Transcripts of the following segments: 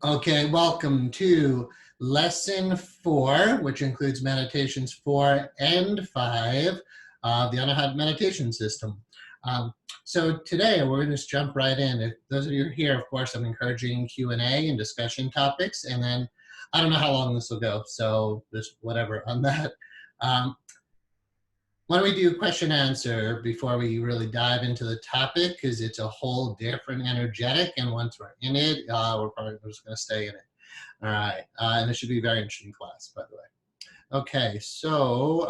Okay, welcome to lesson 4, which includes meditations 4 and 5 of the Anahat meditation system. So today we're going to just jump right in. If those of you who are here, of course, I'm encouraging Q&A and discussion topics, and then I don't know how long this will go, so just whatever on that. Um, why don't we do question answer before we really dive into the topic, because it's a whole different energetic, and once we're in it, we're probably just going to stay in it. All right, and it should be a very interesting class, by the way. Okay, so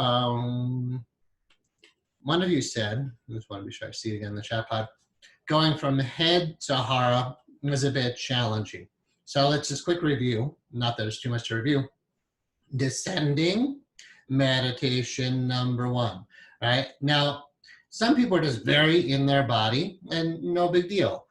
one of you said, I just want to be sure I see it again in the chat pod, going from head to hara was a bit challenging. So let's just quick review, not that it's too much to review. Descending, meditation number 1, right? Now, some people are just very in their body and no big deal.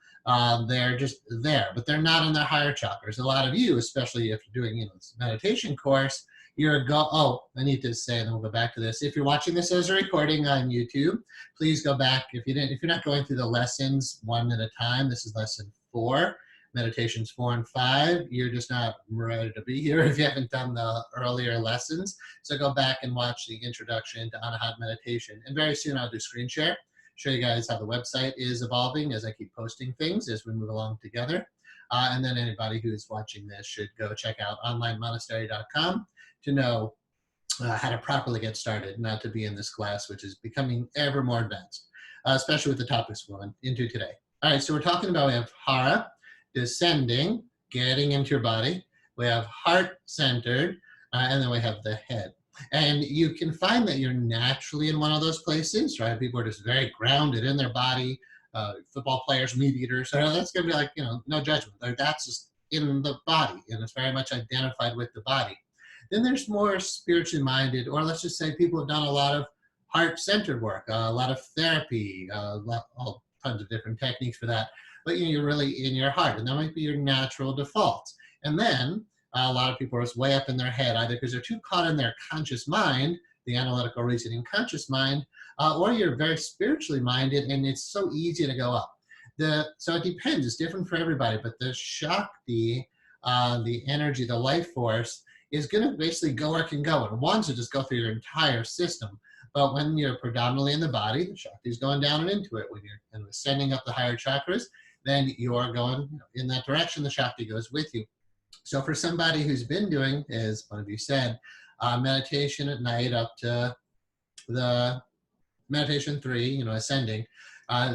They're just there, but they're not in their higher chakras. A lot of you, especially if you're doing this meditation course, I need to say, and then we'll go back to this. If you're watching this as a recording on YouTube, please go back. If you're not going through the lessons one at a time, this is lesson 4. Meditations 4 and 5, you're just not ready to be here if you haven't done the earlier lessons. So go back and watch the introduction to Anahat meditation. And very soon I'll do screen share, show you guys how the website is evolving as I keep posting things as we move along together. And then anybody who's watching this should go check out onlinemonastery.com to know how to properly get started, not to be in this class, which is becoming ever more advanced, especially with the topics we're going into today. All right, so we're talking about, we have hara, descending, getting into your body. We have heart-centered, and then we have the head. And you can find that you're naturally in one of those places, right? People are just very grounded in their body. Football players, meat eaters, so that's going to be like, no judgment. That's just in the body, and it's very much identified with the body. Then there's more spiritually minded, or let's just say people have done a lot of heart-centered work, a lot of therapy, all tons of different techniques for that. But you're really in your heart, and that might be your natural default. And then a lot of people are just way up in their head, either because they're too caught in their conscious mind, the analytical reasoning conscious mind, or you're very spiritually minded, and it's so easy to go up. So it depends. It's different for everybody, but the Shakti, the energy, the life force, is going to basically go where it can go. It wants to just go through your entire system. But when you're predominantly in the body, the Shakti is going down and into it. When you're ascending up the higher chakras, then you're going in that direction. The Shakti goes with you. So for somebody who's been doing, as one of you said, meditation at night up to the meditation 3, ascending,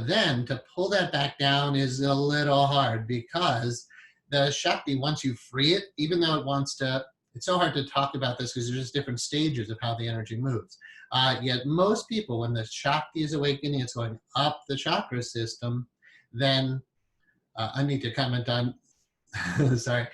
then to pull that back down is a little hard, because the Shakti, once you free it, even though it wants to, it's so hard to talk about this because there's just different stages of how the energy moves. Yet most people, when the Shakti is awakening, it's going up the chakra system, then I need to comment on, sorry,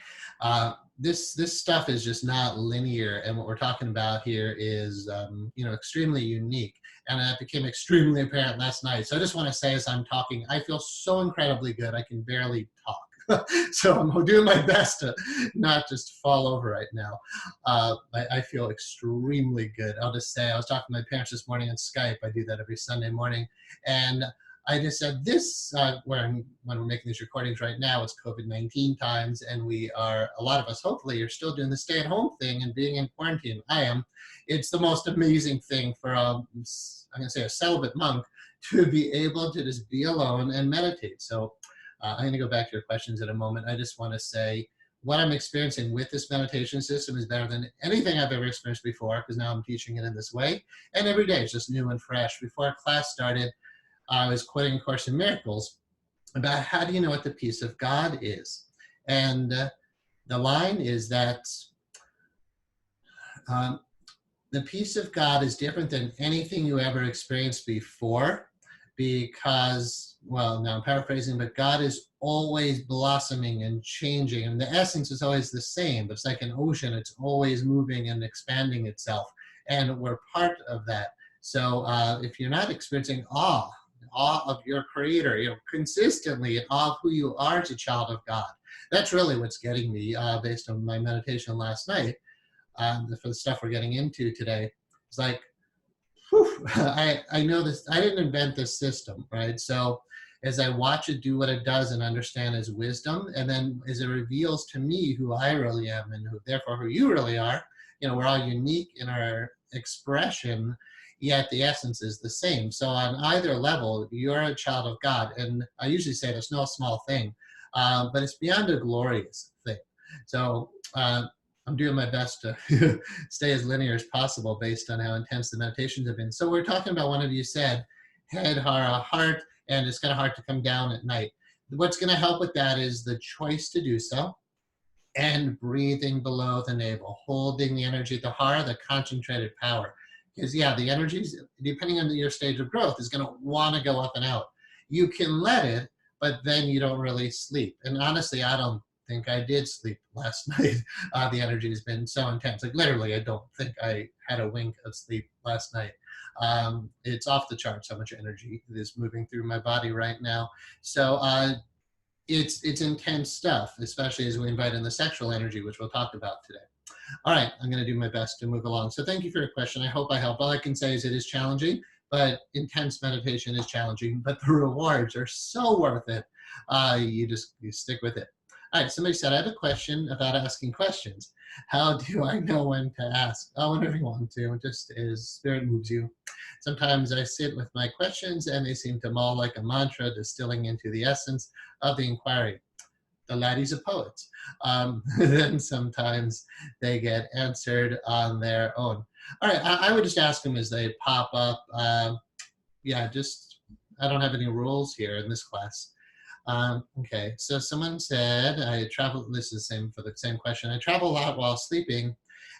this stuff is just not linear, and what we're talking about here is, extremely unique, and that became extremely apparent last night. So I just want to say, as I'm talking, I feel so incredibly good, I can barely talk. So I'm doing my best to not just fall over right now. I feel extremely good. I'll just say, I was talking to my parents this morning on Skype. I do that every Sunday morning, and I just said this, when we're making these recordings right now, it's COVID-19 times, and a lot of us, hopefully, are still doing the stay-at-home thing and being in quarantine. I am. It's the most amazing thing for, I'm going to say, a celibate monk to be able to just be alone and meditate. So I'm going to go back to your questions in a moment. I just want to say, what I'm experiencing with this meditation system is better than anything I've ever experienced before, because now I'm teaching it in this way, and every day it's just new and fresh. Before class started, I was quoting A Course in Miracles about how do you know what the peace of God is. And the line is that the peace of God is different than anything you ever experienced before, because, well, now I'm paraphrasing, but God is always blossoming and changing, and the essence is always the same. It's like an ocean. It's always moving and expanding itself, and we're part of that. So if you're not experiencing awe of your creator, consistently in awe of who you are as a child of God. That's really what's getting me, based on my meditation last night, for the stuff we're getting into today. It's like, whew, I know this, I didn't invent this system, right? So as I watch it do what it does and understand its wisdom. And then as it reveals to me who I really am and who, therefore who you really are, we're all unique in our expression, yet the essence is the same. So on either level, you're a child of God. And I usually say it's no small thing, but it's beyond a glorious thing. So I'm doing my best to stay as linear as possible based on how intense the meditations have been. So we're talking about, one of you said, head, hara, heart, and it's kind of hard to come down at night. What's going to help with that is the choice to do so, and breathing below the navel, holding the energy at the heart, the concentrated power. Because yeah, the energies, depending on your stage of growth, is going to want to go up and out. You can let it, but then you don't really sleep. And honestly, I don't think I did sleep last night. The energy has been so intense. Like literally, I don't think I had a wink of sleep last night. It's off the charts how much energy is moving through my body right now. So it's intense stuff, especially as we invite in the sexual energy, which we'll talk about today. All right, I'm going to do my best to move along. So thank you for your question. I hope I help. All I can say is it is challenging, but intense meditation is challenging, but the rewards are so worth it. You stick with it. All right, somebody said, I have a question about asking questions. How do I know when to ask? Oh, whenever you want to, just as spirit moves you. Sometimes I sit with my questions and they seem to mull like a mantra, distilling into the essence of the inquiry. The laddies are poets. Then sometimes they get answered on their own. All right, I would just ask them as they pop up. Yeah, just, I don't have any rules here in this class. Okay, so someone said, I travel, this is the same for the same question. I travel a lot while sleeping,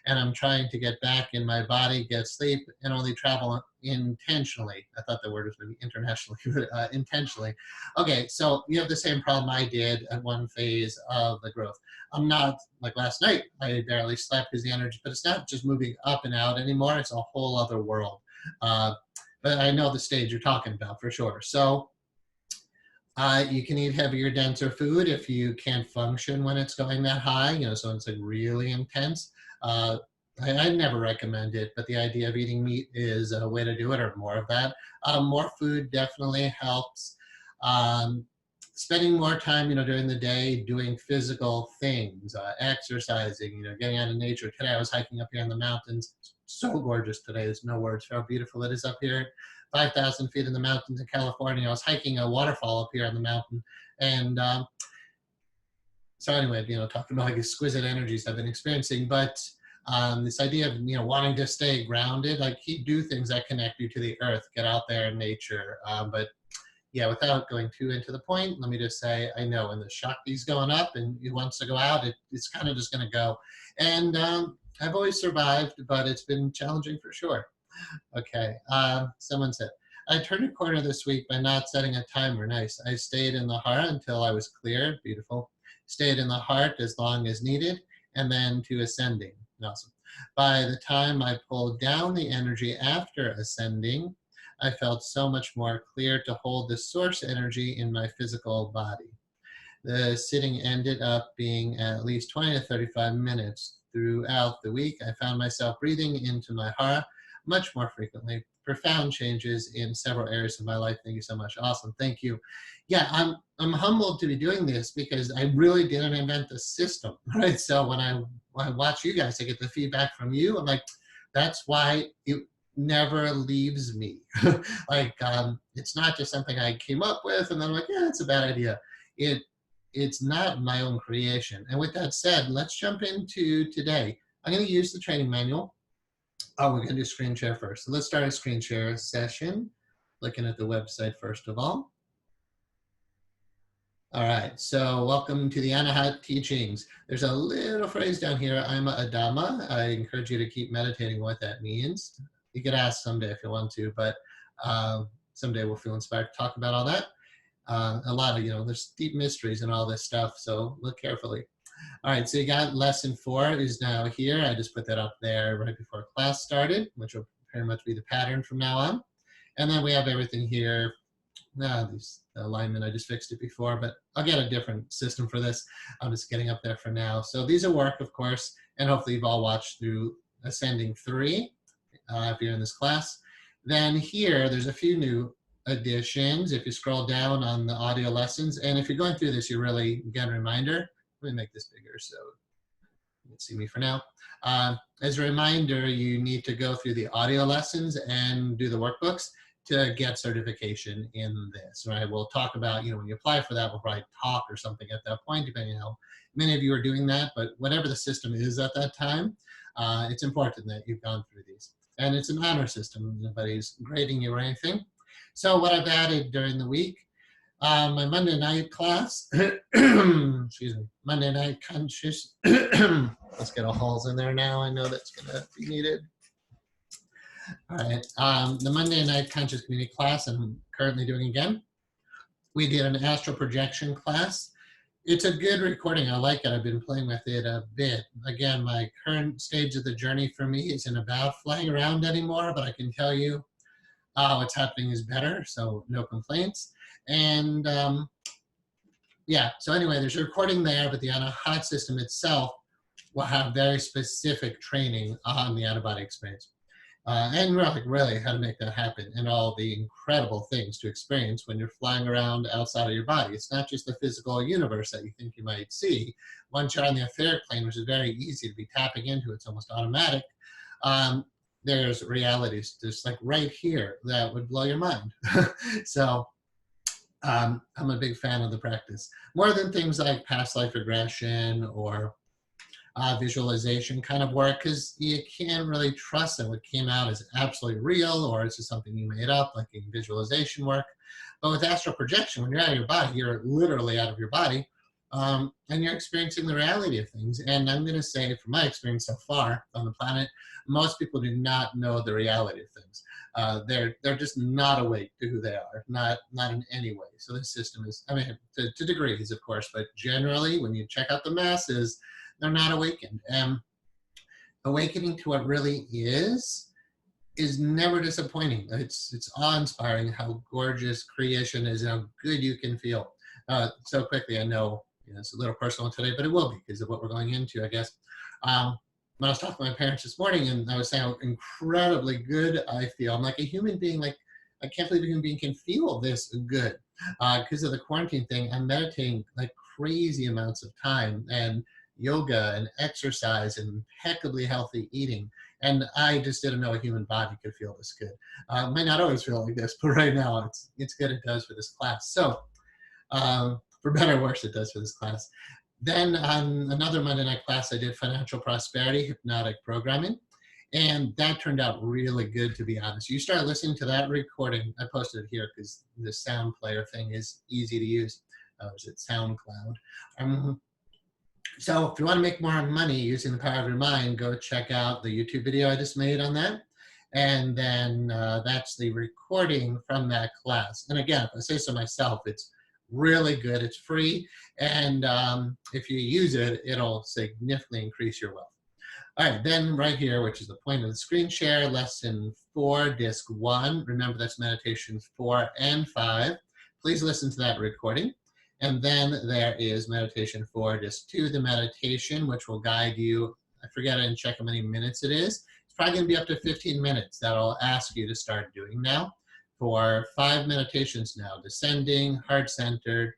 and I'm trying to get back in my body, get sleep, and only travel intentionally. I thought the word was maybe internationally, but intentionally. Okay, so you have the same problem I did at one phase of the growth. I'm not, like last night, I barely slept because the energy, but it's not just moving up and out anymore. It's a whole other world. But I know the stage you're talking about for sure. So you can eat heavier, denser food if you can't function when it's going that high, so it's like really intense. I never recommend it, but the idea of eating meat is a way to do it, or more of that. More food definitely helps. Spending more time, during the day doing physical things, exercising, getting out in nature. Today I was hiking up here in the mountains. So gorgeous today. There's no words for how beautiful it is up here. 5,000 feet in the mountains in California. I was hiking a waterfall up here on the mountain. And so anyway, talking about like exquisite energies I've been experiencing, but this idea of, wanting to stay grounded, like do things that connect you to the earth, get out there in nature. But yeah, without going too into the point, let me just say, I know when the Shakti's going up and it wants to go out, it's kind of just going to go. And I've always survived, but it's been challenging for sure. Okay, someone said, I turned a corner this week by not setting a timer. Nice. I stayed in the heart until I was clear. Beautiful. Stayed in the heart as long as needed, and then to ascending. Awesome. By the time I pulled down the energy after ascending, I felt so much more clear to hold the source energy in my physical body. The sitting ended up being at least 20 to 35 minutes. Throughout the week, I found myself breathing into my heart much more frequently. Profound changes in several areas of my life. Thank you so much. Awesome. Thank you. Yeah, I'm humbled to be doing this because I really didn't invent the system, right? So when I watch you guys, I get the feedback from you. I'm like, that's why it never leaves me. Like, it's not just something I came up with and then I'm like, yeah, it's a bad idea. It's not my own creation. And with that said, let's jump into today. I'm going to use the training manual. Oh, we're going to do screen share first. So let's start a screen share session. Looking at the website first of all. All right, so welcome to the Anahat teachings. There's a little phrase down here, I'm a Adama. I encourage you to keep meditating what that means. You could ask someday if you want to, but someday we'll feel inspired to talk about all that. A lot of, there's deep mysteries and all this stuff, so look carefully. All right, so you got lesson 4 is now here. I just put that up there right before class started, which will pretty much be the pattern from now on. And then we have everything here. This alignment, I just fixed it before, but I'll get a different system for this. I'm just getting up there for now. So these will work, of course, and hopefully you've all watched through Ascending 3 if you're in this class. Then here, there's a few new additions if you scroll down on the audio lessons. And if you're going through this, you really get a reminder. Let me make this bigger so you can see me for now. As a reminder, you need to go through the audio lessons and do the workbooks to get certification in this, right? We'll talk about, when you apply for that, we'll probably talk or something at that point, depending on how many of you are doing that, but whatever the system is at that time, it's important that you've gone through these. And it's an honor system, nobody's grading you or anything. So what I've added during the week, my Monday night class, excuse me, Monday night conscious, let's get all holes in there now, I know that's gonna be needed. All right, the Monday night conscious community class I'm currently doing again. We did an astral projection class. It's a good recording, I like it, I've been playing with it a bit. Again, my current stage of the journey for me isn't about flying around anymore, but I can tell you what's happening is better, so no complaints. And yeah, so anyway, there's a recording there, but the Anahata system itself will have very specific training on the out-of-body experience. And really how to make that happen and all the incredible things to experience when you're flying around outside of your body. It's not just the physical universe that you think you might see. Once you're on the etheric plane, which is very easy to be tapping into, it's almost automatic, there's realities just like right here that would blow your mind. So I'm a big fan of the practice. More than things like past life regression or visualization kind of work, because you can't really trust that what came out is absolutely real or it's just something you made up, like in visualization work. But with astral projection, when you're out of your body, you're literally out of your body, and you're experiencing the reality of things. And I'm going to say, from my experience so far on the planet, most people do not know the reality of things. They're just not awake to who they are, not in any way. So this system is, I mean, to degrees, of course, but generally, when you check out the masses, they're not awakened. Awakening to what really is never disappointing. It's awe-inspiring how gorgeous creation is and how good you can feel. So quickly, I know it's a little personal today, but it will be because of what we're going into, I guess. When I was talking to my parents this morning, and I was saying how incredibly good I feel. I'm like a human being, like I can't believe a human being can feel this good. Because of the quarantine thing, I'm meditating like crazy amounts of time, and yoga and exercise and impeccably healthy eating. And I just didn't know a human body could feel this good. Might not always feel like this, but right now it's good it does for this class. So for better or worse, it does for this class. Then on another Monday night class, I did financial prosperity, hypnotic programming. And that turned out really good, to be honest. You start listening to that recording. I posted it here because the sound player thing is easy to use. Is it SoundCloud? So if you want to make more money using the power of your mind, go check out the YouTube video I just made on that. And then that's the recording from that class. And again, if I say so myself, it's really good. It's free. And if you use it, it'll significantly increase your wealth. All right, then right here, which is the point of the screen share, lesson 4, disc 1. Remember, that's meditations 4 and 5. Please listen to that recording. And then there is meditation 4, disc 2, the meditation, which will guide you. I forget, I didn't check how many minutes it is. It's probably going to be up to 15 minutes that I'll ask you to start doing now for 5 meditations now: descending, heart-centered,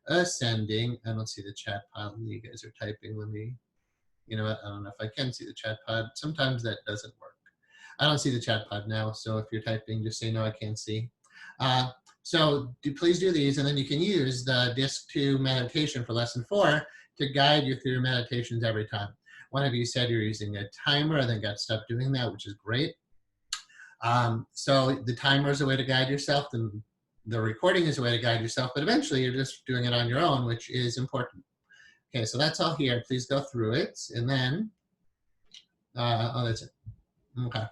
ascending. I don't see the chat pod. You guys are typing. Let me, you know what? I don't know if I can see the chat pod. Sometimes that doesn't work. I don't see the chat pod now. So if you're typing, just say no, I can't see. So please do these, and then you can use the disc 2 meditation for lesson 4 to guide you through your meditations every time. One of you said you're using a timer, and then got stuck doing that, which is great. So the timer is a way to guide yourself, and the recording is a way to guide yourself, but eventually you're just doing it on your own, which is important. Okay, so that's all here. Please go through it, and then, oh, that's it. Okay.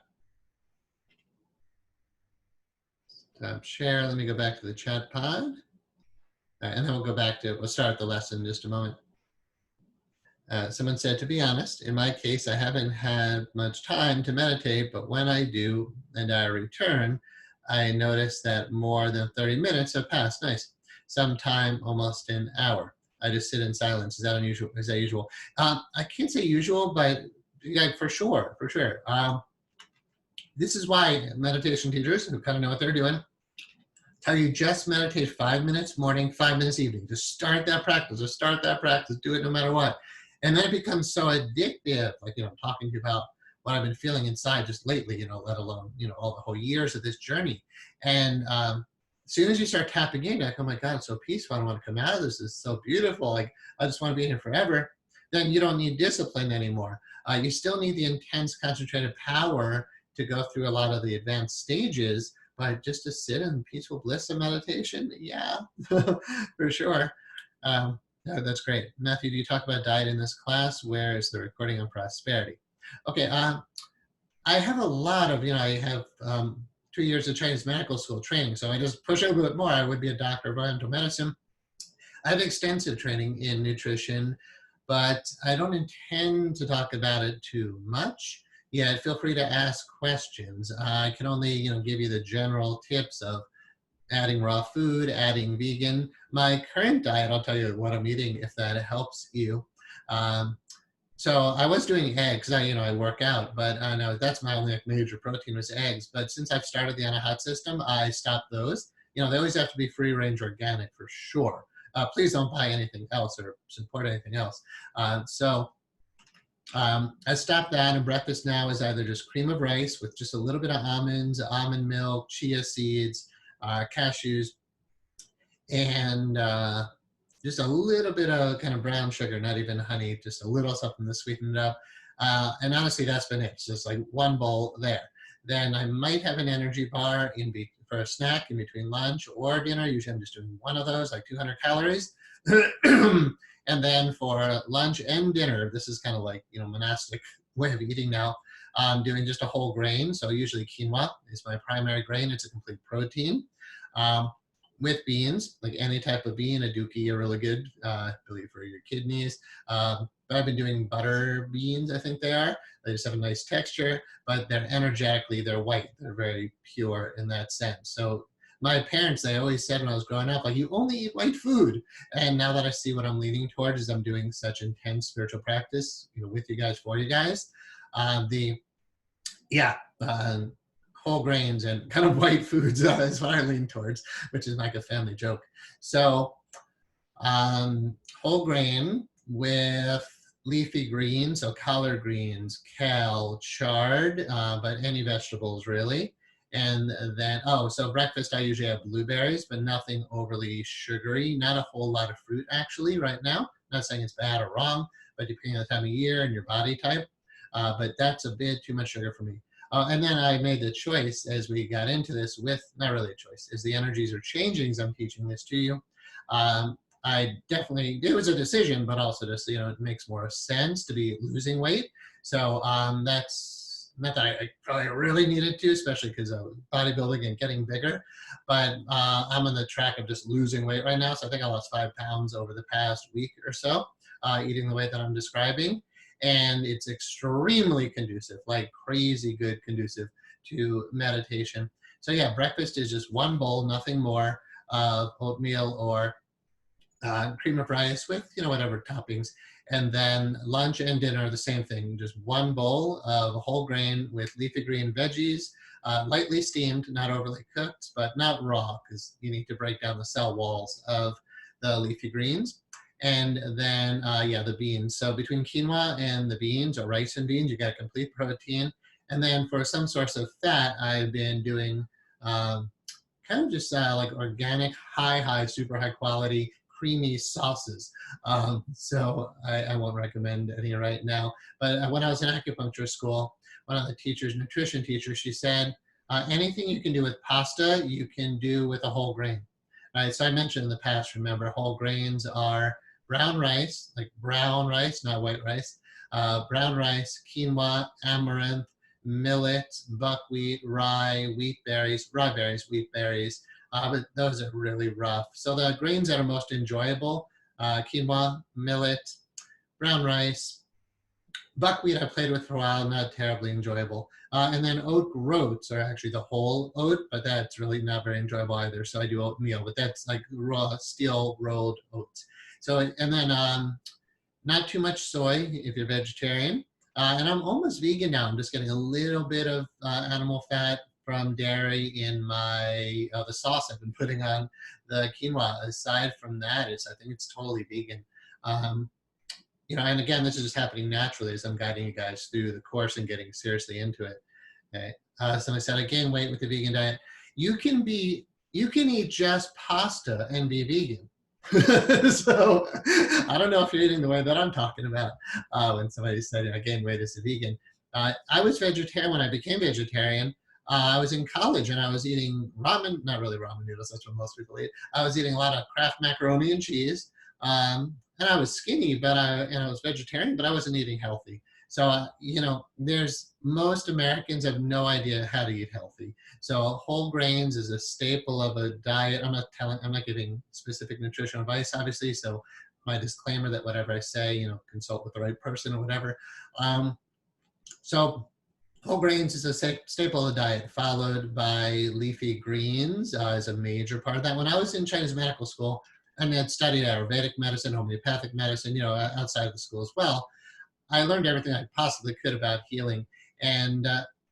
Share, let me go back to the chat pod. And then we'll go back to, we'll start the lesson in just a moment. Someone said, to be honest, in my case, I haven't had much time to meditate, but when I do and I return, I notice that more than 30 minutes have passed. Nice. Sometime almost an hour. I just sit in silence. Is that unusual? Is that usual? I can't say usual, but yeah, for sure, for sure. This is why meditation teachers who kind of know what they're doing tell you just meditate 5 minutes morning, 5 minutes evening. Just start that practice. Just start that practice. Do it no matter what. And then it becomes so addictive. Like, I'm talking to you about what I've been feeling inside just lately, let alone, all the whole years of this journey. And as soon as you start tapping in, like, oh my God, it's so peaceful. I don't want to come out of this. It's so beautiful. Like, I just want to be here forever. Then you don't need discipline anymore. You still need the intense, concentrated power to go through a lot of the advanced stages, but just to sit in peaceful bliss and meditation, yeah, for sure. Yeah, that's great. Matthew, do you talk about diet in this class? Where is the recording on prosperity? Okay, I have a lot of, I have 2 years of Chinese medical school training, so I just push a little bit more. I would be a doctor of oriental medicine. I have extensive training in nutrition, but I don't intend to talk about it too much. Yeah, feel free to ask questions. I can only, give you the general tips of adding raw food, adding vegan. My current diet, I'll tell you what I'm eating if that helps you. So I was doing eggs. I work out, but I know that's my only major protein was eggs. But since I've started the Anahata system, I stopped those. They always have to be free range organic for sure. Please don't buy anything else or support anything else. I stopped that, and breakfast now is either just cream of rice with just a little bit of almonds, almond milk, chia seeds, cashews, and just a little bit of kind of brown sugar, not even honey, just a little something to sweeten it up. And honestly, that's been it. It's just like one bowl there. Then I might have an energy bar for a snack in between lunch or dinner. Usually I'm just doing one of those, like 200 calories. And then for lunch and dinner, this is kind of like, monastic way of eating now. I'm doing just a whole grain. So usually quinoa is my primary grain. It's a complete protein. With beans, like any type of bean, aduki are really good, I believe, for your kidneys. But I've been doing butter beans, I think they are. They just have a nice texture, but they're white. They're very pure in that sense. So my parents, they always said when I was growing up, like, you only eat white food. And now that I see what I'm leaning towards as I'm doing such intense spiritual practice, with you guys, for you guys, whole grains and kind of white foods is what I lean towards, which is like a family joke. So whole grain with leafy greens, so collard greens, kale, chard, but any vegetables really. And then, so breakfast I usually have blueberries, but nothing overly sugary, not a whole lot of fruit actually right now. Not saying it's bad or wrong, but depending on the time of year and your body type. But that's a bit too much sugar for me. And then I made the choice as we got into this not really a choice, as the energies are changing as I'm teaching this to you. It was a decision, but also just, it makes more sense to be losing weight. So that's not that I probably really needed to, especially because of bodybuilding and getting bigger. But I'm on the track of just losing weight right now. So I think I lost 5 pounds over the past week or so, eating the way that I'm describing. And it's extremely conducive, like crazy good conducive to meditation. So yeah, breakfast is just one bowl, nothing more, of oatmeal or cream of rice with, whatever toppings. And then lunch and dinner, the same thing, just one bowl of whole grain with leafy green veggies, lightly steamed, not overly cooked, but not raw, because you need to break down the cell walls of the leafy greens. And then, the beans. So between quinoa and the beans, or rice and beans, you got complete protein. And then for some source of fat, I've been doing kind of just like organic, super high quality, creamy sauces. So I won't recommend any right now. But when I was in acupuncture school, one of the teachers, nutrition teachers, she said, anything you can do with pasta, you can do with a whole grain. Right, so I mentioned in the past, remember, whole grains are brown rice, like brown rice, not white rice, brown rice, quinoa, amaranth, millet, buckwheat, rye, wheat berries, but those are really rough. So the grains that are most enjoyable, quinoa, millet, brown rice, buckwheat I played with for a while, not terribly enjoyable. And then oat groats are actually the whole oat, but that's really not very enjoyable either. So I do oatmeal, but that's like raw steel rolled oats. So, and then not too much soy if you're vegetarian. And I'm almost vegan now. I'm just getting a little bit of animal fat from dairy in my the sauce I've been putting on the quinoa. Aside from that, I think it's totally vegan. Um, and again, this is just happening naturally as I'm guiding you guys through the course and getting seriously into it. Okay. So I said I gained weight with the vegan diet. You can eat just pasta and be vegan. So I don't know if you're eating the way that I'm talking about when somebody said I gained weight as a vegan. I was vegetarian when I became vegetarian. I was in college and I was eating ramen, not really ramen noodles, that's what most people eat. I was eating a lot of Kraft macaroni and cheese. And I was skinny, and I was vegetarian, but I wasn't eating healthy. So, there's most Americans have no idea how to eat healthy. So whole grains is a staple of a diet. I'm not giving specific nutritional advice, obviously. So my disclaimer that whatever I say, consult with the right person or whatever. So whole grains is a staple of the diet, followed by leafy greens is a major part of that. When I was in Chinese medical school, and had studied Ayurvedic medicine, homeopathic medicine, outside of the school as well, I learned everything I possibly could about healing and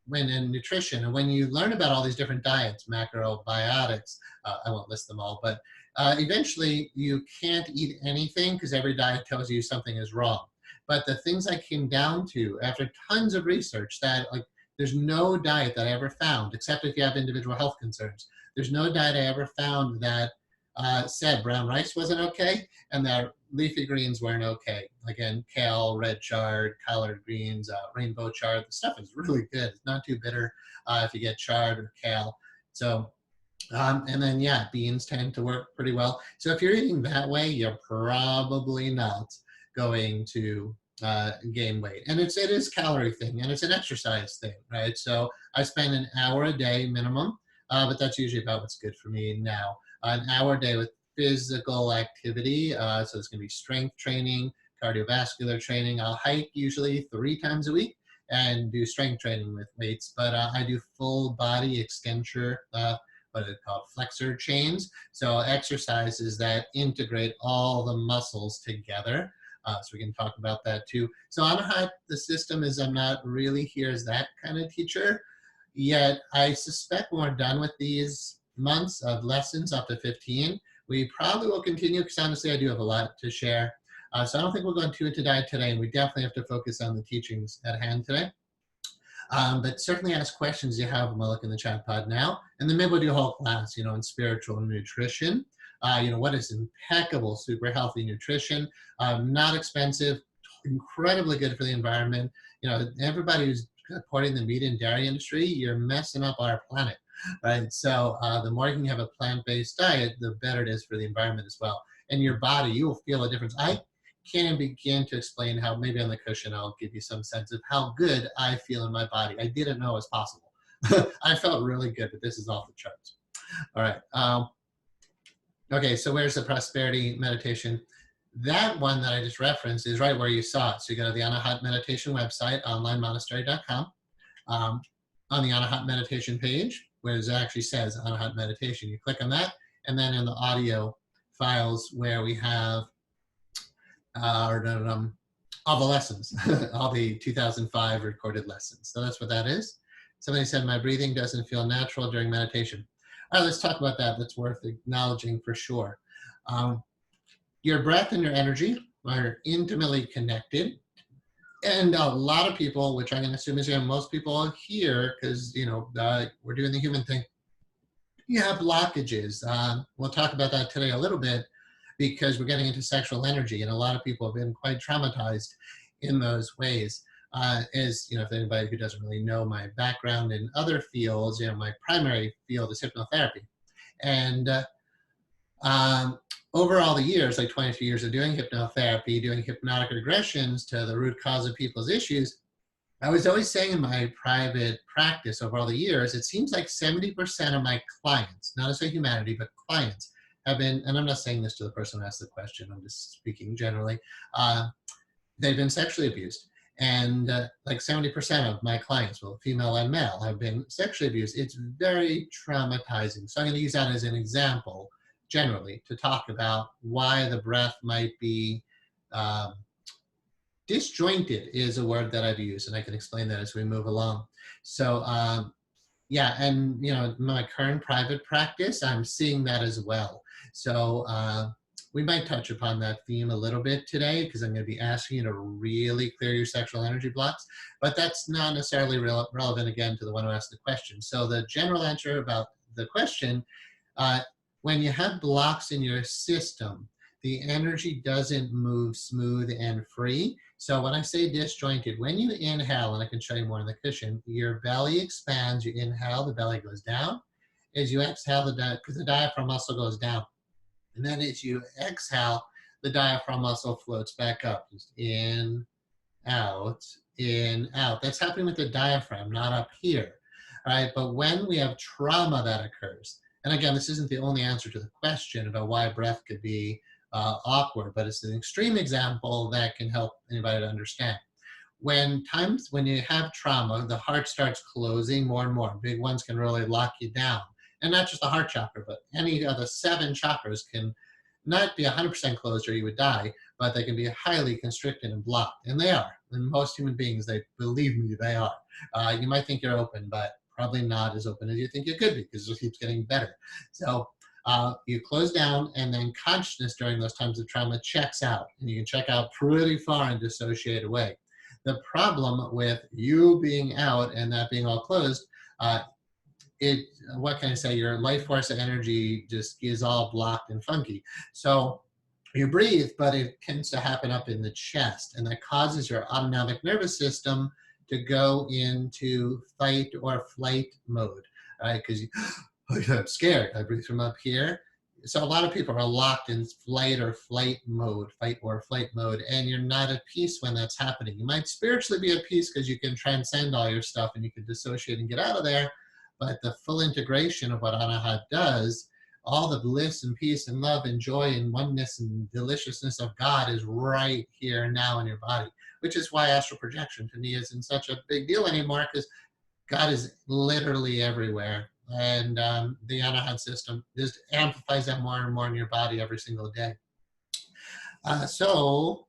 when in nutrition. And when you learn about all these different diets, macrobiotics, I won't list them all, but eventually you can't eat anything because every diet tells you something is wrong. But the things I came down to after tons of research that there's no diet that I ever found, except if you have individual health concerns. There's no diet I ever found that said brown rice wasn't okay and that leafy greens weren't okay. Again, kale, red chard, collard greens, rainbow chard. The stuff is really good. It's not too bitter if you get chard or kale. So, and then, yeah, beans tend to work pretty well. So if you're eating that way, you're probably not going to gain weight. And it is calorie thing and it's an exercise thing, right? So I spend an hour a day minimum, but that's usually about what's good for me now. An hour a day with physical activity. So it's going to be strength training, cardiovascular training. I'll hike usually 3 times a week and do strength training with weights, but I do full body extension, what is it called, flexor chains. So exercises that integrate all the muscles together. So we can talk about that too. So Anahat, the system is I'm not really here as that kind of teacher, yet I suspect when we're done with these months of lessons up to 15, we probably will continue because honestly I do have a lot to share. So I don't think we'll go into diet today, and we definitely have to focus on the teachings at hand today. But certainly ask questions you have when I look in the chat pod now. And then maybe we'll do a whole class, in spiritual nutrition. What is impeccable, super healthy nutrition, not expensive, incredibly good for the environment. Everybody who's supporting the meat and dairy industry, you're messing up our planet, right? So the more you can have a plant-based diet, the better it is for the environment as well. And your body, you will feel a difference. I can't begin to explain how, maybe on the cushion, I'll give you some sense of how good I feel in my body. I didn't know it was possible. I felt really good, but this is off the charts. All right. Okay, so where's the prosperity meditation? That one that I just referenced is right where you saw it. So you go to the Anahat Meditation website, onlinemonastery.com. On the Anahat Meditation page, where it actually says Anahat Meditation, you click on that, and then in the audio files where we have all the lessons, all the 2005 recorded lessons. So that's what that is. Somebody said, my breathing doesn't feel natural during meditation. All right, let's talk about that. That's worth acknowledging for sure. Your breath and your energy are intimately connected. And a lot of people, which I'm going to assume is most people here, because, we're doing the human thing, you have blockages. We'll talk about that today a little bit because we're getting into sexual energy, and a lot of people have been quite traumatized in those ways. If anybody who doesn't really know my background in other fields, my primary field is hypnotherapy. And over all the years, like 22 years of doing hypnotherapy, doing hypnotic regressions to the root cause of people's issues, I was always saying in my private practice over all the years, it seems like 70% of my clients, not as a humanity, but clients, have been, and I'm not saying this to the person who asked the question, I'm just speaking generally, they've been sexually abused. And like 70% of my clients, well, female and male, have been sexually abused. It's very traumatizing. So I'm going to use that as an example, generally, to talk about why the breath might be disjointed is a word that I've used, and I can explain that as we move along. So, Yeah, and my current private practice, I'm seeing that as well. So we might touch upon that theme a little bit today because I'm going to be asking you to really clear your sexual energy blocks, but that's not necessarily relevant again to the one who asked the question. So the general answer about the question, uh, when you have blocks in your system, the energy doesn't move smooth and free. So when I say disjointed, when you inhale, and I can show you more on the cushion, your belly expands. You inhale, the belly goes down. As you exhale, because the diaphragm muscle goes down. And then as you exhale, the diaphragm muscle floats back up. Just out, in, out. That's happening with the diaphragm, not up here. All right, but when we have trauma that occurs, and again, this isn't the only answer to the question about why breath could be awkward, but it's an extreme example that can help anybody to understand. When you have trauma, the heart starts closing more and more. Big ones can really lock you down. And not just the heart chakra, but any of the 7 chakras can not be 100% closed or you would die, but they can be highly constricted and blocked. And they are. And most human beings, they believe me, they are. You might think you're open, but probably not as open as you think you could be because it just keeps getting better. So you close down, and then consciousness during those times of trauma checks out. And you can check out pretty far and dissociate away. The problem with you being out and that being all closed, what can I say, your life force energy just is all blocked and funky. So you breathe, but it tends to happen up in the chest, and that causes your autonomic nervous system to go into fight or flight mode, right? Because I'm scared. I breathe from up here. So a lot of people are locked in fight or flight mode, and you're not at peace when that's happening. You might spiritually be at peace because you can transcend all your stuff and you can dissociate and get out of there, but the full integration of what Anahat does, all the bliss and peace and love and joy and oneness and deliciousness of God is right here now in your body, which is why astral projection to me isn't such a big deal anymore, because God is literally everywhere. And the Anahat system just amplifies that more and more in your body every single day. So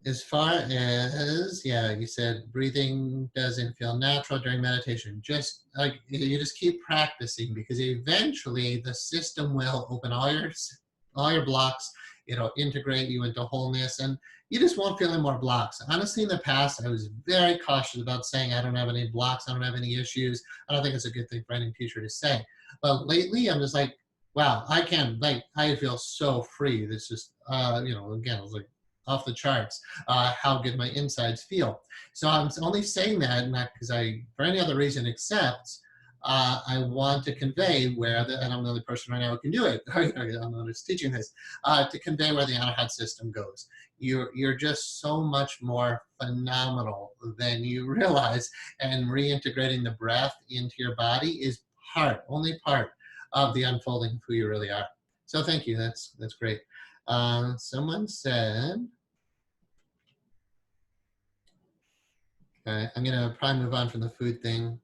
as far as, you said breathing doesn't feel natural during meditation. Just like you just keep practicing, because eventually the system will open all your blocks. It'll integrate you into wholeness, and you just won't feel any more blocks. Honestly, in the past, I was very cautious about saying I don't have any blocks, I don't have any issues. I don't think it's a good thing for any teacher to say. But lately, I'm just like, wow, I feel so free. This just, again, I was like, off the charts, how good my insides feel. So I'm only saying that not because for any other reason except I want to convey and I'm the only person right now who can do it. I'm the one who's teaching this, to convey where the Anahat system goes. You're just so much more phenomenal than you realize, and reintegrating the breath into your body is only part of the unfolding of who you really are. So thank you. That's great. Someone said, okay, I'm going to probably move on from the food thing.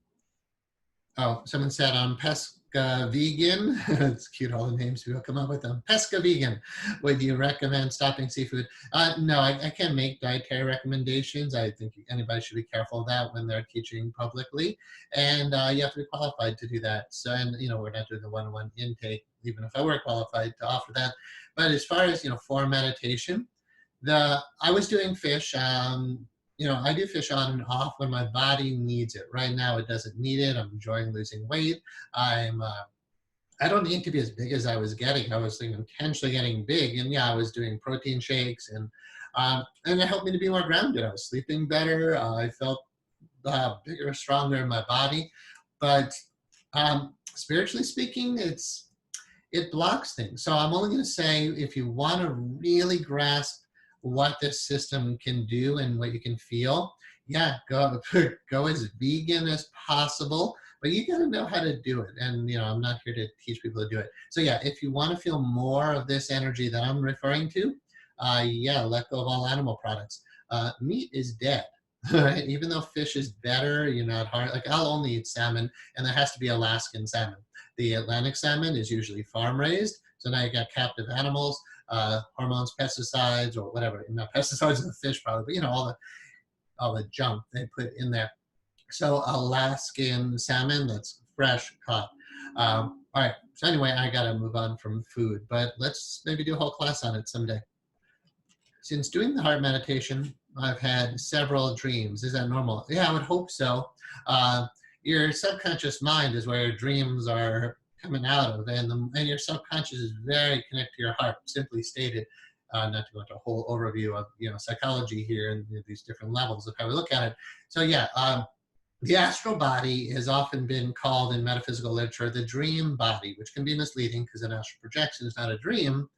Oh, someone said I'm Pesca Vegan. It's cute, all the names people come up with them. Pesca Vegan. Would you recommend stopping seafood? No, I can't make dietary recommendations. I think anybody should be careful of that when they're teaching publicly. And you have to be qualified to do that. So, and we're not doing the one-on-one intake, even if I were qualified to offer that. But as far as, for meditation, I was doing fish. I do fish on and off when my body needs it. Right now, it doesn't need it. I'm enjoying losing weight. I don't need to be as big as I was getting. I was intentionally getting big, and I was doing protein shakes, and it helped me to be more grounded. I was sleeping better. I felt bigger, stronger in my body. But spiritually speaking, it blocks things. So I'm only going to say, if you want to really grasp what this system can do and what you can feel, go as vegan as possible, but you got to know how to do it. And I'm not here to teach people to do it. So if you want to feel more of this energy that I'm referring to, let go of all animal products. Meat is dead. Right? Even though fish is better, you're not hard. Like, I'll only eat salmon, and there has to be Alaskan salmon. The Atlantic salmon is usually farm raised, so now you got captive animals, hormones, pesticides, or whatever. Not pesticides in the fish, probably, but all the junk they put in there. So Alaskan salmon, that's fresh caught. All right, so anyway, I gotta move on from food, but let's maybe do a whole class on it someday. Since doing the heart meditation, I've had several dreams. Is that normal? Yeah, I would hope so. Uh, your subconscious mind is where your dreams are coming out of, and your subconscious is very connected to your heart. Simply stated, not to go into a whole overview of psychology here and these different levels of how we look at it. So yeah, the astral body has often been called in metaphysical literature the dream body, which can be misleading because an astral projection is not a dream.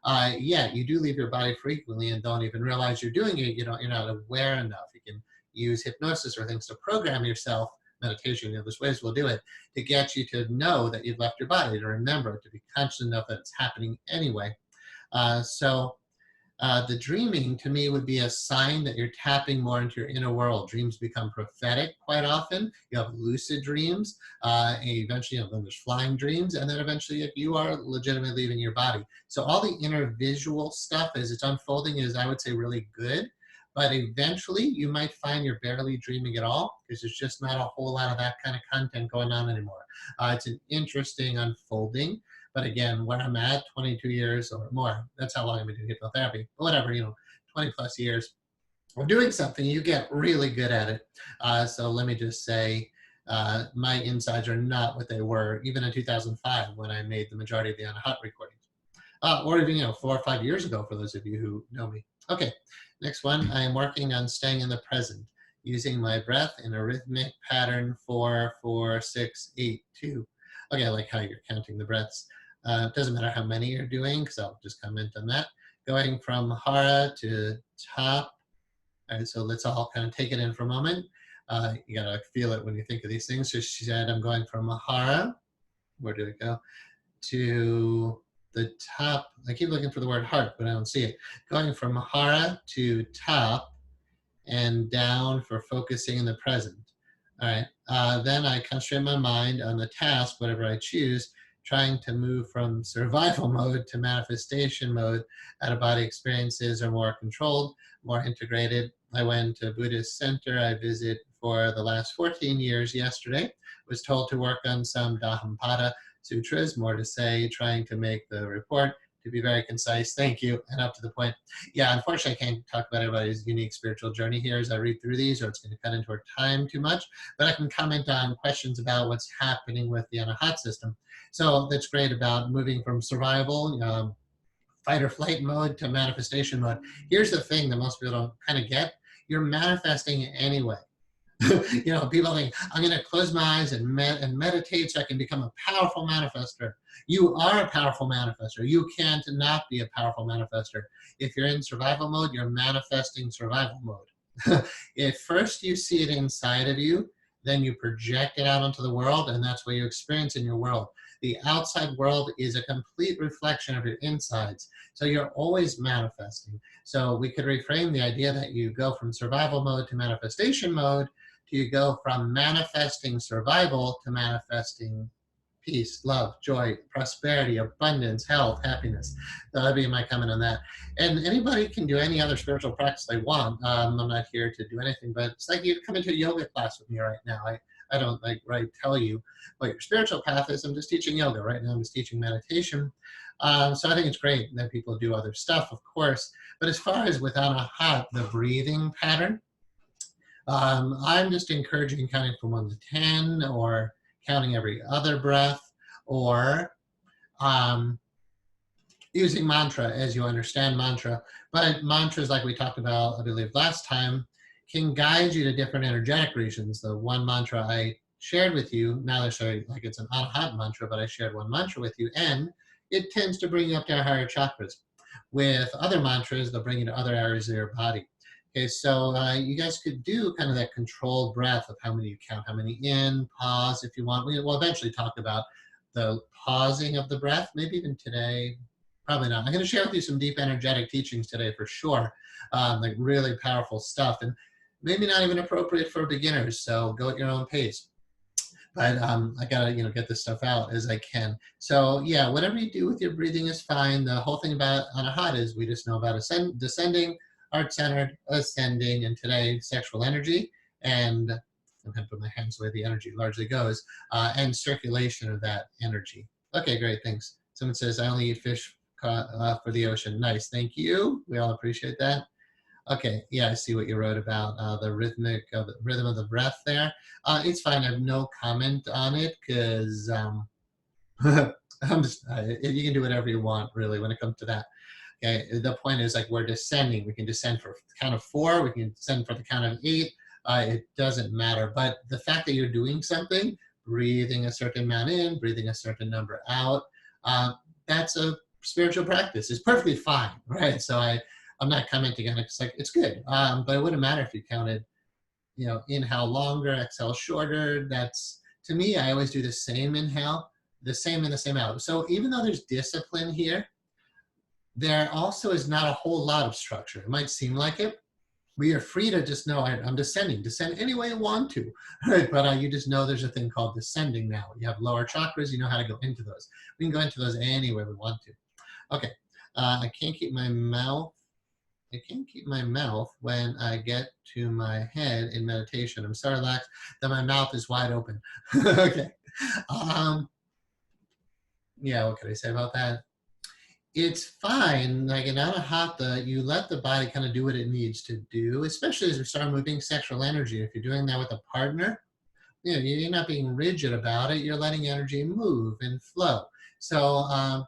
Yeah, you do leave your body frequently and don't even realize you're doing it. You're not aware enough. You can use hypnosis or things to program yourself. Meditation, there's ways we'll do it to get you to know that you've left your body, to remember, to be conscious enough that it's happening anyway. The dreaming to me would be a sign that you're tapping more into your inner world. Dreams become prophetic quite often. You have lucid dreams, and eventually then there's flying dreams, and then eventually you are legitimately leaving your body. So all the inner visual stuff as it's unfolding is, I would say, really good. But eventually you might find you're barely dreaming at all because there's just not a whole lot of that kind of content going on anymore. It's an interesting unfolding. But again, where I'm at, 22 years or more, that's how long I've been doing hypnotherapy. But whatever, 20 plus years of doing something, you get really good at it. So let me just say, my insides are not what they were even in 2005 when I made the majority of the Anahat recordings. Or even, 4 or 5 years ago, for those of you who know me. Okay, next one. I am working on staying in the present, using my breath in a rhythmic pattern, 4, 4, 6, 8, 2. Okay, I like how you're counting the breaths. It doesn't matter how many you're doing, because I'll just comment on that. Going from hara to top. All right, so let's all kind of take it in for a moment. You gotta feel it when you think of these things. So she said, I'm going from hara, where did it go? To the top. I keep looking for the word heart, but I don't see it. Going from hara to top and down for focusing in the present. All right, then I concentrate my mind on the task, whatever I choose, trying to move from survival mode to manifestation mode. Out-of-body experiences are more controlled, more integrated. I went to Buddhist center I visit for the last 14 years yesterday. Was told to work on some Dhammapada sutras, more to say, trying to make the report to be very concise. Thank you, and up to the point. Yeah, unfortunately, I can't talk about everybody's unique spiritual journey here as I read through these, or it's going to cut into our time too much. But I can comment on questions about what's happening with the Anahat system. So that's great about moving from survival, fight or flight mode to manifestation mode. Here's the thing that most people don't kind of get. You're manifesting anyway. People think, I'm going to close my eyes and meditate so I can become a powerful manifester. You are a powerful manifester. You can't not be a powerful manifester. If you're in survival mode, you're manifesting survival mode. If first you see it inside of you, then you project it out onto the world, and that's what you experience in your world. The outside world is a complete reflection of your insides. So you're always manifesting. So we could reframe the idea that you go from survival mode to manifestation mode, to you go from manifesting survival to manifesting peace, love, joy, prosperity, abundance, health, happiness. That'd be my comment on that. And anybody can do any other spiritual practice they want. I'm not here to do anything, but it's like you come into a yoga class with me right now. I don't tell you what your spiritual path is. I'm just teaching yoga. Right now I'm just teaching meditation. So I think it's great that people do other stuff, of course. But as far as with Anahat, the breathing pattern, I'm just encouraging counting from 1 to 10, or counting every other breath, or using mantra as you understand mantra. But mantras, like we talked about, I believe, last time, can guide you to different energetic regions. The one mantra I shared with you, now they're sorry, like it's an Anahat mantra, but I shared one mantra with you, and it tends to bring you up to our higher chakras. With other mantras, they'll bring you to other areas of your body. Okay, so you guys could do kind of that controlled breath of how many you count, how many in, pause if you want. We'll eventually talk about the pausing of the breath, maybe even today, probably not. I'm going to share with you some deep energetic teachings today for sure, like really powerful stuff, and maybe not even appropriate for beginners, so go at your own pace. But I gotta get this stuff out as I can. So yeah, whatever you do with your breathing is fine. The whole thing about Anahat is we just know about descending, heart-centered, ascending, and today, sexual energy. And I'm going to put my hands where the energy largely goes, and circulation of that energy. Okay, great, thanks. Someone says, I only eat fish for the ocean. Nice, thank you. We all appreciate that. Okay, yeah, I see what you wrote about the rhythm of the breath there. It's fine. I have no comment on it because I'm just you can do whatever you want really when it comes to that. Okay, the point is like we're descending. We can descend for the count of 4. We can descend for the count of 8. It doesn't matter. But the fact that you're doing something, breathing a certain amount in, breathing a certain number out, that's a spiritual practice. It's perfectly fine, right? So I'm not commenting on it. It's like it's good, but it wouldn't matter if you counted, inhale longer, exhale shorter. That's to me. I always do the same inhale, the same in the same out. So even though there's discipline here, there also is not a whole lot of structure. It might seem like it. We are free to just know I'm descending. Descend any way you want to, right? But you just know there's a thing called descending now. You have lower chakras. You know how to go into those. We can go into those any way we want to. Okay. I can't keep my mouth. I can't keep my mouth when I get to my head in meditation. I'm so relaxed that my mouth is wide open. Okay. Yeah, what can I say about that? It's fine, like in Anahata, you let the body kind of do what it needs to do, especially as we start moving sexual energy. If you're doing that with a partner, you're not being rigid about it. You're letting energy move and flow. So I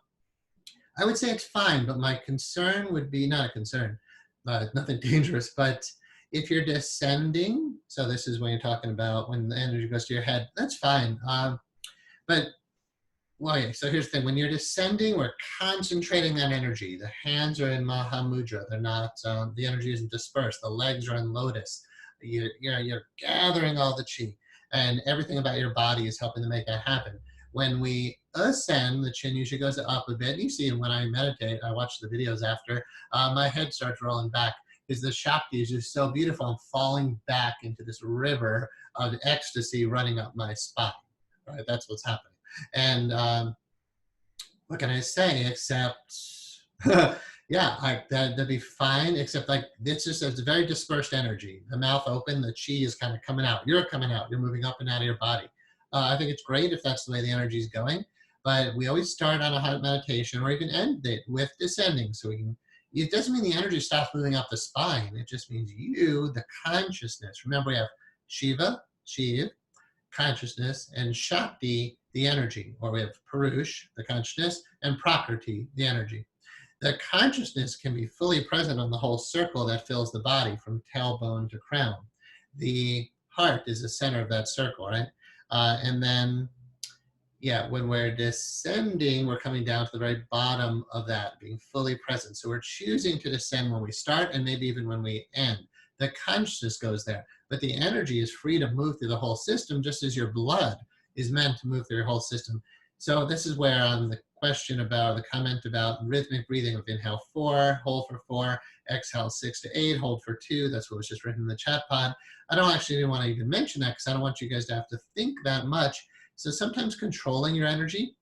would say it's fine, but my concern would be, not a concern, nothing dangerous, but if you're descending, so this is when you're talking about when the energy goes to your head, that's fine. But well, yeah, so here's the thing. When you're descending, we're concentrating that energy. The hands are in Mahamudra. They're not, the energy isn't dispersed. The legs are in lotus. You're gathering all the chi, and everything about your body is helping to make that happen. When we ascend, the chin usually goes up a bit. You see, when I meditate, I watch the videos after, my head starts rolling back because the Shakti is just so beautiful. I'm falling back into this river of ecstasy running up my spine, right? That's what's happening. And what can I say except, yeah, that'd be fine, except like it's a very dispersed energy. The mouth open, the chi is kind of coming out. You're coming out. You're moving up and out of your body. I think it's great if that's the way the energy is going, but we always start on a hot meditation or even end it with descending. So it doesn't mean the energy stops moving up the spine. It just means you, the consciousness. Remember, we have Shiva, Shiv, consciousness, and Shakti, the energy, or we have Purush, the consciousness, and Prakriti, the energy. The consciousness can be fully present on the whole circle that fills the body from tailbone to crown. The heart is the center of that circle, right? And then, yeah, when we're descending, we're coming down to the very bottom of that, being fully present. So we're choosing to descend when we start and maybe even when we end. The consciousness goes there, but the energy is free to move through the whole system, just as your blood is meant to move through your whole system. So this is where the question about, the comment about rhythmic breathing of inhale 4, hold for 4, exhale 6 to 8, hold for 2. That's what was just written in the chat pod. I don't actually want to even mention that because I don't want you guys to have to think that much. So sometimes controlling your energy,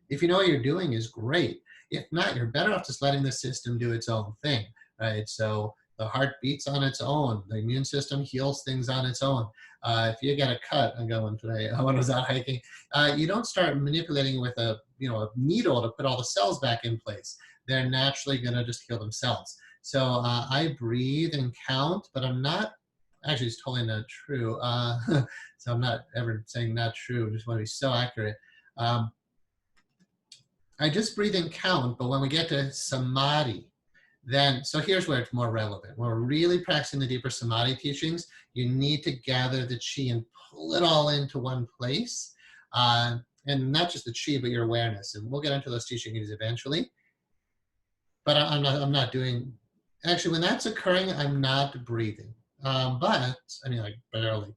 if you know what you're doing, is great. If not, you're better off just letting the system do its own thing, right? So the heart beats on its own. The immune system heals things on its own. If you get a cut, I'm going today, when I was out hiking, you don't start manipulating with a needle to put all the cells back in place. They're naturally going to just heal themselves. So I breathe and count, but I'm not, actually it's totally not true. So I'm not ever saying not true. I just want to be so accurate. I just breathe and count, but when we get to samadhi, then, so here's where it's more relevant. When we're really practicing the deeper samadhi teachings, you need to gather the chi and pull it all into one place. And not just the chi, but your awareness. And we'll get into those teachings eventually. But I'm not doing, actually when that's occurring, I'm not breathing. But, I mean, like barely.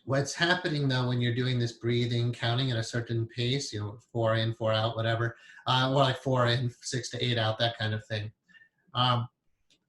What's happening though when you're doing this breathing, counting at a certain pace, 4 in, 4 out, whatever, or like 4 in, 6 to 8 out, that kind of thing.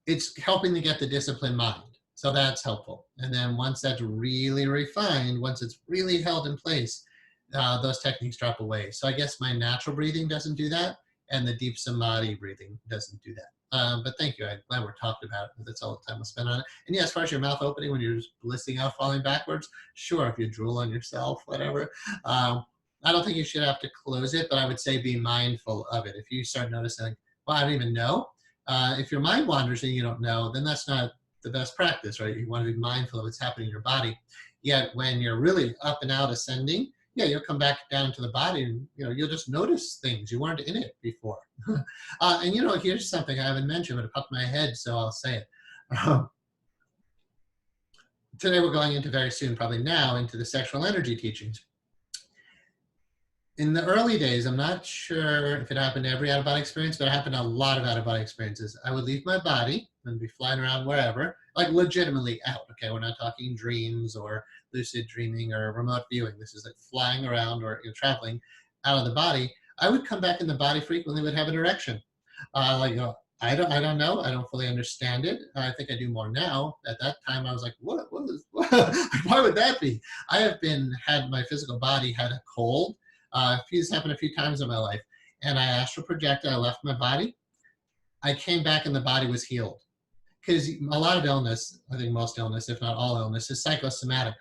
It's helping to get the disciplined mind. So that's helpful. And then once that's really refined, once it's really held in place, those techniques drop away. So I guess my natural breathing doesn't do that, and the deep samadhi breathing doesn't do that. But thank you. I'm glad we're talking about it. That's all the time we'll spend on it. And yeah, as far as your mouth opening when you're just blissing out, falling backwards, sure, if you drool on yourself, whatever. I don't think you should have to close it, but I would say be mindful of it. If you start noticing, well, I don't even know. If your mind wanders and you don't know, then that's not the best practice, right? You want to be mindful of what's happening in your body. Yet when you're really up and out ascending, yeah, you'll come back down to the body and you'll just notice things you weren't in it before. And here's something I haven't mentioned, but it popped in my head, so I'll say it. Today we're going into very soon, probably now, into the sexual energy teachings. In the early days, I'm not sure if it happened to every out-of-body experience, but it happened to a lot of out-of-body experiences. I would leave my body and be flying around wherever, like legitimately out, okay? We're not talking dreams or lucid dreaming or remote viewing. This is like flying around or traveling out of the body. I would come back in the body frequently, would have an erection. I don't know. I don't fully understand it. I think I do more now. At that time, I was like, what why would that be? I have had my physical body had a cold. This happened a few times in my life. And I astral projected, I left my body. I came back and the body was healed. Because a lot of illness, I think most illness, if not all illness, is psychosomatic.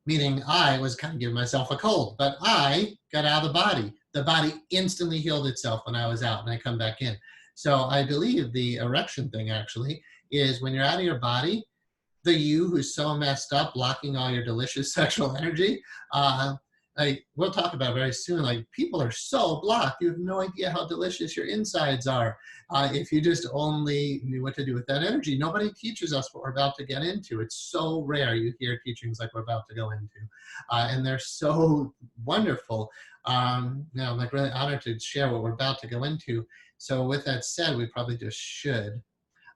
Meaning I was kind of giving myself a cold, but I got out of the body. The body instantly healed itself when I was out and I come back in. So I believe the erection thing actually is when you're out of your body, the you who's so messed up, blocking all your delicious sexual energy, we'll talk about it very soon. Like, people are so blocked. You have no idea how delicious your insides are. If you just only knew what to do with that energy. Nobody teaches us what we're about to get into. It's so rare you hear teachings like we're about to go into. And they're so wonderful. I'm like really honored to share what we're about to go into. So with that said, we probably just should.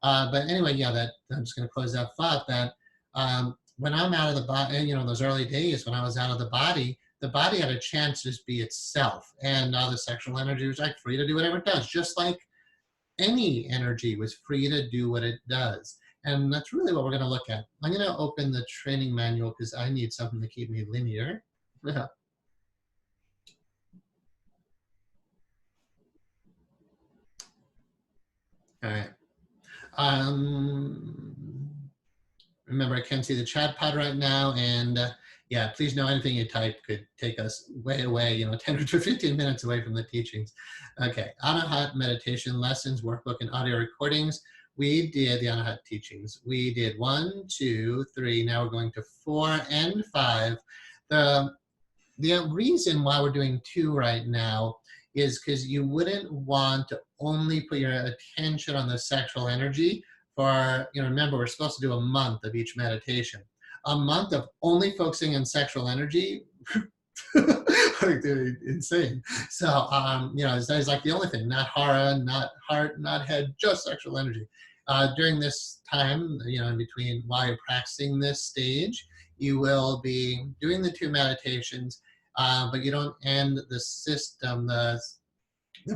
But anyway, yeah, I'm just going to close that thought that when I'm out of the body, in those early days when I was out of the body had a chance to just be itself. And now the sexual energy was like free to do whatever it does, just like any energy was free to do what it does. And that's really what we're going to look at. I'm going to open the training manual because I need something to keep me linear. All right. Remember, I can't see the chat pod right now, and yeah, please know anything you type could take us way away, 10 or 15 minutes away from the teachings. Okay, Anahat meditation lessons, workbook, and audio recordings. We did the Anahat teachings. We did 1, 2, 3. Now we're going to 4 and 5. The reason why we're doing 2 right now is because you wouldn't want to only put your attention on the sexual energy for, remember, we're supposed to do a month of each meditation. A month of only focusing on sexual energy, like, dude, insane. So, it's like the only thing, not hara, not heart, not head, just sexual energy. During this time, in between while you're practicing this stage, you will be doing the 2 meditations, but you don't end the system, the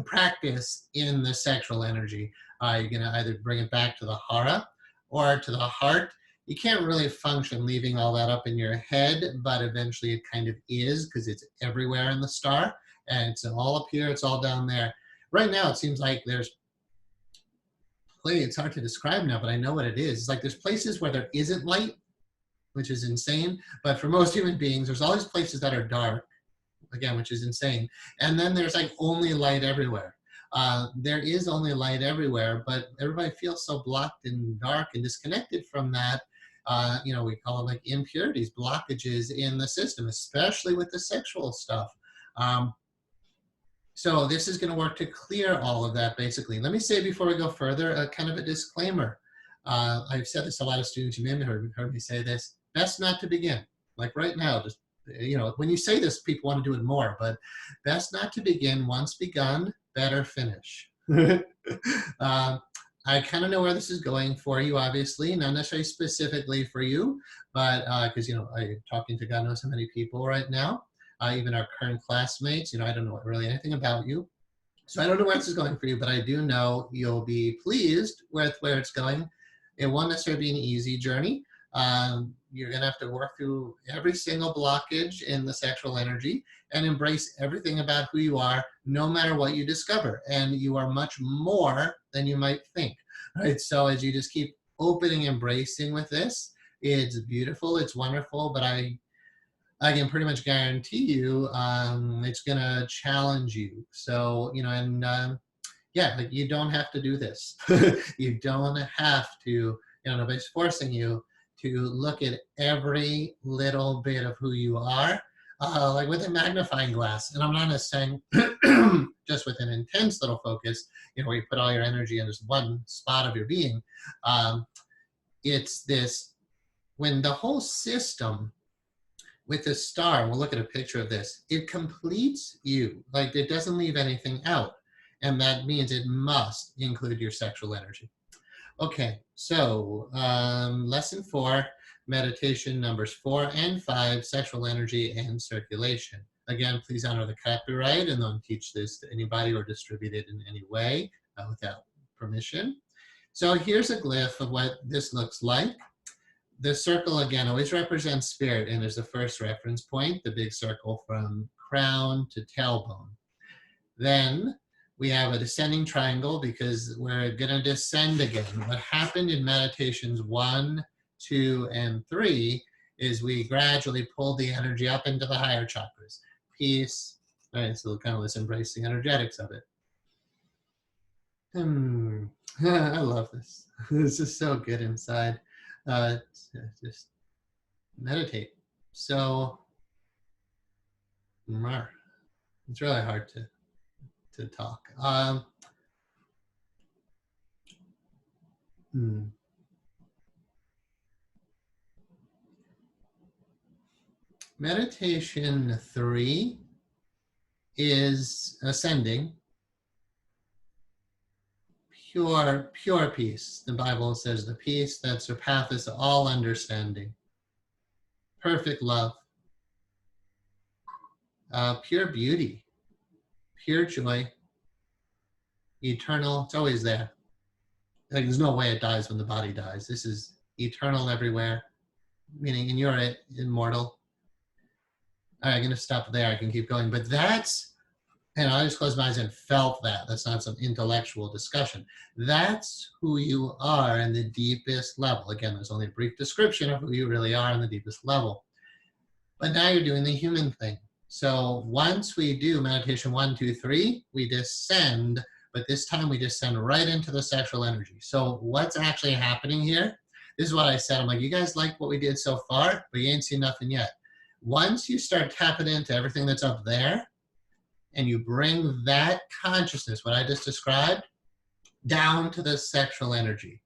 practice in the sexual energy. You're going to either bring it back to the hara or to the heart. You can't really function leaving all that up in your head, but eventually it kind of is because it's everywhere in the star, and it's all up here, it's all down there. Right now, it seems like there's it's hard to describe now, but I know what it is. It's like there's places where there isn't light, which is insane. But for most human beings, there's all these places that are dark, again, which is insane. And then there's like only light everywhere. There is only light everywhere, but everybody feels so blocked and dark and disconnected from that. We call them like impurities, blockages in the system, especially with the sexual stuff. So this is going to work to clear all of that, basically. Let me say before we go further, kind of a disclaimer. I've said this to a lot of students. You may have heard me say this. Best not to begin. Like right now, just, when you say this, people want to do it more, but best not to begin. Once begun, better finish. I kind of know where this is going for you, obviously, not necessarily specifically for you, but because, I'm talking to God knows how many people right now, even our current classmates. I don't know really anything about you. So I don't know where this is going for you, but I do know you'll be pleased with where it's going. It won't necessarily be an easy journey, You're going to have to work through every single blockage in the sexual energy and embrace everything about who you are, no matter what you discover. And you are much more than you might think, right? So as you just keep opening, embracing with this, it's beautiful, it's wonderful, but I can pretty much guarantee you it's going to challenge you. So, and yeah, like you don't have to do this. You don't have to, nobody's forcing you to look at every little bit of who you are, like with a magnifying glass. And I'm not just saying just with an intense little focus, where you put all your energy in this one spot of your being. It's this, when the whole system with the star, we'll look at a picture of this, it completes you. Like it doesn't leave anything out. And that means it must include your sexual energy. Okay, so lesson 4, meditation numbers 4 and 5, sexual energy and circulation. Again, please honor the copyright and don't teach this to anybody or distribute it in any way without permission. So here's a glyph of what this looks like. The circle, again, always represents spirit and is the first reference point, the big circle from crown to tailbone. Then we have a descending triangle because we're going to descend again. What happened in meditations 1, 2, and 3 is we gradually pulled the energy up into the higher chakras. Peace. All right, so kind of let's embrace the energetics of it. I love this. This is so good inside. Just meditate. So it's really hard to talk. Meditation 3 is ascending. Pure peace. The Bible says the peace that surpasses all understanding. Perfect love. Pure beauty. Pure joy. Eternal. It's always there. Like there's no way it dies when the body dies. This is eternal everywhere. Meaning, and you're immortal. All right, I'm going to stop there. I can keep going. But that's, and I just closed my eyes and felt that. That's not some intellectual discussion. That's who you are in the deepest level. Again, there's only a brief description of who you really are in the deepest level. But now you're doing the human thing. So once we do meditation 1, 2, 3, we descend, but this time we descend right into the sexual energy. So what's actually happening here? This is what I said. I'm like, you guys like what we did so far, but you ain't seen nothing yet. Once you start tapping into everything that's up there, and you bring that consciousness, what I just described, down to the sexual energy.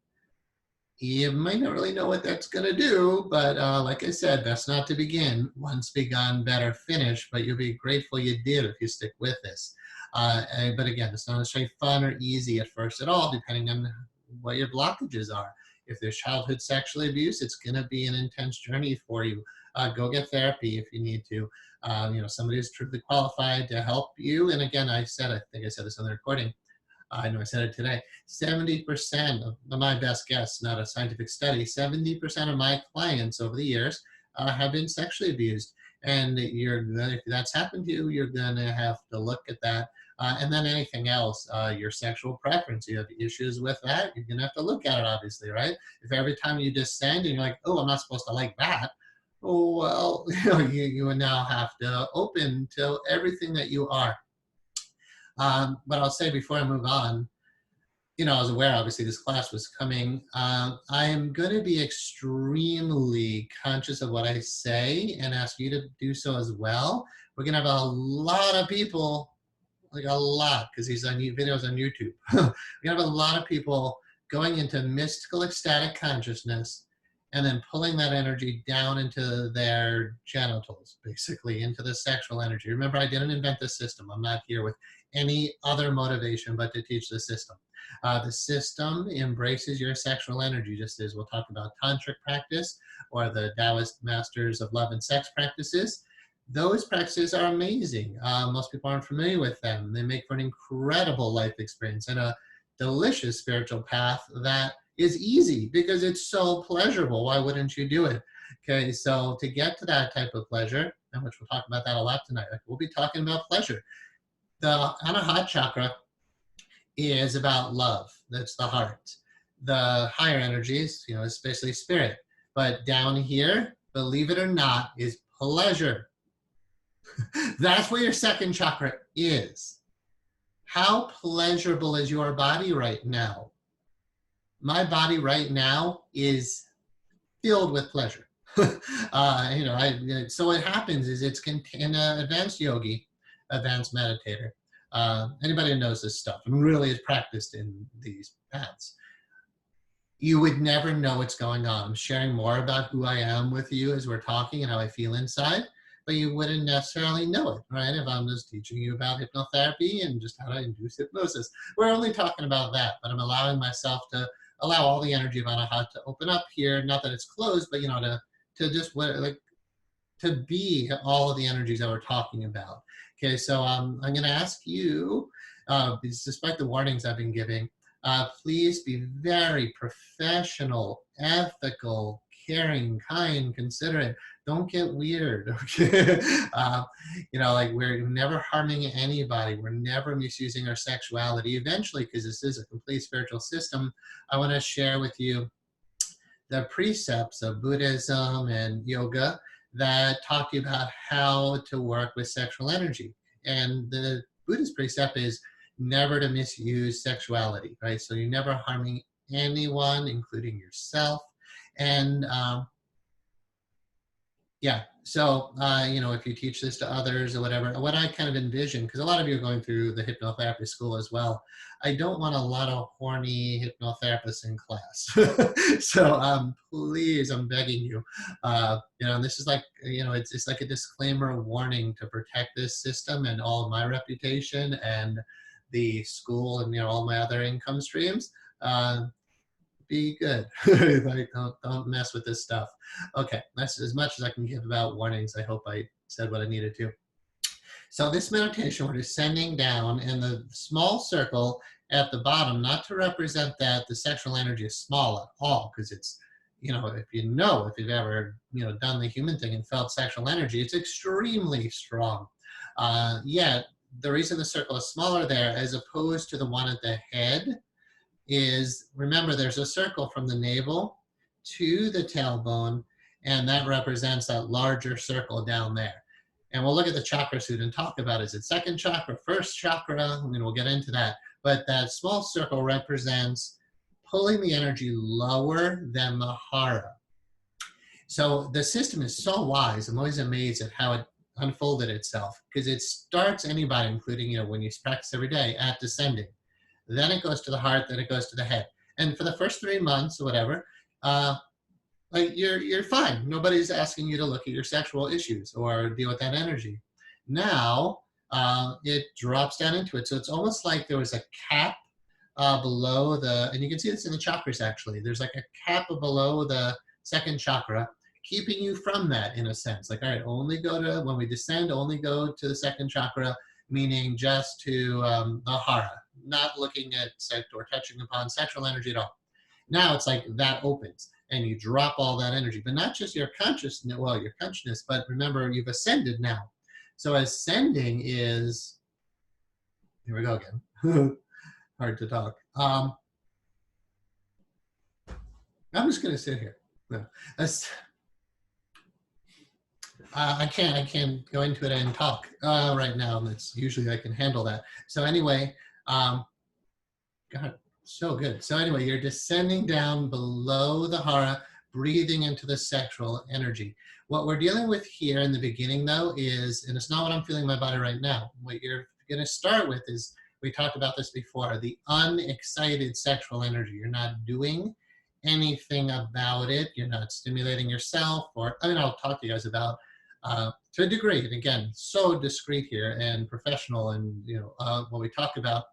You might not really know what that's going to do, but like I said, best not to begin. Once begun, better finish, but you'll be grateful you did if you stick with this. But again, it's not necessarily fun or easy at first at all, depending on what your blockages are. If there's childhood sexual abuse, it's going to be an intense journey for you. Go get therapy if you need to. Somebody who's truly qualified to help you. And again, I think I said this on the recording. I know I said it today. 70% of my best guess, not a scientific study, 70% of my clients over the years have been sexually abused. And if that's happened to you, you're going to have to look at that. And then anything else, your sexual preference, you have issues with that, you're going to have to look at it, obviously, right? If every time you descend and you're like, oh, I'm not supposed to like that, oh, well, you would now have to open to everything that you are. But I'll say before I move on, I was aware, obviously, this class was coming. I am going to be extremely conscious of what I say and ask you to do so as well. We're going to have a lot of people, like a lot, because these are videos on YouTube. We're going to have a lot of people going into mystical ecstatic consciousness and then pulling that energy down into their genitals, basically, into the sexual energy. Remember, I didn't invent this system. I'm not here with any other motivation but to teach the system. The system embraces your sexual energy, just as we'll talk about tantric practice or the Taoist masters of love and sex practices. Those practices are amazing. Most people aren't familiar with them. They make for an incredible life experience and a delicious spiritual path that is easy because it's so pleasurable. Why wouldn't you do it? Okay, so to get to that type of pleasure, and which we'll talk about that a lot tonight, we'll be talking about pleasure. The Anahata chakra is about love. That's the heart. The higher energies, is basically spirit. But down here, believe it or not, is pleasure. That's where your second chakra is. How pleasurable is your body right now? My body right now is filled with pleasure. So what happens is it's in an advanced yogi, advanced meditator. Anybody who knows this stuff and really is practiced in these paths, you would never know what's going on. I'm sharing more about who I am with you as we're talking and how I feel inside, but you wouldn't necessarily know it, right? If I'm just teaching you about hypnotherapy and just how to induce hypnosis. We're only talking about that, but I'm allowing myself to allow all the energy of Anahata to open up here. Not that it's closed, but to just to be all of the energies that we're talking about. Okay, so I'm going to ask you, despite the warnings I've been giving, please be very professional, ethical, caring, kind, considerate. Don't get weird, okay? We're never harming anybody. We're never misusing our sexuality. Eventually, because this is a complete spiritual system, I want to share with you the precepts of Buddhism and yoga that talk to you about how to work with sexual energy. And the Buddhist precept is never to misuse sexuality, right? So you're never harming anyone, including yourself. And if you teach this to others or whatever, what I kind of envision, because a lot of you are going through the hypnotherapy school as well, I don't want a lot of horny hypnotherapists in class. So please, I'm begging you, and this is like, it's like a disclaimer warning to protect this system and all of my reputation and the school and, all my other income streams. Be good. Like, don't mess with this stuff. Okay, that's as much as I can give about warnings. I hope I said what I needed to. So this meditation, we're descending down in the small circle at the bottom, not to represent that the sexual energy is small at all, because it's, if you've ever, done the human thing and felt sexual energy, it's extremely strong. Yet, the reason the circle is smaller there, as opposed to the one at the head, is, remember, there's a circle from the navel to the tailbone, and that represents that larger circle down there. And we'll look at the chakra suit and talk about, is it second chakra, first chakra? We'll get into that. But that small circle represents pulling the energy lower than the hara. So the system is so wise. I'm always amazed at how it unfolded itself, because it starts anybody, including, when you practice every day, at descending. Then it goes to the heart, then it goes to the head. And for the first 3 months or whatever, you're fine. Nobody's asking you to look at your sexual issues or deal with that energy. Now, it drops down into it. So it's almost like there was a cap below and you can see this in the chakras actually. There's like a cap below the second chakra, keeping you from that in a sense. Like, all right, when we descend, only go to the second chakra, meaning just to the hara, not looking at sex or touching upon sexual energy at all. Now it's like that opens and you drop all that energy, but not just your consciousness, but remember, you've ascended now. So ascending is, here we go again, hard to talk. I'm just going to sit here. No, I can't go into it and talk right now. That's usually I can handle that. So anyway, God, so good. So anyway, you're descending down below the hara, breathing into the sexual energy. What we're dealing with here in the beginning, though, is, and it's not what I'm feeling in my body right now. What you're going to start with is, we talked about this before, the unexcited sexual energy. You're not doing anything about it. You're not stimulating yourself, I'll talk to you guys about to a degree, and again, so discreet here and professional, and what we talk about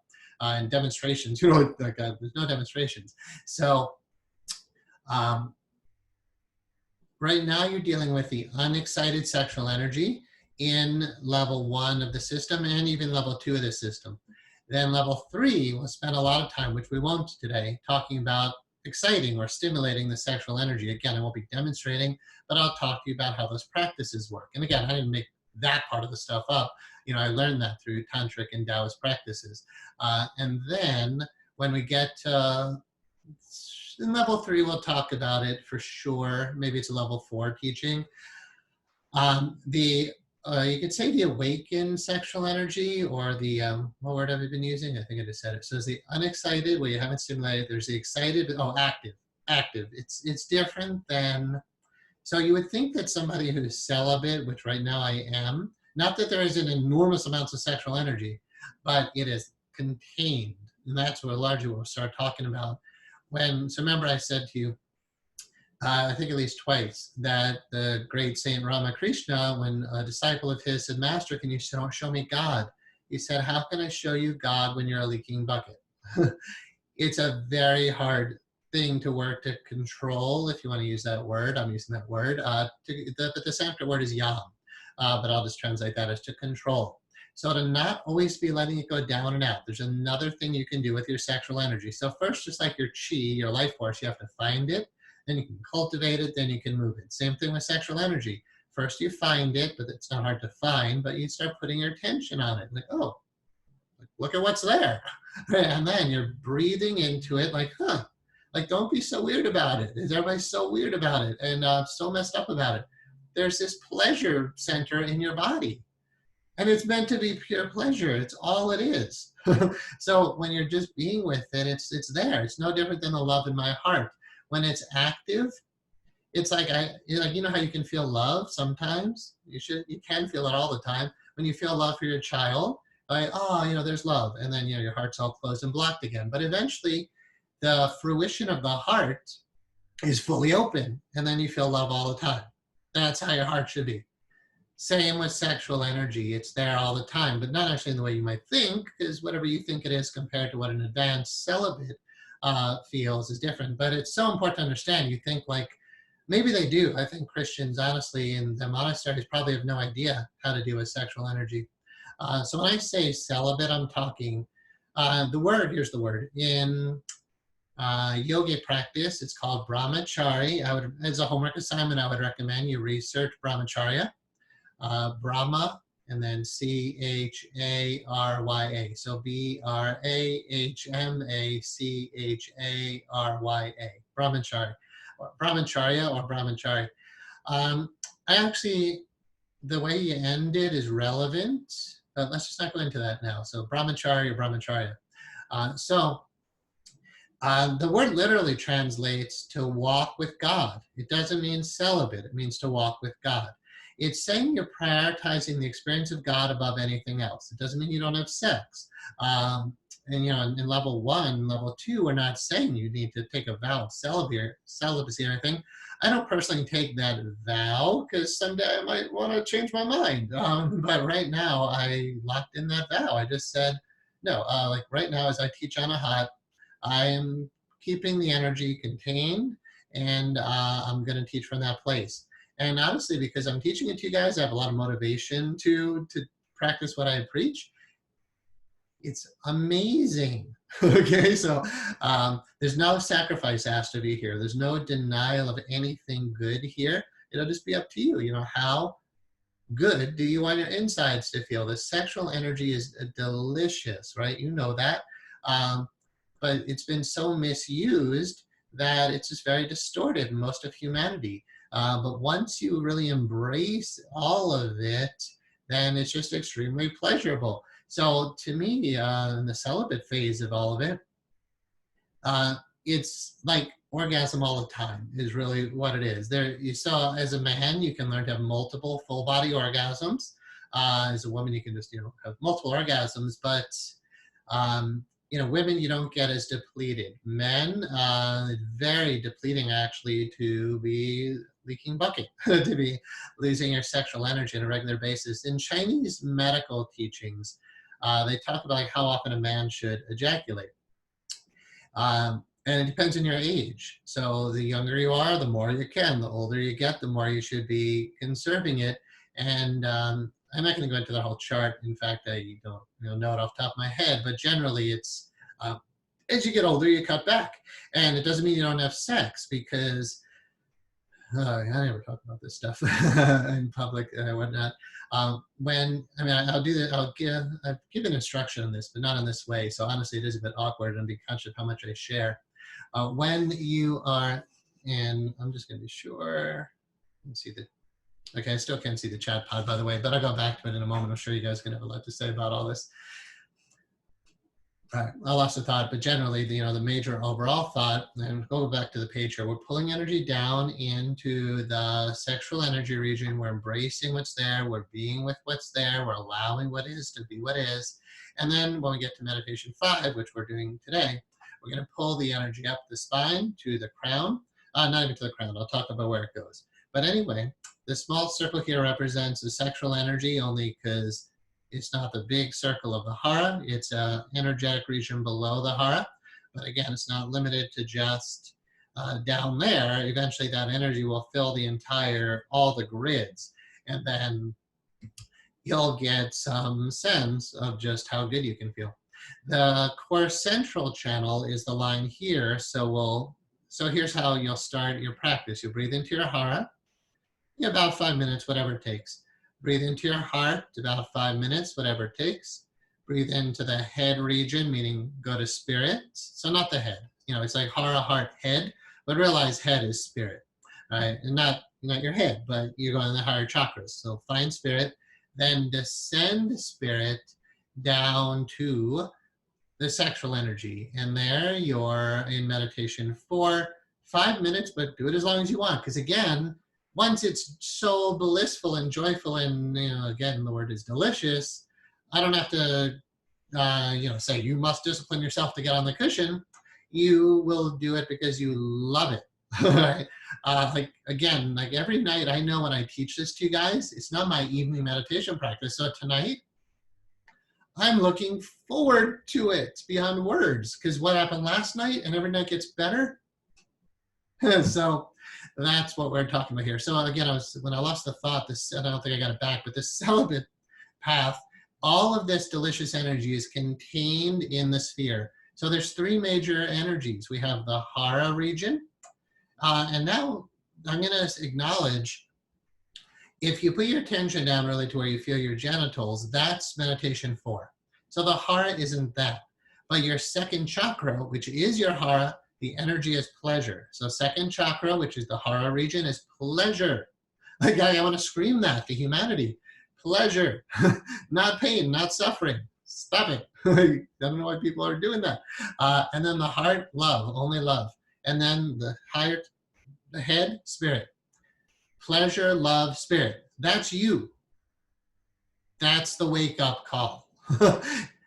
in demonstrations, there's no demonstrations. So right now you're dealing with the unexcited sexual energy in level 1 of the system and even level 2 of the system. Then level 3, we'll spend a lot of time, which we won't today, talking about exciting or stimulating the sexual energy. Again, I won't be demonstrating, but I'll talk to you about how those practices work. And again, I didn't make that part of the stuff up. I learned that through tantric and Taoist practices. And then when we get to in level 3, we'll talk about it for sure. Maybe it's a level 4 teaching. The you could say the awakened sexual energy, or the what word have I been using? I think I just said it. So there's the unexcited, where you haven't stimulated. There's the excited. Oh, active. Active. It's different than. So you would think that somebody who's celibate, which right now I am, not that there isn't enormous amounts of sexual energy, but it is contained, and that's what largely we'll start talking about. So remember I said to you, I think at least twice, that the great Saint Ramakrishna, when a disciple of his said, "Master, can you show me God?" He said, "How can I show you God when you're a leaking bucket?" It's a very hard thing to work to control, if you want to use that word. I'm using that word. But the Sanskrit word is yam, but I'll just translate that as to control. So to not always be letting it go down and out, there's another thing you can do with your sexual energy. So first, just like your chi, your life force, you have to find it, then you can cultivate it, then you can move it. Same thing with sexual energy. First you find it, but it's not hard to find, but you start putting your attention on it. Like, oh, look at what's there. And then you're breathing into it like, like, don't be so weird about it. Everybody's so weird about it and so messed up about it. There's this pleasure center in your body. And it's meant to be pure pleasure. It's all it is. So when you're just being with it, it's there. It's no different than the love in my heart. When it's active, it's like you know how you can feel love sometimes? You can feel it all the time. When you feel love for your child, like, oh, there's love. And then your heart's all closed and blocked again. But eventually the fruition of the heart is fully open. And then you feel love all the time. That's how your heart should be. Same with sexual energy. It's there all the time, but not actually in the way you might think, because whatever you think it is compared to what an advanced celibate feels is different. But it's so important to understand. You think like, maybe they do. I think Christians, honestly, in the monasteries probably have no idea how to deal with sexual energy. So when I say celibate, I'm talking, here's the word. In yoga practice, it's called brahmachari. As a homework assignment, I would recommend you research brahmacharya. Brahma, and then Charya. So Brahmacharya. Brahmacharya or Brahmachari. The way you end it is relevant, but let's just not go into that now. So Brahmachari or Brahmacharya. The word literally translates to walk with God. It doesn't mean celibate. It means to walk with God. It's saying you're prioritizing the experience of God above anything else. It doesn't mean you don't have sex. In level 1, level 2, we're not saying you need to take a vow of celibacy or anything. I don't personally take that vow because someday I might want to change my mind. But right now, I locked in that vow. I just said, no, like right now as I teach Anahat, I am keeping the energy contained, and I'm going to teach from that place. And honestly, because I'm teaching it to you guys, I have a lot of motivation to practice what I preach. It's amazing. Okay, so there's no sacrifice asked to be here. There's no denial of anything good here. It'll just be up to you. How good do you want your insides to feel? The sexual energy is delicious, right? You know that. But it's been so misused that it's just very distorted in most of humanity. But once you really embrace all of it, then it's just extremely pleasurable. So to me, in the celibate phase of all of it, it's like orgasm all the time is really what it is. You saw as a man, you can learn to have multiple full body orgasms. As a woman, you can just have multiple orgasms, but women, you don't get as depleted. Men, very depleting actually to be leaking bucket, to be losing your sexual energy on a regular basis. In Chinese medical teachings, they talk about how often a man should ejaculate. And it depends on your age. So the younger you are, the more you can. The older you get, the more you should be conserving it. And I'm not going to go into the whole chart. In fact, I don't know it off the top of my head, but generally it's As you get older, you cut back. And it doesn't mean you don't have sex, because I never talk about this stuff in public and whatnot. I'll do that. I've given instruction on this, but not in this way. So honestly, it is a bit awkward, and be conscious of how much I share. When you are, and I'm just going to be sure. Let's see the. Okay, I still can't see the chat pod, by the way, but I'll go back to it in a moment. I'm sure you guys can have a lot to say about all this. Right. I lost the thought, but generally, the major overall thought, and go back to the page here, we're pulling energy down into the sexual energy region. We're embracing what's there. We're being with what's there. We're allowing what is to be what is. And then when we get to meditation 5, which we're doing today, we're going to pull the energy up the spine to the crown. Not even to the crown. I'll talk about where it goes. But anyway, the small circle here represents the sexual energy, only because it's not the big circle of the hara. It's an energetic region below the hara. But again, it's not limited to just down there. Eventually that energy will fill all the grids. And then you'll get some sense of just how good you can feel. The core central channel is the line here. So here's how you'll start your practice. You'll breathe into your hara, about 5 minutes, whatever it takes. Breathe into your heart, about 5 minutes, whatever it takes. Breathe into the head region, meaning go to spirit. So not the head. It's like hara, heart, head, but realize head is spirit, right? And not your head, but you're going in the higher chakras. So find spirit, then descend spirit down to the sexual energy. And there you're in meditation for 5 minutes, but do it as long as you want. Because again, once it's so blissful and joyful and, again, the word is delicious, I don't have to, say you must discipline yourself to get on the cushion. You will do it because you love it. Right? Like every night, I know when I teach this to you guys, it's not my evening meditation practice. So tonight, I'm looking forward to it beyond words, because what happened last night and every night gets better. So that's what we're talking about here. So again, when I lost the thought, I don't think I got it back, but this celibate path, all of this delicious energy is contained in the sphere. So there's 3 major energies. We have the hara region. And now I'm going to acknowledge, if you put your attention down really to where you feel your genitals, that's meditation 4. So the hara isn't that. But your second chakra, which is your hara, the energy is pleasure. So second chakra, which is the hara region, is pleasure. Like I want to scream that to humanity. Pleasure, not pain, not suffering. Stop it. I don't know why people are doing that. And then the heart, love, only love. And then the heart, the head, spirit. Pleasure, love, spirit. That's you. That's the wake-up call.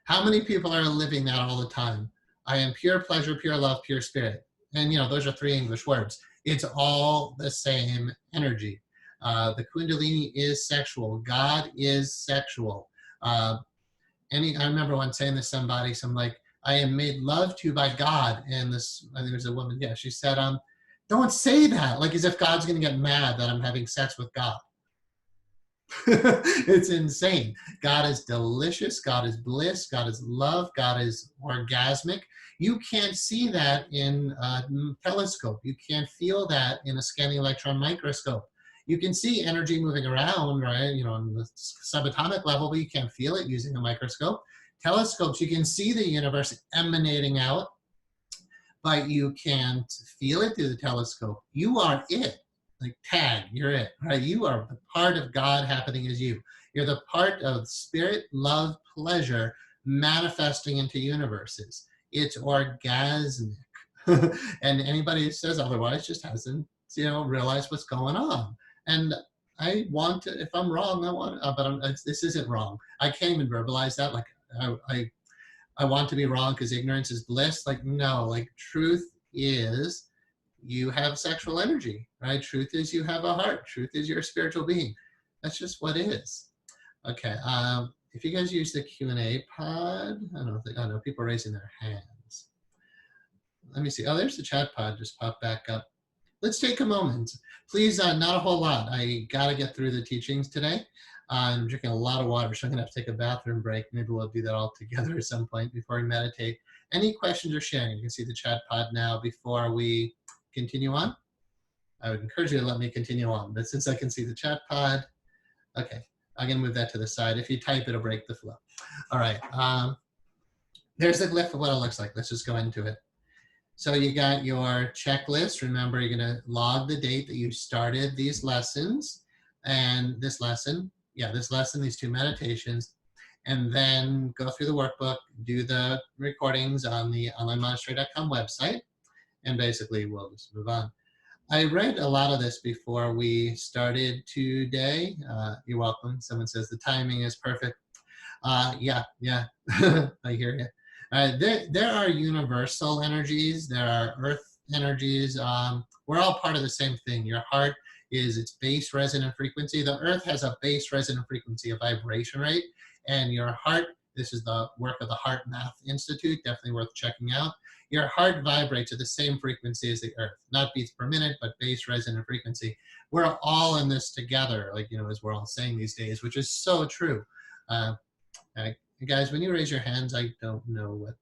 How many people are living that all the time? I am pure pleasure, pure love, pure spirit. And those are 3 English words. It's all the same energy. The Kundalini is sexual. God is sexual. I remember once saying to somebody, I am made love to by God. And I think there's a woman, she said, don't say that, like as if God's going to get mad that I'm having sex with God. It's insane. God is delicious. God is bliss. God is love. God is orgasmic. You can't see that in a telescope. You can't feel that in a scanning electron microscope. You can see energy moving around, right? On the subatomic level, but you can't feel it using a microscope. Telescopes, you can see the universe emanating out, but you can't feel it through the telescope. You are it. Like tag, you're it, right? You are the part of God happening as you. You're the part of spirit, love, pleasure manifesting into universes. It's orgasmic. And anybody who says otherwise just hasn't, realized what's going on. And I want to, if I'm wrong, this isn't wrong. I can't even verbalize that. Like I want to be wrong because ignorance is bliss. Like, no, like truth is, you have sexual energy, right? Truth is you have a heart. Truth is you're a spiritual being. That's just what is. Okay, if you guys use the Q&A pod, I don't know, people are raising their hands. Let me see. Oh, there's the chat pod just popped back up. Let's take a moment. Please, not a whole lot. I got to get through the teachings today. I'm drinking a lot of water, so I'm going to have to take a bathroom break. Maybe we'll do that all together at some point before we meditate. Any questions or sharing? You can see the chat pod now before we continue on. I would encourage you to let me continue on, but since I can see the chat pod, okay, I'm going to move that to the side. If you type, it'll break the flow. All right. There's a glyph of what it looks like. Let's just go into it. So you got your checklist. Remember, you're going to log the date that you started these lessons and this lesson. Yeah, this lesson, these 2 meditations, and then go through the workbook, do the recordings on the onlinemonastery.com website, and basically we'll just move on. I read a lot of this before we started today. You're welcome. Someone says the timing is perfect. Yeah, I hear you. There are universal energies. There are earth energies. We're all part of the same thing. Your heart is its base resonant frequency. The earth has a base resonant frequency, a vibration rate, and your heart, this is the work of the Heart Math Institute, definitely worth checking out. Your heart vibrates at the same frequency as the earth, not beats per minute, but base resonant frequency. We're all in this together, like, as we're all saying these days, which is so true. Guys, when you raise your hands, I don't know what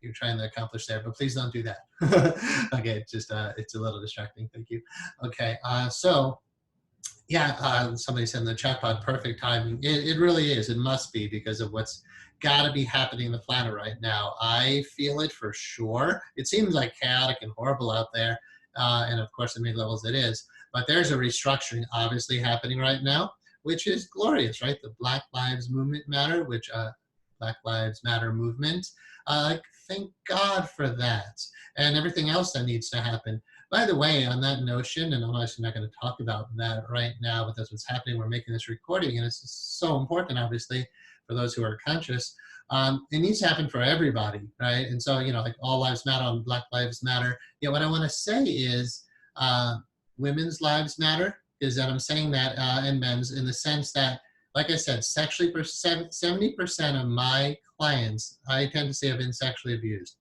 you're trying to accomplish there, but please don't do that. Okay, it's just, it's a little distracting, thank you. Okay, somebody said in the chat pod, perfect timing. It really is, it must be, because of what's gotta be happening in the planet right now. I feel it for sure. It seems like chaotic and horrible out there, and of course at many levels it is, but there's a restructuring obviously happening right now, which is glorious, right? The Black Lives Movement Matter, which Black Lives Matter movement. Thank God for that, and everything else that needs to happen. By the way, on that notion, and I'm actually not going to talk about that right now, but that's what's happening. We're making this recording, and it's so important, obviously, for those who are conscious. It needs to happen for everybody, right? And so, like all lives matter and Black Lives Matter. What I want to say is women's lives matter, is that I'm saying that, and men's, in the sense that, like I said, 70% of my clients, I tend to say, have been sexually abused.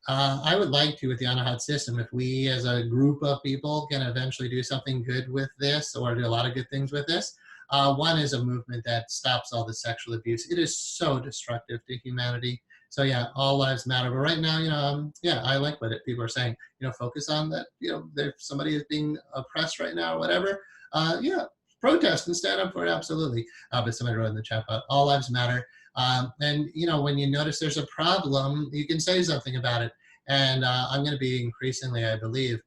I would like to, with the Anahat system, if we as a group of people can eventually do something good with this, or do a lot of good things with this. One is a movement that stops all the sexual abuse. It is so destructive to humanity. So yeah, all lives matter. But right now, I like what people are saying. Focus on that. If somebody is being oppressed right now or whatever, protest and stand up for it, absolutely. But somebody wrote in the chat box, all lives matter. And when you notice there's a problem, you can say something about it. And I'm going to be increasingly, I believe,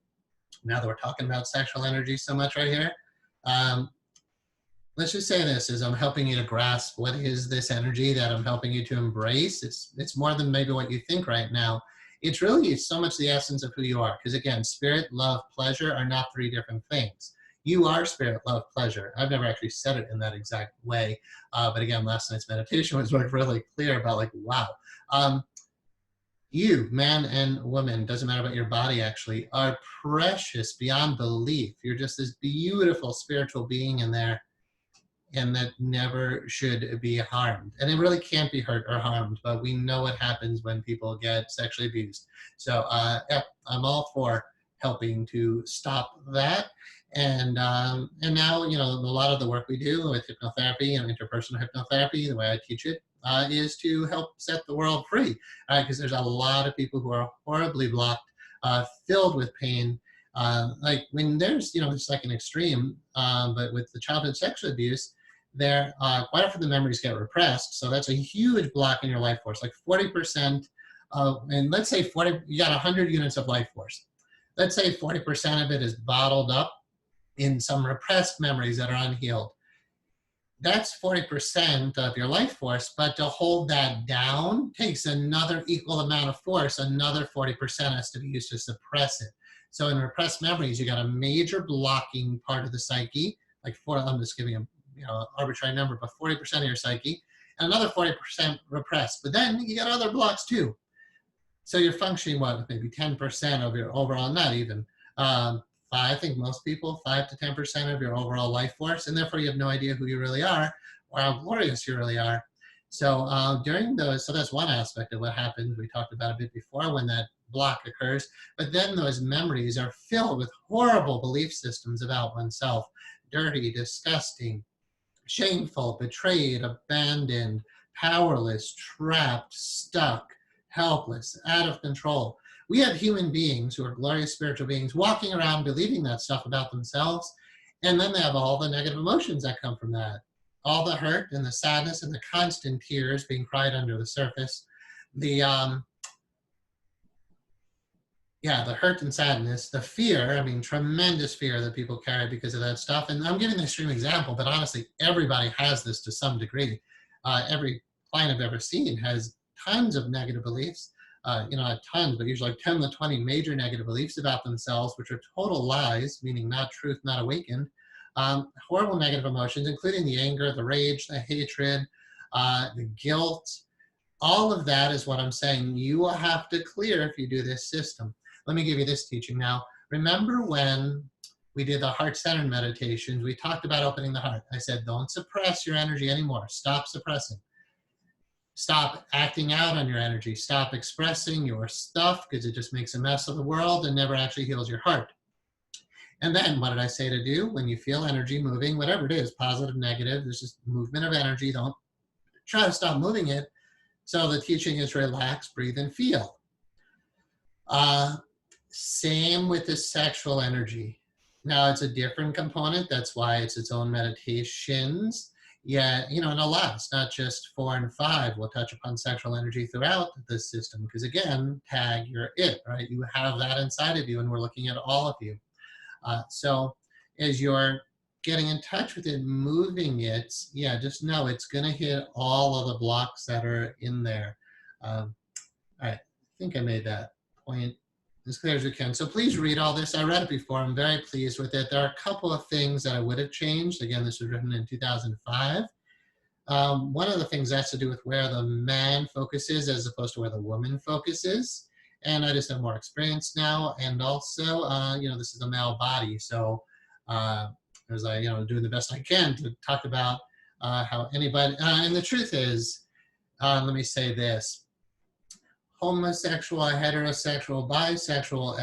now that we're talking about sexual energy so much right here, let's just say this, is I'm helping you to grasp what is this energy that I'm helping you to embrace. It's more than maybe what you think right now. It's really so much the essence of who you are. Because again, spirit, love, pleasure are not 3 different things. You are spirit, love, pleasure. I've never actually said it in that exact way. But again, last night's meditation was really clear about, like, wow. You, man and woman, doesn't matter about your body actually, are precious beyond belief. You're just this beautiful spiritual being in there, and that never should be harmed. And it really can't be hurt or harmed, but we know what happens when people get sexually abused. So I'm all for helping to stop that. And now, a lot of the work we do with hypnotherapy and interpersonal hypnotherapy, the way I teach it, is to help set the world free. Because there's a lot of people who are horribly blocked, filled with pain. Like when there's, it's like an extreme, but with the childhood sexual abuse, there quite often the memories get repressed. So that's a huge block in your life force, like 40% of, and let's say 40, you got 100 units of life force. Let's say 40% of it is bottled up in some repressed memories that are unhealed. That's 40% of your life force, but to hold that down takes another equal amount of force. Another 40% has to be used to suppress it. So in repressed memories, you got a major blocking part of the psyche, like I'm just giving a arbitrary number, but 40% of your psyche, and another 40% repressed. But then you got other blocks too. So you're functioning, maybe 10% of your overall, not even, I think most people, 5 to 10% of your overall life force, and therefore you have no idea who you really are or how glorious you really are. So so that's one aspect of what happens. We talked about a bit before when that block occurs, but then those memories are filled with horrible belief systems about oneself, dirty, disgusting, shameful, betrayed, abandoned, powerless, trapped, stuck, helpless, out of control. We have human beings who are glorious spiritual beings walking around believing that stuff about themselves, and then they have all the negative emotions that come from that. All the hurt and the sadness and the constant tears being cried under the surface. The the hurt and sadness, the fear, I mean, tremendous fear that people carry because of that stuff. And I'm giving an extreme example, but honestly, everybody has this to some degree. Every client I've ever seen has tons of negative beliefs, not tons, but usually like 10 to 20 major negative beliefs about themselves, which are total lies, meaning not truth, not awakened. Horrible negative emotions, including the anger, the rage, the hatred, the guilt. All of that is what I'm saying you will have to clear if you do this system. Let me give you this teaching now. Remember when we did the heart-centered meditations, we talked about opening the heart. I said, don't suppress your energy anymore. Stop suppressing. Stop acting out on your energy. Stop expressing your stuff because it just makes a mess of the world and never actually heals your heart. And then what did I say to do? When you feel energy moving, whatever it is, positive, negative, there's just movement of energy. Don't try to stop moving it. So the teaching is relax, breathe, and feel. Same with the sexual energy. Now it's a different component. That's why it's its own meditations. Yeah, and a lot. It's not just 4 and 5. We'll touch upon sexual energy throughout the system because again, tag, you're it, right? You have that inside of you and we're looking at all of you. So as you're getting in touch with it, moving it, just know it's going to hit all of the blocks that are in there. All right, I think I made that point as clear as we can. So please read all this. I read it before. I'm very pleased with it. There are a couple of things that I would have changed. Again, this was written in 2005. One of the things has to do with where the man focuses as opposed to where the woman focuses. And I just have more experience now. And also, this is a male body. So as I, doing the best I can to talk about how anybody, and the truth is, let me say this, homosexual, heterosexual, bisexual,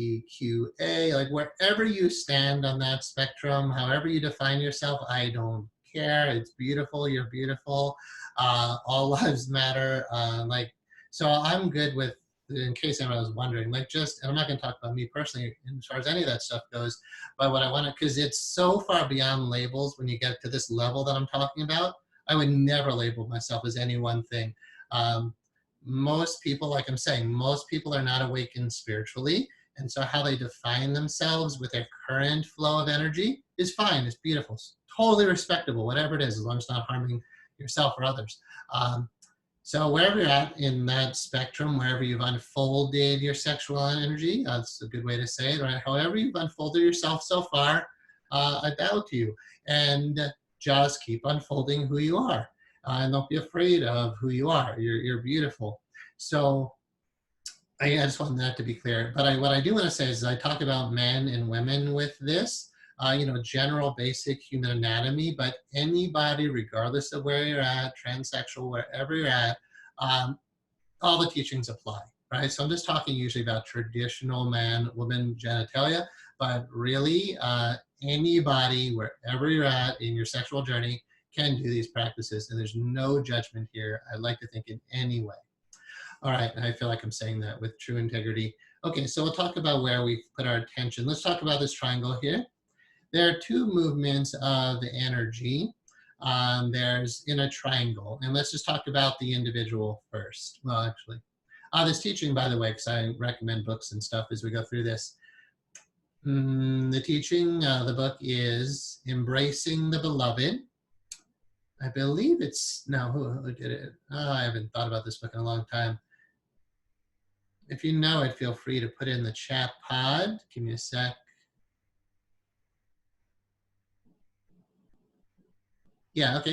LGBTQA, like wherever you stand on that spectrum, however you define yourself, I don't care. It's beautiful. You're beautiful. All lives matter. So I'm good with, in case anyone was wondering, and I'm not going to talk about me personally as far as any of that stuff goes, but what I want to, because it's so far beyond labels when you get to this level that I'm talking about, I would never label myself as any one thing. Most people, like I'm saying, most people are not awakened spiritually. And so how they define themselves with their current flow of energy is fine. It's beautiful. It's totally respectable, whatever it is, as long as it's not harming yourself or others. So wherever you're at in that spectrum, wherever you've unfolded your sexual energy, that's a good way to say it, right? However you've unfolded yourself so far, I bow to you. And just keep unfolding who you are. And don't be afraid of who you are. You're beautiful. So I just want that to be clear. But what I do want to say is I talk about men and women with this, general basic human anatomy, but anybody, regardless of where you're at, transsexual, wherever you're at, all the teachings apply, right? So I'm just talking usually about traditional man-woman genitalia, but really anybody, wherever you're at in your sexual journey, can do these practices, and there's no judgment here. I like to think in any way. All right, I feel like I'm saying that with true integrity. Okay, so we'll talk about where we put our attention. Let's talk about this triangle here. There are two movements of the energy. There's in a triangle, and let's just talk about the individual first. Well, actually, this teaching, by the way, because I recommend books and stuff as we go through this. The teaching, the book is Embracing the Beloved. I believe it's, no, who did it? Oh, I haven't thought about this book in a long time. If you know it, feel free to put it in the chat pod. Give me a sec. Yeah, okay,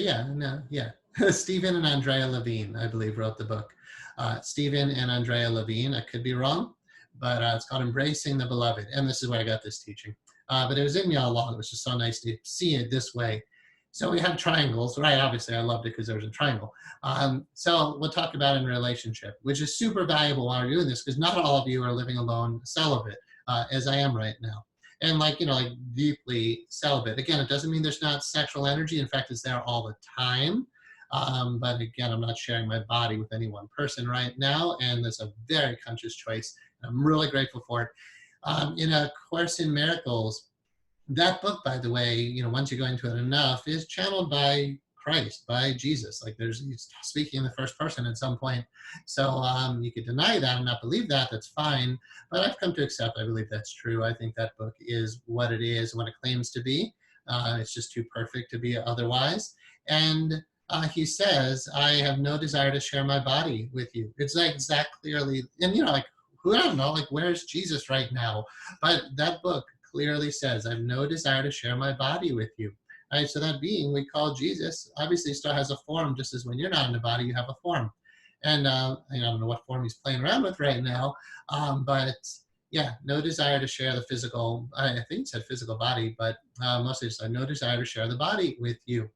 yeah. Stephen and Andrea Levine, I believe, wrote the book. Stephen and Andrea Levine, I could be wrong, but it's called Embracing the Beloved. And this is where I got this teaching. But it was in me all along. It was just so nice to see it this way. So we have triangles, right? Obviously, I loved it because there was a triangle. So we'll talk about in relationship, which is super valuable while we're doing this, because not all of you are living alone celibate, as I am right now. and like, like deeply celibate. Again, it doesn't mean there's not sexual energy. In fact, it's there all the time. But again, I'm not sharing my body with any one person right now, and that's a very conscious choice. I'm really grateful for it. In A Course in Miracles, that book, by the way, once you go into it enough, is channeled by Christ, by Jesus. Like he's speaking in the first person at some point. So you could deny that and not believe that, that's fine. But I've come to accept, I believe that's true. I think that book is what it is, what it claims to be. It's just too perfect to be otherwise. And he says, I have no desire to share my body with you. It's like that clearly, and like, who, I don't know, like where's Jesus right now? But that book clearly says, I have no desire to share my body with you. Right? So that being we call Jesus obviously still has a form, just as when you're not in a body, you have a form. And I don't know what form he's playing around with right now, but yeah, no desire to share the physical, I think he said physical body, but mostly just no desire to share the body with you.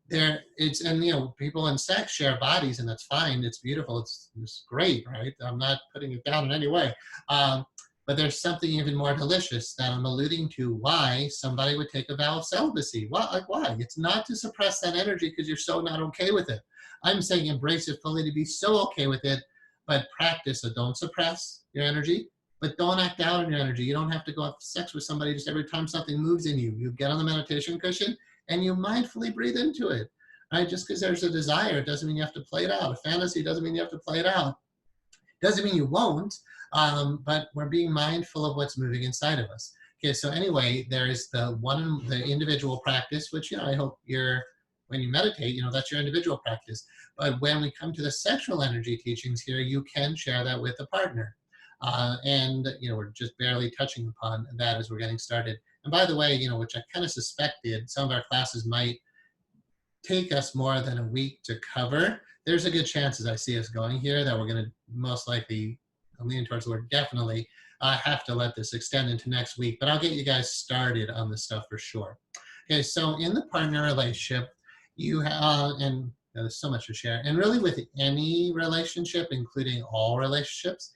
And people in sex share bodies, and that's fine. It's beautiful. It's great, right? I'm not putting it down in any way. But there's something even more delicious that I'm alluding to, why somebody would take a vow of celibacy. Why? It's not to suppress that energy because you're so not okay with it. I'm saying embrace it fully to be so okay with it, but practice it. Don't suppress your energy, but don't act out on your energy. You don't have to go have sex with somebody just every time something moves in you. You get on the meditation cushion and you mindfully breathe into it. Right? Just because there's a desire doesn't mean you have to play it out. A fantasy doesn't mean you have to play it out. Doesn't mean you won't, but we're being mindful of what's moving inside of us. Okay, so anyway, there is the individual practice, which, I hope when you meditate, that's your individual practice. But when we come to the sexual energy teachings here, you can share that with a partner. And, we're just barely touching upon that as we're getting started. And by the way, which I kind of suspected, some of our classes might take us more than a week to cover. There's a good chance, as I see us going here, that we're going to most likely, I'm leaning towards the word definitely, have to let this extend into next week. But I'll get you guys started on this stuff for sure. Okay, so in the partner relationship, you have, and there's so much to share, and really with any relationship, including all relationships,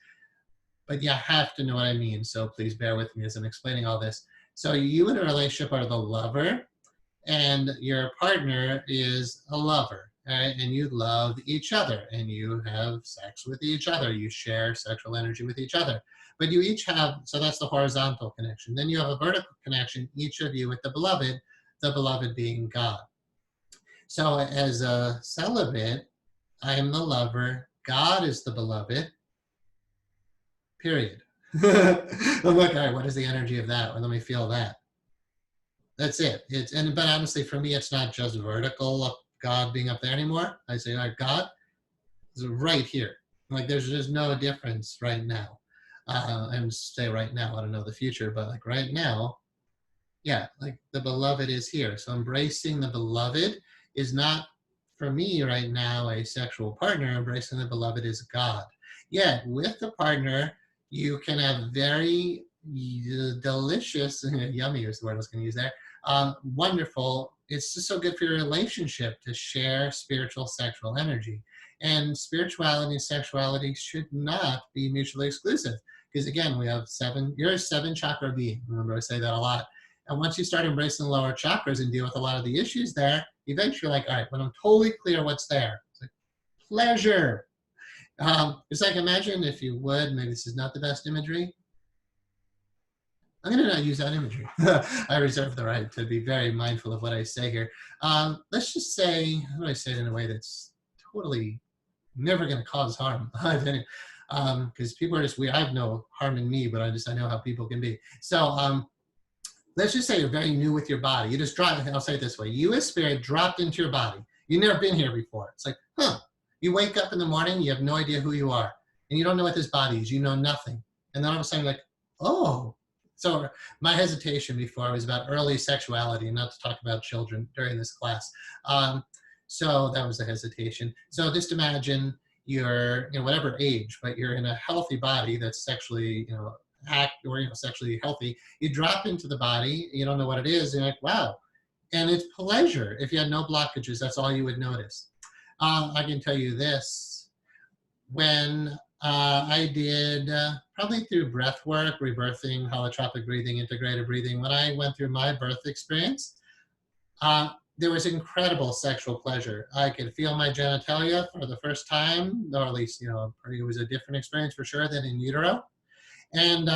but you have to know what I mean. So please bear with me as I'm explaining all this. So you in a relationship are the lover, and your partner is a lover, right? And you love each other, and you have sex with each other. You share sexual energy with each other. But you each have, so that's the horizontal connection. Then you have a vertical connection, each of you with the beloved being God. So as a celibate, I am the lover, God is the beloved, period. I'm like, all right, what is the energy of that? Well, let me feel that. That's it. But honestly, for me, it's not just vertical of God being up there anymore. I say, all right, God is right here. Like there's just no difference right now. And say right now, I don't know the future, but like right now, yeah, like the beloved is here. So embracing the beloved is not, for me right now, a sexual partner. Embracing the beloved is God. Yet with the partner, you can have very delicious, yummy is the word I was going to use there, wonderful, it's just so good for your relationship to share spiritual sexual energy. And spirituality and sexuality should not be mutually exclusive. Because again, we have you're a 7 chakra being. Remember, I say that a lot. And once you start embracing the lower chakras and deal with a lot of the issues there, eventually you're like, all right, when I'm totally clear what's there, it's like pleasure. It's like, imagine if you would, maybe this is not the best imagery. I'm going to not use that imagery. I reserve the right to be very mindful of what I say here. Let's just say, how do I say it in a way that's totally never going to cause harm? Because people are just weird. I have no harm in me, but I know how people can be. So let's just say you're very new with your body. You just dropped, I'll say it this way. You as spirit dropped into your body. You've never been here before. It's like, you wake up in the morning, you have no idea who you are. And you don't know what this body is. You know nothing. And then all of a sudden you're like, oh. So my hesitation before was about early sexuality, and not to talk about children during this class. So that was the hesitation. So just imagine you're, whatever age, but you're in a healthy body that's sexually, sexually healthy. You drop into the body, you don't know what it is, and you're like, wow. And it's pleasure. If you had no blockages, that's all you would notice. I can tell you this, when I did probably through breath work, rebirthing, holotropic breathing, integrated breathing. When I went through my birth experience, there was incredible sexual pleasure. I could feel my genitalia for the first time, or at least, it was a different experience for sure than in utero. And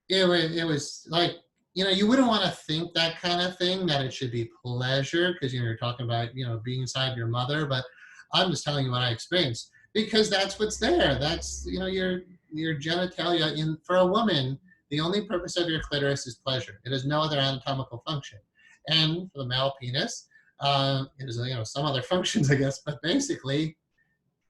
it was like, you wouldn't want to think that kind of thing, that it should be pleasure, because you're talking about being inside your mother. But I'm just telling you what I experienced, because that's what's there. That's your genitalia. In For a woman, the only purpose of your clitoris is pleasure. It has no other anatomical function. And for the male penis, it is some other functions, I guess, but basically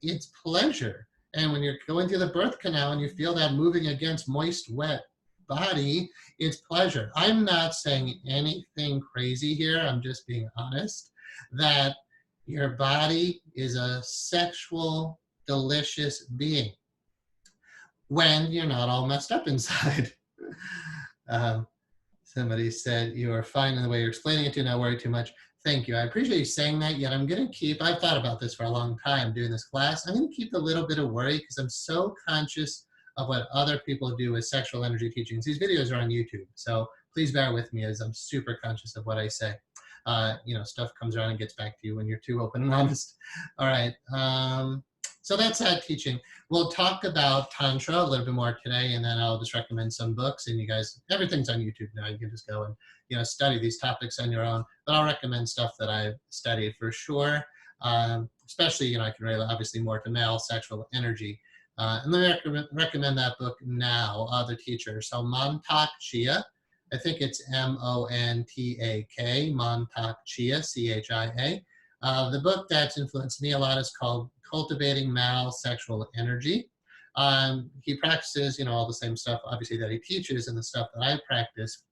it's pleasure. And when you're going through the birth canal and you feel that moving against moist, wet body, it's pleasure. I'm not saying anything crazy here. I'm just being honest that your body is a sexual, delicious being when you're not all messed up inside. um, Somebody said, you are fine in the way you're explaining it. Do not worry too much. Thank you. I appreciate you saying that, yet I'm going to keep, I've thought about this for a long time doing this class. I'm going to keep a little bit of worry because I'm so conscious of what other people do with sexual energy teachings. These videos are on YouTube, so please bear with me as I'm super conscious of what I say. Stuff comes around and gets back to you when you're too open and honest. All right. So that's that teaching. We'll talk about Tantra a little bit more today, and then I'll just recommend some books. And you guys, everything's on YouTube now. You can just go and study these topics on your own. But I'll recommend stuff that I've studied for sure. Especially, I can relate obviously more to male sexual energy. And let me recommend that book now, The Teacher. So Mantak Chia, I think it's Montak, Mantak Chia, Chia. The book that's influenced me a lot is called Cultivating Male Sexual Energy. He practices, all the same stuff, obviously, that he teaches and the stuff that I practice.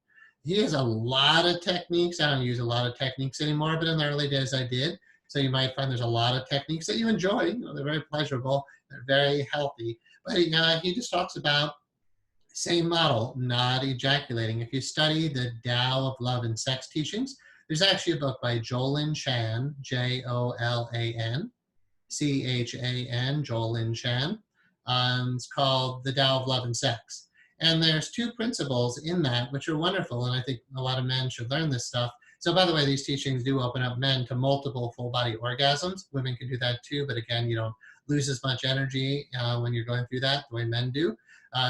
He has a lot of techniques. I don't use a lot of techniques anymore, but in the early days I did. So you might find there's a lot of techniques that you enjoy. They're very pleasurable. They're very healthy. But he just talks about same model, not ejaculating. If you study the Tao of Love and Sex teachings, there's actually a book by Jolin Chan, Jolan Chan, Jolin Chan. It's called The Tao of Love and Sex. And there's two principles in that which are wonderful, and I think a lot of men should learn this stuff. So by the way, these teachings do open up men to multiple full body orgasms. Women can do that too, but again, you don't lose as much energy when you're going through that the way men do.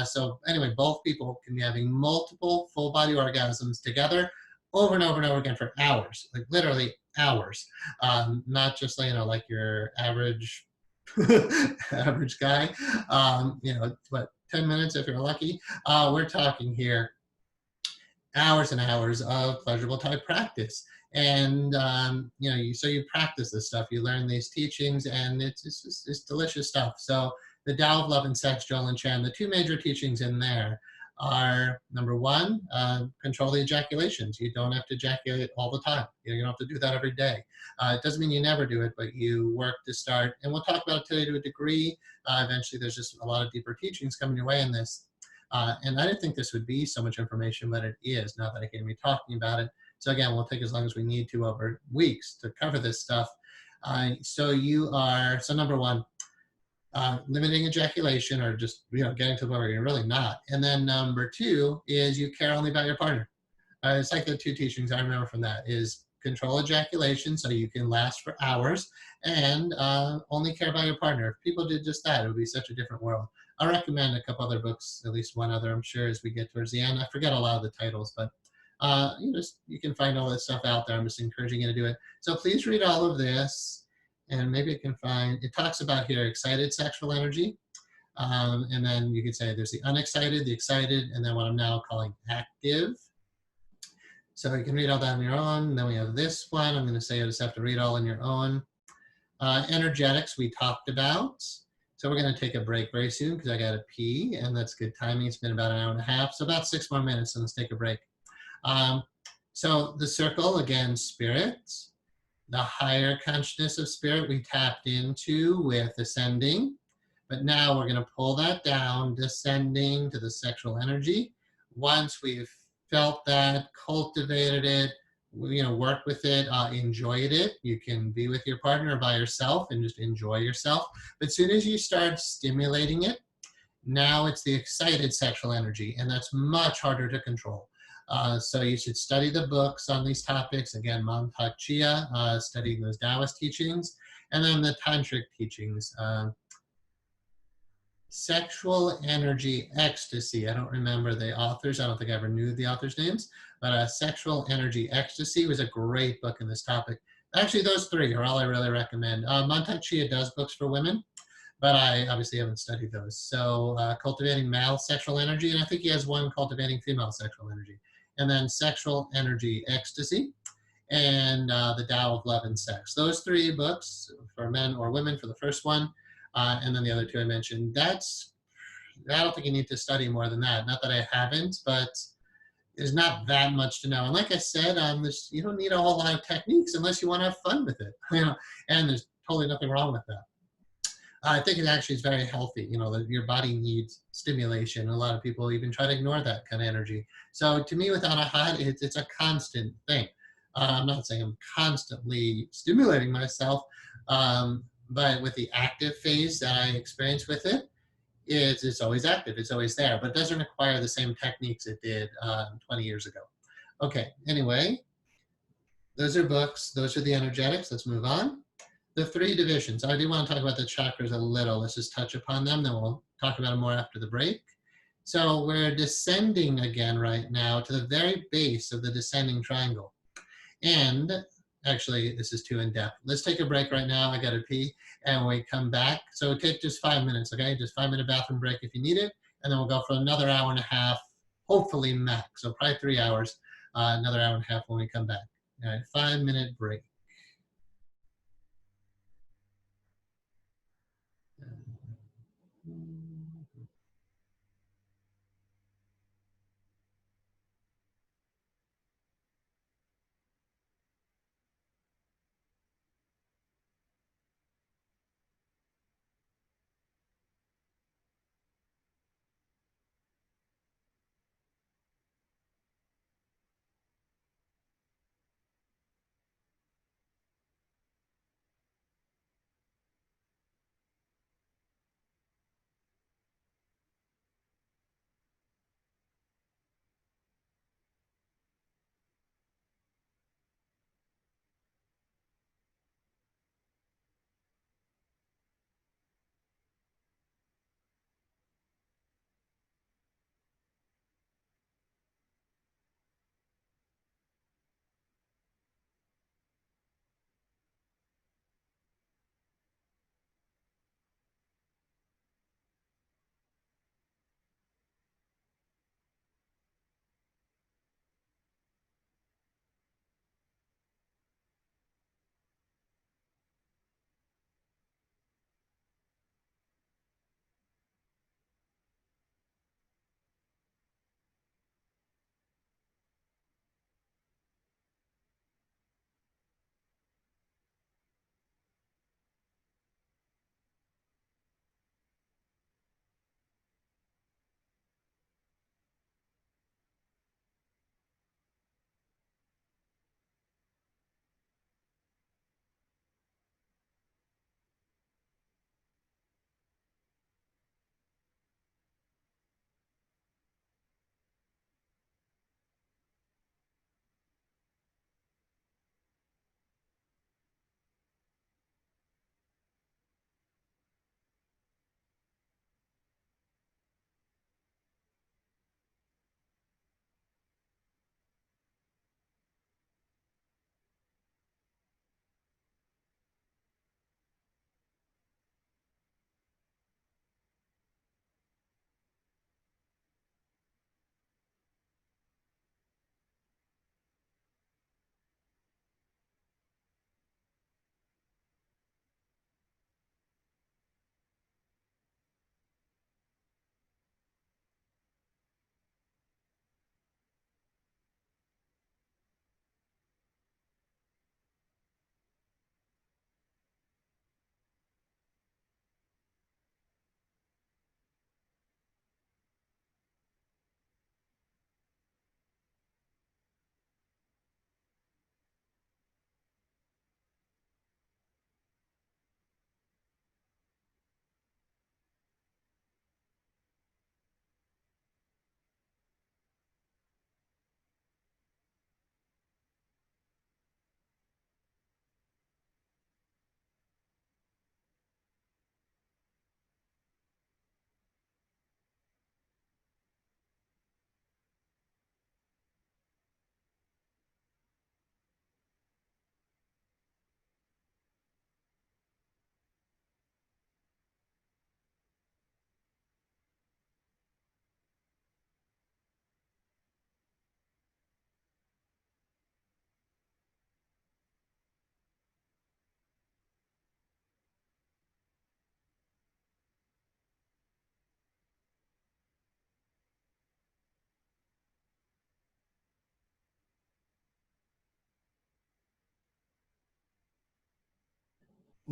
So anyway, both people can be having multiple full body orgasms together over and over and over again for hours, like literally hours. Not just like your average average guy, 10 minutes if you're lucky. We're talking here hours and hours of pleasurable type practice. And so you practice this stuff, you learn these teachings, and it's delicious stuff. So the Tao of Love and Sex, Jolin Chan, the two major teachings in there are, number one, control the ejaculations. You don't have to ejaculate all the time. You don't have to do that every day. It doesn't mean you never do it, but you work to start. And we'll talk about it today to a degree. Eventually, there's just a lot of deeper teachings coming your way in this. And I didn't think this would be so much information, but it is now that I hear me talking about it. So again, we'll take as long as we need to over weeks to cover this stuff. So number one, limiting ejaculation, or just getting to the point where you're really not. And then number two is you care only about your partner. It's like the two teachings I remember from that is control ejaculation so you can last for hours, and only care about your partner. If people did just that, it would be such a different world. I recommend a couple other books, at least one other, I'm sure, as we get towards the end. I forget a lot of the titles, but you can find all this stuff out there. I'm just encouraging you to do it. So please read all of this, and maybe you can find, it talks about here excited sexual energy. And then you could say there's the unexcited, the excited, and then what I'm now calling active. So you can read all that on your own. And then we have this one. I'm going to say you just have to read all on your own. Energetics we talked about. So we're going to take a break very soon because I got to pee, and that's good timing. It's been about an hour and a half, so about 6 more minutes, and let's take a break. So the circle, again, spirit. The higher consciousness of spirit we tapped into with ascending, but now we're going to pull that down, descending to the sexual energy. Once we've felt that, cultivated it, work with it, enjoyed it. You can be with your partner or by yourself and just enjoy yourself. But as soon as you start stimulating it, now it's the excited sexual energy, and that's much harder to control. So you should study the books on these topics. Again, Mantak Chia, studying those Taoist teachings, and then the Tantric teachings. Sexual Energy Ecstasy. I don't remember the authors. I don't think I ever knew the authors' names, but Sexual Energy Ecstasy was a great book in this topic. Actually, those three are all I really recommend. Mantak Chia does books for women, but I obviously haven't studied those. So Cultivating Male Sexual Energy, and I think he has one, Cultivating Female Sexual Energy, and then Sexual Energy Ecstasy, and The Tao of Love and Sex. Those three books for men or women for the first one, and then the other two I mentioned. I don't think you need to study more than that. Not that I haven't, but there's not that much to know. And like I said, you don't need a whole lot of techniques unless you want to have fun with it. And there's totally nothing wrong with that. I think it actually is very healthy. That your body needs stimulation. A lot of people even try to ignore that kind of energy. So to me, without a hot, it's a constant thing. I'm not saying I'm constantly stimulating myself, but with the active phase that I experience with it, it's always active. It's always there, but it doesn't require the same techniques it did 20 years ago. Okay. Anyway, those are books. Those are the energetics. Let's move on. The three divisions. I do want to talk about the chakras a little. Let's just touch upon them. Then we'll talk about them more after the break. So we're descending again right now to the very base of the descending triangle. And actually, this is too in depth. Let's take a break right now. I got to pee, and we come back. So take just 5 minutes, okay? Just 5-minute bathroom break if you need it, and then we'll go for another hour and a half, hopefully max. So probably 3 hours, another hour and a half when we come back. All right, 5-minute break.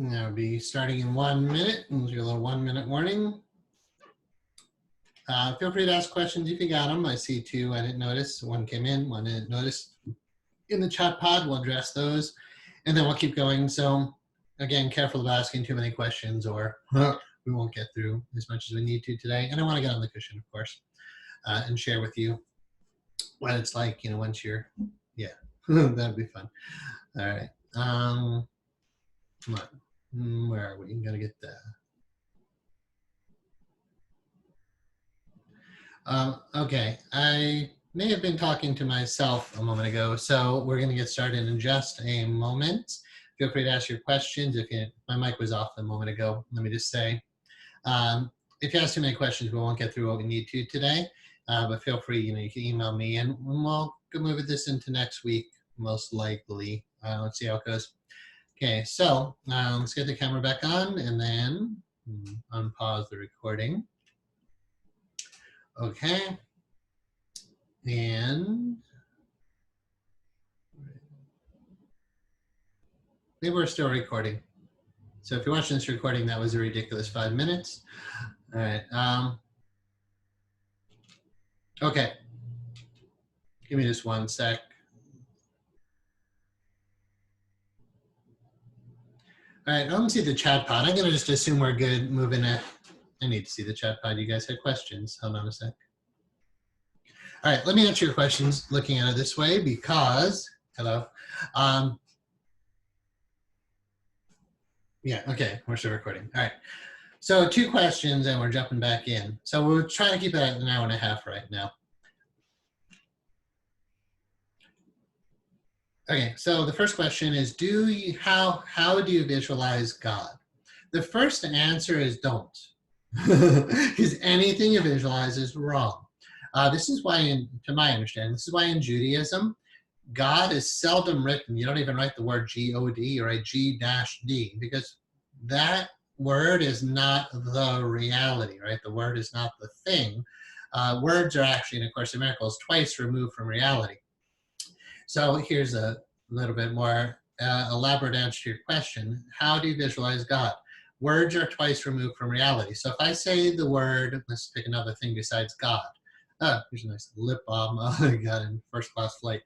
I'll be starting in 1 minute. We'll do a little 1 minute warning. Feel free to ask questions if you got them. I see two I didn't notice. One came in, one I didn't notice. In the chat pod, we'll address those, and then we'll keep going. So again, careful about asking too many questions, or we won't get through as much as we need to today. And I want to get on the cushion, of course, and share with you what it's like, you know, once you're, yeah, that'd be fun. All right. Come on. Where are we? I'm gonna get the. Okay, I may have been talking to myself a moment ago, so we're going to get started in just a moment. Feel free to ask your questions. My mic was off a moment ago, let me just say. If you ask too many questions, we won't get through what we need to today, but feel free, you know, you can email me, and we'll move this into next week, most likely. Let's see how it goes. Okay, so let's get the camera back on, and then unpause the recording. Okay, and maybe we're still recording. So if you're watching this recording, that was a ridiculous 5 minutes. All right. Okay. Give me just 1 sec. All right, I don't see the chat pod. I'm gonna just assume we're good moving it. I need to see the chat pod. You guys had questions. Hold on a sec. All right, let me answer your questions looking at it this way because, hello. Yeah, okay, we're still recording. All right, so 2 questions and we're jumping back in. So we're trying to keep it at 1.5 hours right now. Okay, so the first question is, how do you visualize God? The first answer is don't, because anything you visualize is wrong. This is why, to my understanding, this is why in Judaism, God is seldom written. You don't even write the word G-O-D or a G-D, because that word is not the reality, right? The word is not the thing. Words are actually, in A Course in Miracles, twice removed from reality. So here's a little bit more elaborate answer to your question. How do you visualize God? Words are twice removed from reality. So if I say the word, let's pick another thing besides God. Oh, here's a nice lip balm. Oh, I got in first class flight.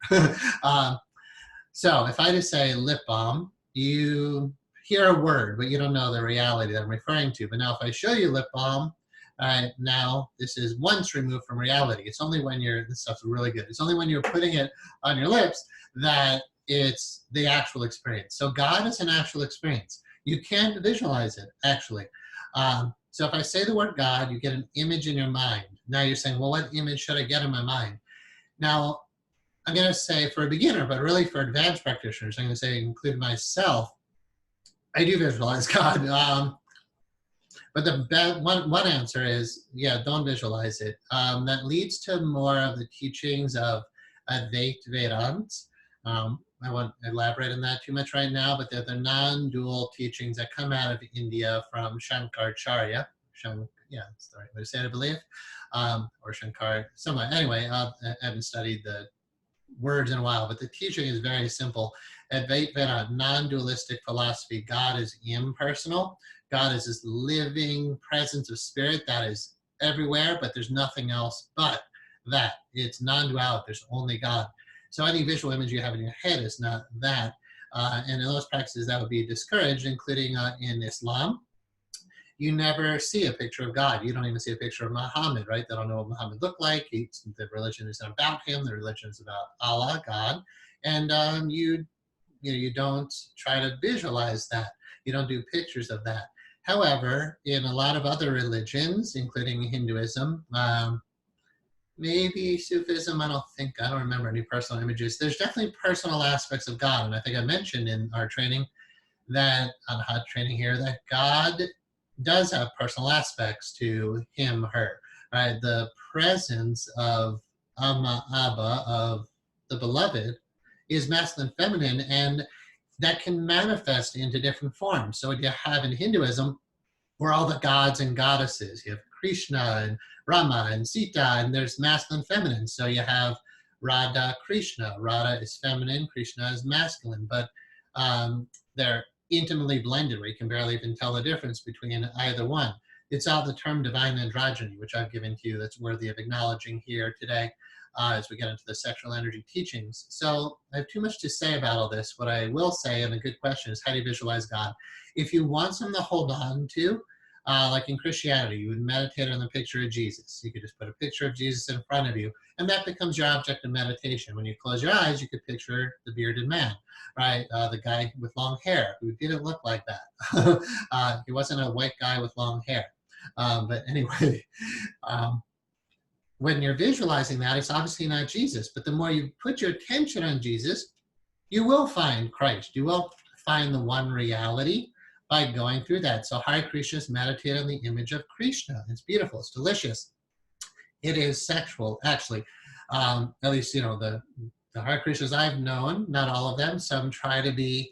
So if I just say lip balm, you hear a word, but you don't know the reality that I'm referring to. But now if I show you lip balm, now this is once removed from reality. It's only when this stuff's really good. It's only when you're putting it on your lips that it's the actual experience. So God is an actual experience. You can't visualize it, actually. So if I say the word God, you get an image in your mind. Now you're saying, well, what image should I get in my mind? Now, I'm going to say for a beginner, but really for advanced practitioners, I'm going to say, include myself, I do visualize God. But the one answer is, yeah, don't visualize it. That leads to more of the teachings of Advait Vedant. I won't elaborate on that too much right now, but they're the non-dual teachings that come out of India from Shankaracharya. Yeah, that's the right way to say it, I believe. Or Shankar, somewhere. Anyway, I haven't studied the words in a while, but the teaching is very simple. Advait Vedanta, non-dualistic philosophy. God is impersonal. God is this living presence of spirit that is everywhere, but there's nothing else but that. It's non-duality. There's only God. So any visual image you have in your head is not that. And in those practices, that would be discouraged, including in Islam. You never see a picture of God. You don't even see a picture of Muhammad, right? They don't know what Muhammad looked like. The religion isn't about him. The religion is about Allah, God. And you don't try to visualize that. You don't do pictures of that. However, in a lot of other religions, including Hinduism, maybe Sufism, I don't remember any personal images. There's definitely personal aspects of God. And I think I mentioned in our training that, on hot training here, that God does have personal aspects to him, her, right? The presence of Amma, Abba, of the beloved, is masculine, feminine, and that can manifest into different forms. So what you have in Hinduism, where all the gods and goddesses, you have Krishna and Rama and Sita, and there's masculine, feminine. So you have Radha, Krishna. Radha is feminine, Krishna is masculine, but they're intimately blended where you can barely even tell the difference between either one. It's all the term divine androgyny, which I've given to you, that's worthy of acknowledging here today as we get into the sexual energy teachings. So I have too much to say about all this. What I will say, and a good question, is how do you visualize God? If you want something to hold on to, like in Christianity, you would meditate on the picture of Jesus. You could just put a picture of Jesus in front of you, and that becomes your object of meditation. When you close your eyes, you could picture the bearded man, right? The guy with long hair who didn't look like that. He wasn't a white guy with long hair. But anyway, when you're visualizing that, it's obviously not Jesus. But the more you put your attention on Jesus, you will find Christ. You will find the one reality by going through that. So Hare Krishnas meditate on the image of Krishna. It's beautiful. It's delicious. It is sexual, actually. At least, the Hare Krishnas I've known, not all of them. Some try to be,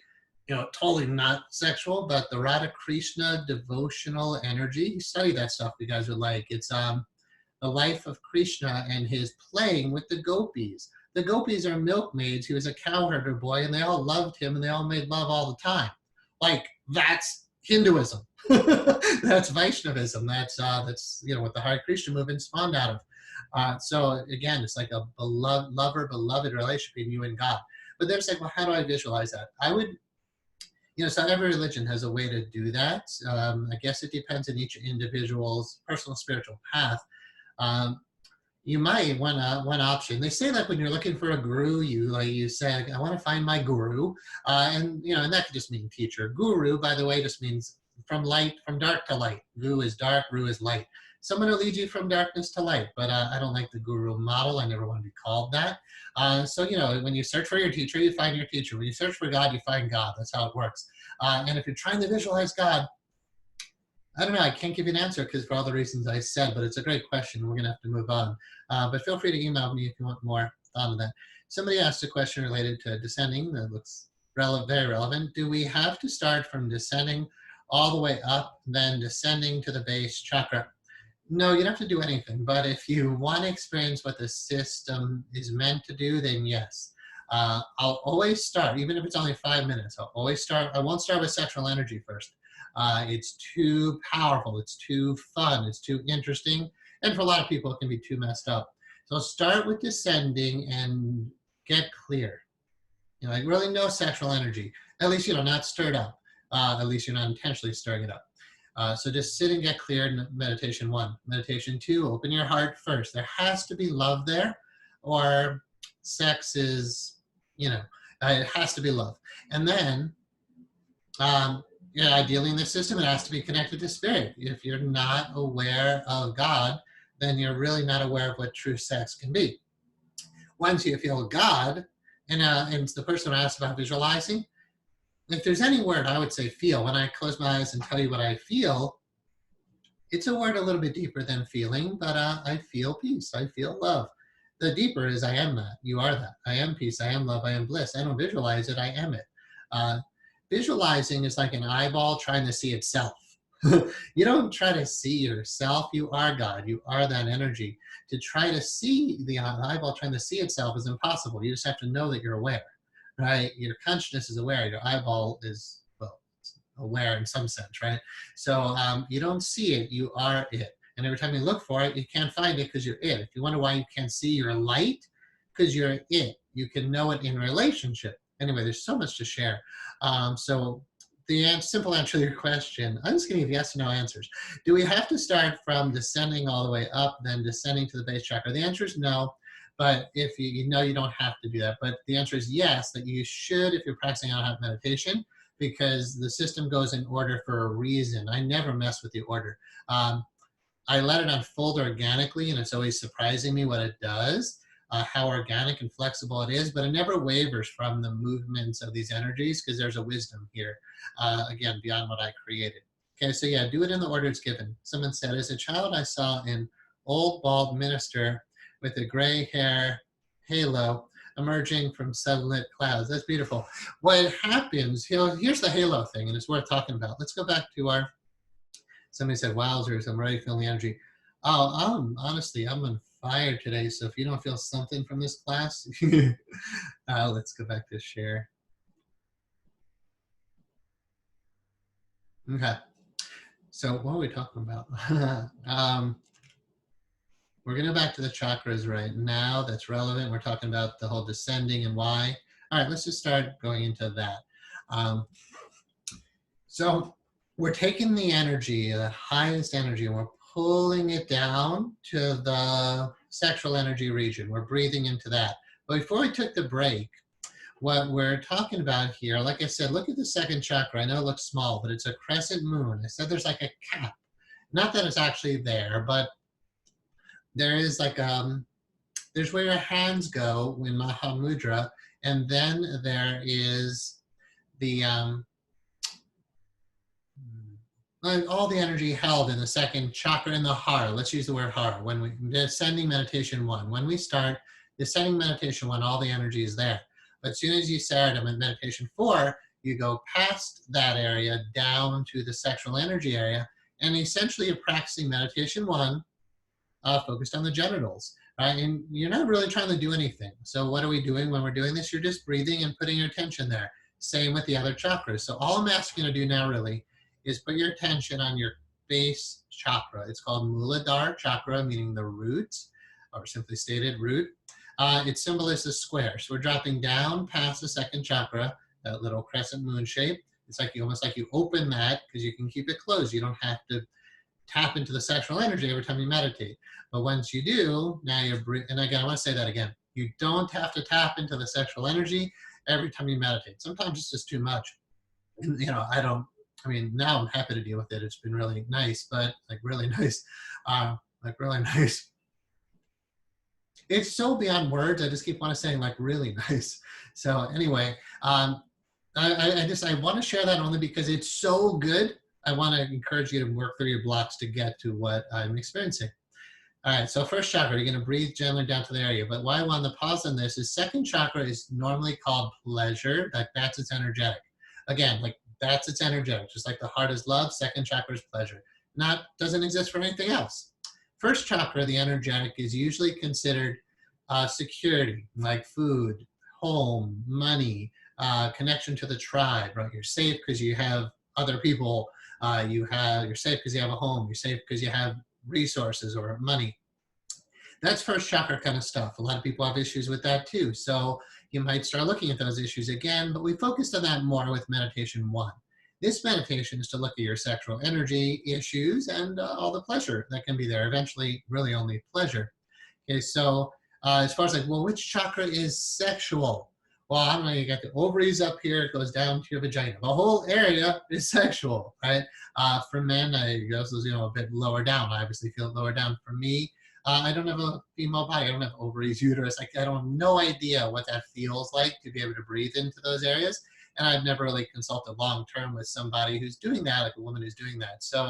totally not sexual, but the Radha Krishna devotional energy, you study that stuff, you guys would like. It's the life of Krishna and his playing with the gopis. The gopis are milkmaids. He was a cowherder boy, and they all loved him, and they all made love all the time. Like, that's Hinduism. That's Vaishnavism. That's what the Hare Krishna movement spawned out of. So again, it's like a beloved relationship between you and God. But they're saying, well, how do I visualize that? I would, so every religion has a way to do that. I guess it depends on each individual's personal spiritual path. You might want one option. They say that when you're looking for a guru, you say, I want to find my guru, and that could just mean teacher. Guru, by the way, just means from dark to light. Guru is dark, guru is light. Someone will lead you from darkness to light, but I don't like the guru model. I never want to be called that. So when you search for your teacher, you find your teacher. When you search for God, you find God. That's how it works. And if you're trying to visualize God, I don't know. I can't give you an answer because for all the reasons I said, but it's a great question. We're going to have to move on. But feel free to email me if you want more thought on that. Somebody asked a question related to descending that looks very relevant. Do we have to start from descending all the way up, then descending to the base chakra? No, you don't have to do anything. But if you want to experience what the system is meant to do, then yes. I'll always start, even if it's only 5 minutes. I won't start with sexual energy first. It's too powerful, it's too fun, it's too interesting, and for a lot of people it can be too messed up. So start with descending and get clear. Really no sexual energy, at least not stirred up, at least you're not intentionally stirring it up. So just sit and get clear in meditation 1. Meditation 2, open your heart first. There has to be love there, or sex is, it has to be love. And then ideally in the system, it has to be connected to spirit. If you're not aware of God, then you're really not aware of what true sex can be. Once you feel God, and the person asked about visualizing, if there's any word, I would say feel. When I close my eyes and tell you what I feel, it's a word a little bit deeper than feeling, but I feel peace, I feel love. The deeper is I am that, you are that. I am peace, I am love, I am bliss. I don't visualize it, I am it. Visualizing is like an eyeball trying to see itself. You don't try to see yourself, you are God, you are that energy. To try to see the eyeball trying to see itself is impossible. You just have to know that you're aware, right? Your consciousness is aware, your eyeball is, aware in some sense, right? So you don't see it, you are it. And every time you look for it, you can't find it because you're it. If you wonder why you can't see your light, because you're it. You can know it in relationship. Anyway, there's so much to share. So the simple answer to your question, I'm just going to give yes and no answers. Do we have to start from descending all the way up, then descending to the base chakra? The answer is no, but if you don't have to do that. But the answer is yes, that you should if you're practicing out meditation, because the system goes in order for a reason. I never mess with the order. I let it unfold organically, and it's always surprising me what it does. How organic and flexible it is, but it never wavers from the movements of these energies because there's a wisdom here, again, beyond what I created. Okay, so yeah, do it in the order it's given. Someone said, as a child, I saw an old bald minister with a gray hair halo emerging from sunlit clouds. That's beautiful. What happens, here's the halo thing, and it's worth talking about. Let's go back to somebody said, wowzers, I'm already feeling the energy. Oh, honestly, I'm on fire today, so if you don't feel something from this class, let's go back to share. Okay. So what are we talking about? We're going to go back to the chakras right now. That's relevant. We're talking about the whole descending and why. All right, let's just start going into that. Um, so we're taking the energy, the highest energy, and we're pulling it down to the sexual energy region. We're breathing into that. But before we took the break, what we're talking about here, like I said, look at the second chakra. I know it looks small, but it's a crescent moon. I said there's like a cap. Not that it's actually there, but there is like there's where your hands go in Mahamudra, and then there is the all the energy held in the second chakra in the heart. Let's use the word heart. When we descending meditation 1, when we start descending meditation 1, all the energy is there. But as soon as you start in meditation 4, you go past that area down to the sexual energy area, and essentially you're practicing meditation 1 focused on the genitals. Right? And you're not really trying to do anything. So what are we doing when we're doing this? You're just breathing and putting your attention there. Same with the other chakras. So all I'm asking you to do now really is put your attention on your base chakra. It's called Muladhara chakra, meaning the root, or simply stated, root. Its symbol is a square. So we're dropping down past the second chakra, that little crescent moon shape. It's like almost like you open that because you can keep it closed. You don't have to tap into the sexual energy every time you meditate. But once you do, now you're breathing. And again, I want to say that again. You don't have to tap into the sexual energy every time you meditate. Sometimes it's just too much. And, now I'm happy to deal with it. It's been really nice, but like really nice. Really nice. It's so beyond words. I just keep on saying like really nice. So anyway, I want to share that only because it's so good. I want to encourage you to work through your blocks to get to what I'm experiencing. All right, so first chakra, you're going to breathe gently down to the area. But why I want to pause on this is second chakra is normally called pleasure. That's its energetic. Again, like that's its energetic. Just like the heart is love, second chakra is pleasure. Doesn't exist for anything else. First chakra, the energetic, is usually considered security, like food, home, money, connection to the tribe, right? You're safe because you have other people. You're safe because you have a home. You're safe because you have resources or money. That's first chakra kind of stuff. A lot of people have issues with that too. So you might start looking at those issues again, but we focused on that more with meditation 1. This meditation is to look at your sexual energy issues and all the pleasure that can be there. Eventually, really only pleasure. Okay, so as far as like, well, which chakra is sexual? Well, I don't know, you got the ovaries up here, it goes down to your vagina. The whole area is sexual, right? For men, it goes a bit lower down. I obviously feel it lower down. For me, I don't have a female body. I don't have ovaries, uterus. I don't have no idea what that feels like to be able to breathe into those areas. And I've never really consulted long-term with somebody who's doing that, like a woman who's doing that. So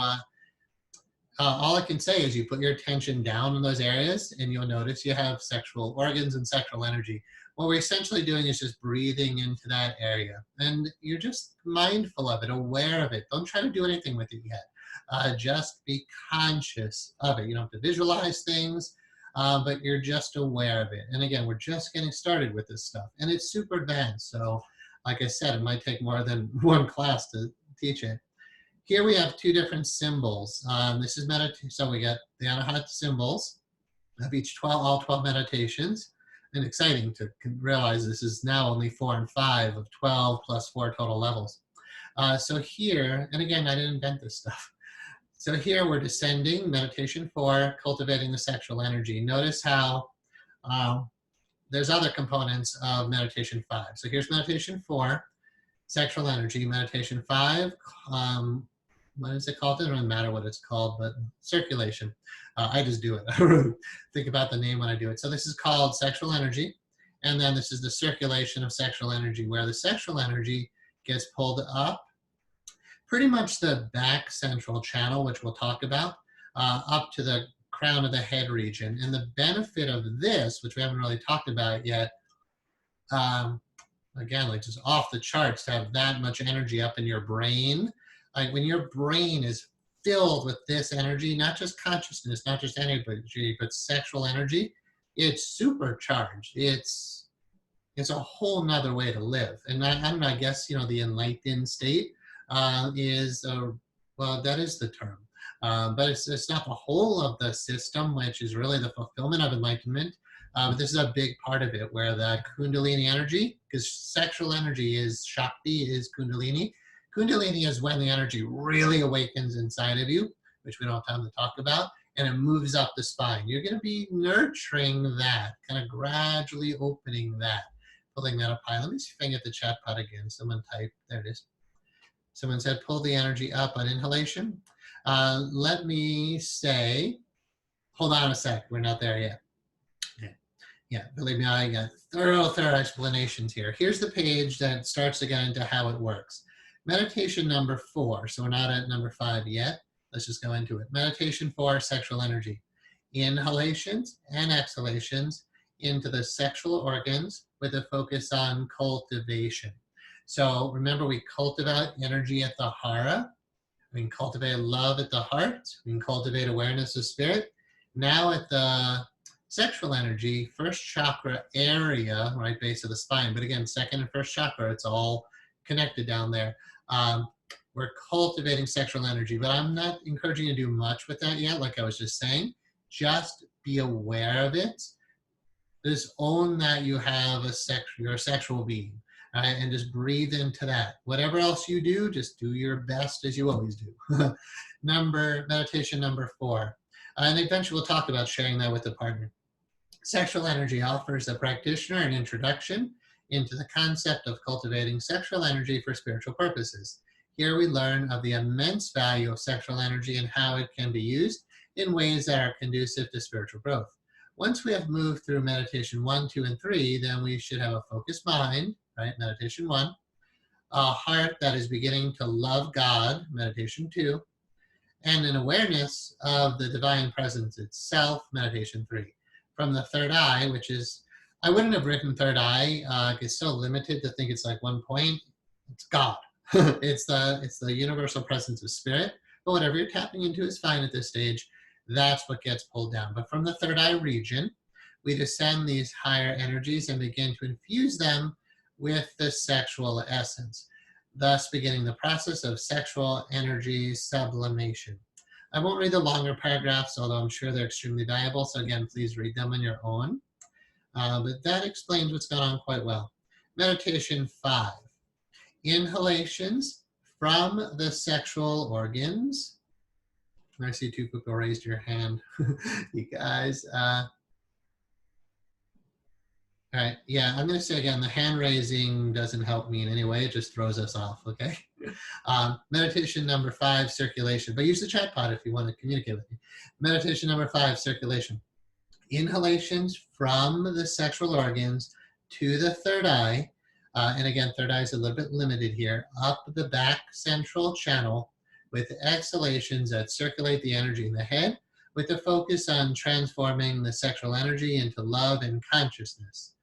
all I can say is you put your attention down in those areas and you'll notice you have sexual organs and sexual energy. What we're essentially doing is just breathing into that area. And you're just mindful of it, aware of it. Don't try to do anything with it yet. Just be conscious of it. You don't have to visualize things, but you're just aware of it. And again, we're just getting started with this stuff. And it's super advanced. So like I said, it might take more than one class to teach it. Here we have 2 different symbols. This is meditation. So we got the Anahat symbols of all 12 meditations. And exciting to realize this is now only 4 and 5 of 12 plus 4 total levels. So here, and again, I didn't invent this stuff. So here we're descending, meditation 4, cultivating the sexual energy. Notice how there's other components of meditation 5. So here's meditation 4, sexual energy. Meditation 5, what is it called? It doesn't matter what it's called, but circulation. I just do it. I don't really think about the name when I do it. So this is called sexual energy. And then this is the circulation of sexual energy, where the sexual energy gets pulled up, pretty much the back central channel, which we'll talk about, up to the crown of the head region. And the benefit of this, which we haven't really talked about yet, again, like just off the charts to have that much energy up in your brain. Like when your brain is filled with this energy, not just consciousness, not just energy, but sexual energy, it's supercharged. It's a whole nother way to live. And I guess, the enlightened state is Well, that is the term. But it's not the whole of the system, which is really the fulfillment of enlightenment. But this is a big part of it, where the Kundalini energy, because sexual energy is Shakti, is Kundalini. Kundalini is when the energy really awakens inside of you, which we don't have time to talk about, and it moves up the spine. You're going to be nurturing that, kind of gradually opening that, pulling that up high. Let me see if I can get the chat pod again. Someone typed, there it is. Someone said, pull the energy up on inhalation. Let me say, hold on a sec, we're not there yet. Okay. Yeah, believe me, I got thorough explanations here. Here's the page that starts to get into how it works. Meditation number 4, so we're not at number 5 yet. Let's just go into it. Meditation 4, sexual energy. Inhalations and exhalations into the sexual organs with a focus on cultivation. So remember, we cultivate energy at the hara. We can cultivate love at the heart. We can cultivate awareness of spirit. Now at the sexual energy, first chakra area, right, base of the spine. But again, second and first chakra, it's all connected down there. We're cultivating sexual energy, but I'm not encouraging you to do much with that yet. Like I was just saying, just be aware of it. Just own that you have you're a sexual being. Right, and just breathe into that. Whatever else you do, just do your best as you always do. Meditation number 4. And eventually we'll talk about sharing that with a partner. Sexual energy offers the practitioner an introduction into the concept of cultivating sexual energy for spiritual purposes. Here we learn of the immense value of sexual energy and how it can be used in ways that are conducive to spiritual growth. Once we have moved through meditation 1, 2, and 3, then we should have a focused mind, right? Meditation 1. A heart that is beginning to love God, meditation 2. And an awareness of the divine presence itself, meditation 3. From the third eye, which is, I wouldn't have written third eye, it's so limited to think it's like one point. It's God. it's the universal presence of spirit. But whatever you're tapping into is fine at this stage. That's what gets pulled down. But from the third eye region, we descend these higher energies and begin to infuse them with the sexual essence, thus beginning the process of sexual energy sublimation. I won't read the longer paragraphs, although I'm sure they're extremely valuable. So again, please read them on your own. But that explains what's going on quite well. Meditation 5. Inhalations from the sexual organs. I see 2 people raised your hand. You guys. All right, yeah, I'm going to say again, the hand raising doesn't help me in any way. It just throws us off, okay? Meditation number 5, circulation. But use the chat pod if you want to communicate with me. Meditation number 5, circulation. Inhalations from the sexual organs to the third eye. And again, third eye is a little bit limited here. Up the back central channel with exhalations that circulate the energy in the head with a focus on transforming the sexual energy into love and consciousness.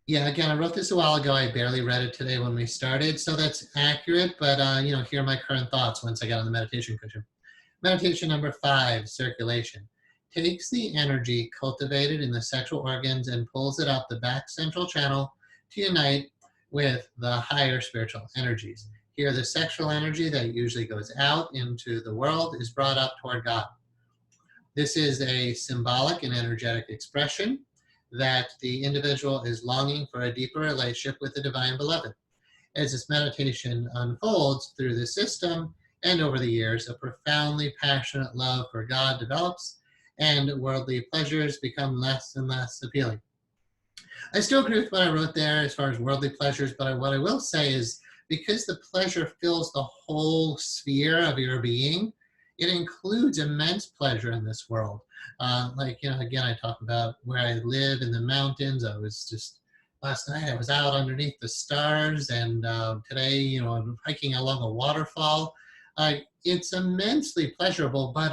Yeah, again, I wrote this a while ago. I barely read it today when we started, so that's accurate, but here are my current thoughts once I got on the meditation cushion. Meditation number 5, circulation. Takes the energy cultivated in the sexual organs and pulls it up the back central channel to unite with the higher spiritual energies. Here, the sexual energy that usually goes out into the world is brought up toward God. This is a symbolic and energetic expression that the individual is longing for a deeper relationship with the divine beloved. As this meditation unfolds through the system and over the years, a profoundly passionate love for God develops and worldly pleasures become less and less appealing. I still agree with what I wrote there as far as worldly pleasures, but what I will say is because the pleasure fills the whole sphere of your being, it includes immense pleasure in this world. Again, I talk about where I live in the mountains. I was just, last night I was out underneath the stars, and today, I'm hiking along a waterfall. It's immensely pleasurable, but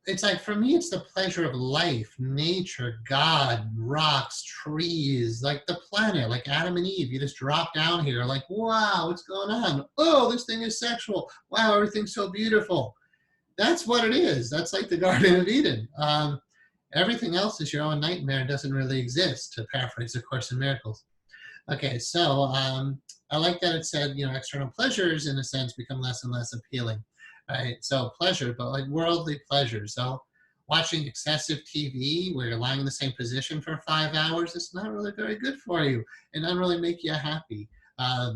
it's like, for me, it's the pleasure of life, nature, God, rocks, trees, like the planet, like Adam and Eve. You just drop down here like, wow, what's going on? Oh, this thing is sexual. Wow, everything's so beautiful. That's what it is. That's like the Garden of Eden. Everything else is your own nightmare and doesn't really exist, to paraphrase A Course in Miracles. Okay, so I like that it said, external pleasures in a sense become less and less appealing, right? So pleasure, but like worldly pleasure. So watching excessive TV where you're lying in the same position for 5 hours, it's not really very good for you. It doesn't really make you happy.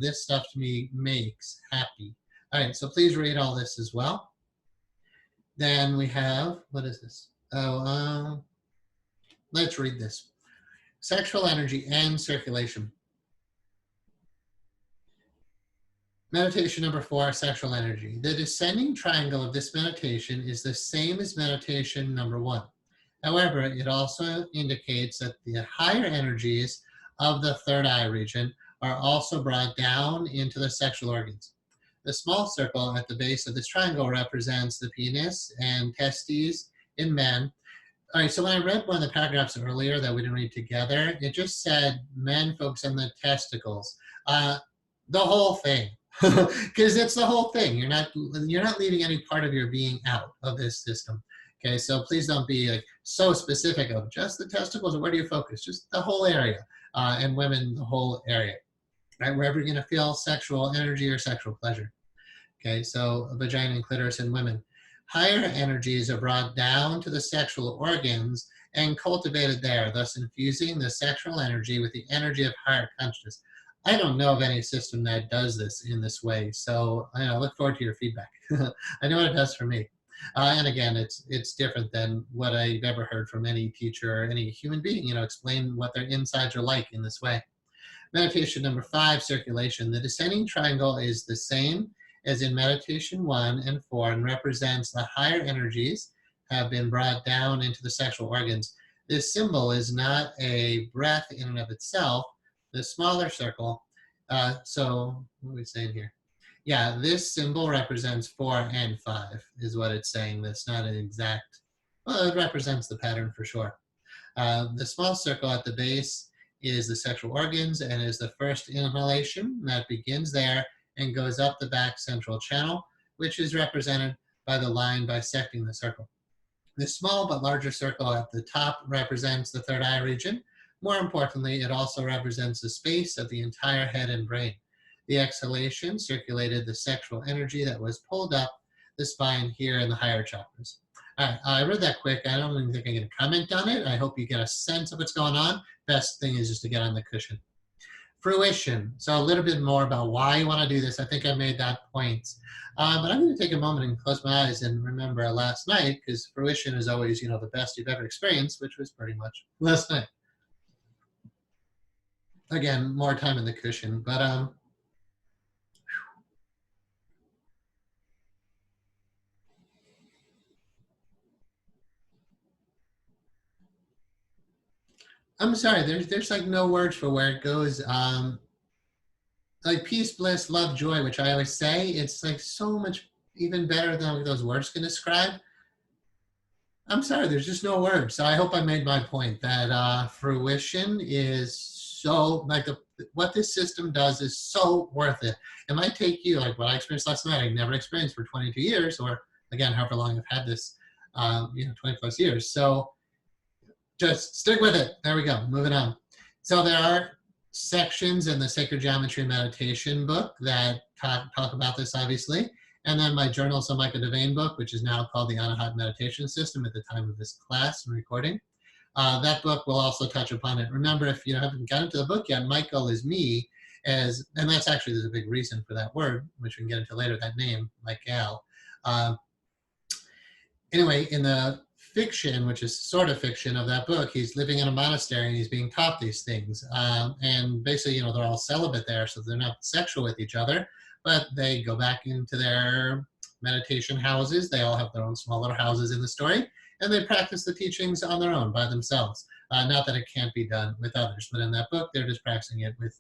This stuff to me makes happy. All right, so please read all this as well. Then we have, what is this? Let's read this. Sexual energy and circulation. Meditation number 4, sexual energy. The descending triangle of this meditation is the same as meditation number 1. However, it also indicates that the higher energies of the third eye region are also brought down into the sexual organs. The small circle at the base of this triangle represents the penis and testes in men. All right, so when I read one of the paragraphs earlier that we didn't read together, it just said men focus on the testicles. The whole thing, because it's the whole thing. You're not leaving any part of your being out of this system. Okay, so please don't be like so specific of just the testicles, or where do you focus? Just the whole area, and women, the whole area, right? Wherever you're gonna feel sexual energy or sexual pleasure. Okay, so vagina and clitoris in women. Higher energies are brought down to the sexual organs and cultivated there, thus infusing the sexual energy with the energy of higher consciousness. I don't know of any system that does this in this way, so I look forward to your feedback. I know what it does for me. And again, it's different than what I've ever heard from any teacher or any human being, explain what their insides are like in this way. Meditation number 5, circulation. The descending triangle is the same as in meditation 1 and 4 and represents the higher energies have been brought down into the sexual organs. This symbol is not a breath in and of itself. The smaller circle, so what are we saying here? Yeah, this symbol represents 4 and 5 is what it's saying. That's not an exact, well, it represents the pattern for sure. The small circle at the base is the sexual organs and is the first inhalation that begins there and goes up the back central channel, which is represented by the line bisecting the circle. The small but larger circle at the top represents the third eye region. More importantly, it also represents the space of the entire head and brain. The exhalation circulated the sexual energy that was pulled up the spine here in the higher chakras. All right, I read that quick. I don't even think I'm going to comment on it. I hope you get a sense of what's going on. Best thing is just to get on the cushion. Fruition. So a little bit more about why you want to do this. I think I made that point. But I'm going to take a moment and close my eyes and remember last night, because fruition is always, the best you've ever experienced, which was pretty much last night. Again, more time in the cushion, but I'm sorry, there's like no words for where it goes. Like peace, bliss, love, joy, which I always say, it's like so much even better than what those words can describe. I'm sorry, there's just no words. So I hope I made my point that fruition is so, like what this system does is so worth it. It might take you, like what I experienced last night, I never experienced for 22 years, or again, however long I've had this, 20 plus years. So just stick with it. There we go, moving on. So there are sections in the Sacred Geometry Meditation book that talk about this, obviously. And then my Journals of Michael Devane book, which is now called the Anahat Meditation System at the time of this class and recording. That book will also touch upon it. Remember, if you haven't gotten to the book yet, Michael is me, and that's actually, there's a big reason for that word, which we can get into later, that name, Michael. Anyway, in the fiction, which is sort of fiction of that book, he's living in a monastery and he's being taught these things. And basically, they're all celibate there, so they're not sexual with each other, but they go back into their meditation houses. They all have their own small little houses in the story, and they practice the teachings on their own by themselves. Not that it can't be done with others, but in that book, they're just practicing it with,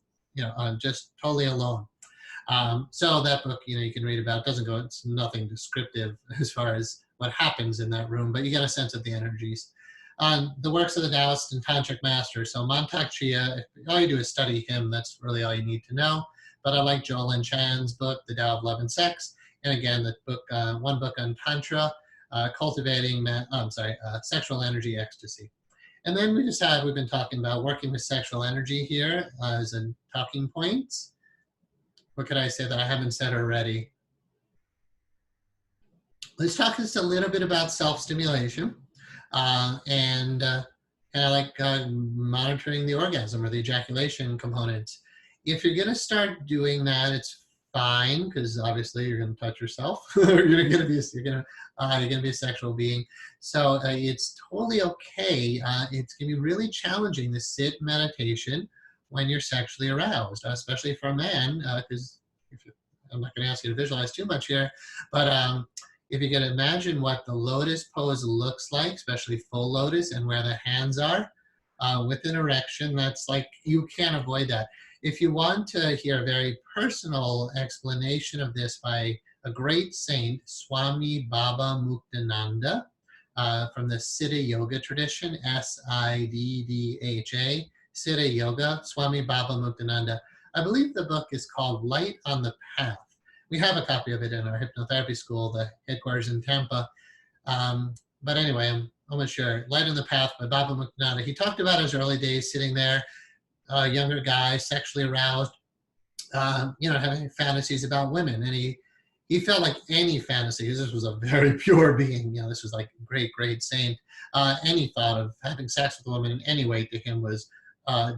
just totally alone. So that book, you can read about. It's nothing descriptive as far as what happens in that room, but you get a sense of the energies. The works of the Taoist and Tantric masters. So Mantak Chia, if all you do is study him, that's really all you need to know. But I like Jolin Chan's book, The Tao of Love and Sex. And again, the book, one book on Tantra, cultivating, sexual energy ecstasy. And then we've been talking about working with sexual energy here as in talking points. what could I say that I haven't said already? Let's talk just a little bit about self-stimulation and kind of like monitoring the orgasm or the ejaculation components. If you're going to start doing that, it's fine because obviously you're going to touch yourself. You're going to be a sexual being, so it's totally okay. It's going to be really challenging to sit meditation when you're sexually aroused, especially for a man, because I'm not going to ask you to visualize too much here, but if you can imagine what the lotus pose looks like, especially full lotus, and where the hands are with an erection, that's like, you can't avoid that. If you want to hear a very personal explanation of this by a great saint, Swami Baba Muktananda, from the Siddha Yoga tradition, Siddha, Siddha Yoga, Swami Baba Muktananda. I believe the book is called Light on the Path. We have a copy of it in our hypnotherapy school, the headquarters in Tampa. But anyway, I'm almost sure. Light on the Path by Baba Muktananda. He talked about his early days sitting there, younger guy, sexually aroused, having fantasies about women. And he felt like any fantasy, because this was a very pure being, this was like a great, great saint. Any thought of having sex with a woman in any way to him was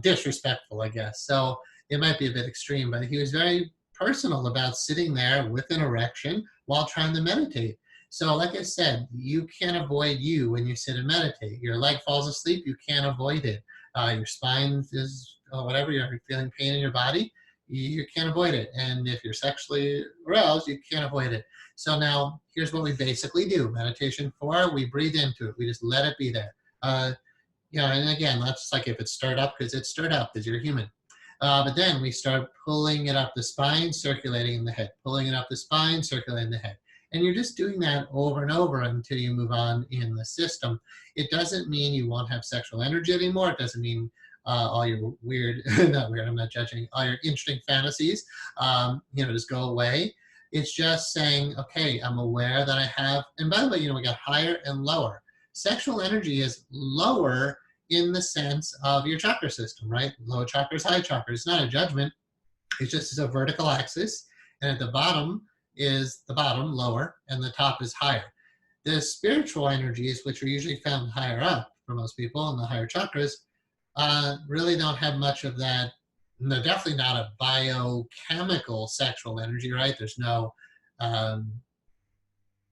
disrespectful, I guess. So it might be a bit extreme, but he was very personal about sitting there with an erection while trying to meditate. So like I said, you can't avoid you when you sit and meditate. Your leg falls asleep, you can't avoid it. Your spine is, whatever, you're feeling pain in your body, you can't avoid it. And if you're sexually aroused, you can't avoid it. So now here's what we basically do. Meditation 4, we breathe into it. We just let it be there. And again, that's like if it's stirred up, because it's stirred up, because you're human. But then we start pulling it up the spine, circulating in the head, pulling it up the spine, circulating the head. And you're just doing that over and over until you move on in the system. It doesn't mean you won't have sexual energy anymore. It doesn't mean all your weird, not weird, I'm not judging, all your interesting fantasies, just go away. It's just saying, okay, I'm aware that I have, and by the way, we got higher and lower. Sexual energy is lower in the sense of your chakra system, right? Low chakras, high chakras. It's not a judgment. It's just a vertical axis. And at the bottom is the bottom, lower, and the top is higher. The spiritual energies, which are usually found higher up for most people in the higher chakras, really don't have much of that. No, definitely not a biochemical sexual energy, right? There's no, I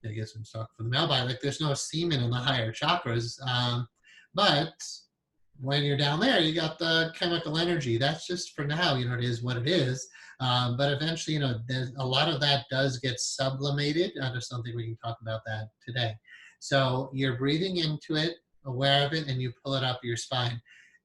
guess I'm talking for the male body, like there's no semen in the higher chakras. But when you're down there, you got the chemical energy. That's just for now, it is what it is. But eventually, there's a lot of that does get sublimated. There's something we can talk about that today. So you're breathing into it, aware of it, and you pull it up your spine.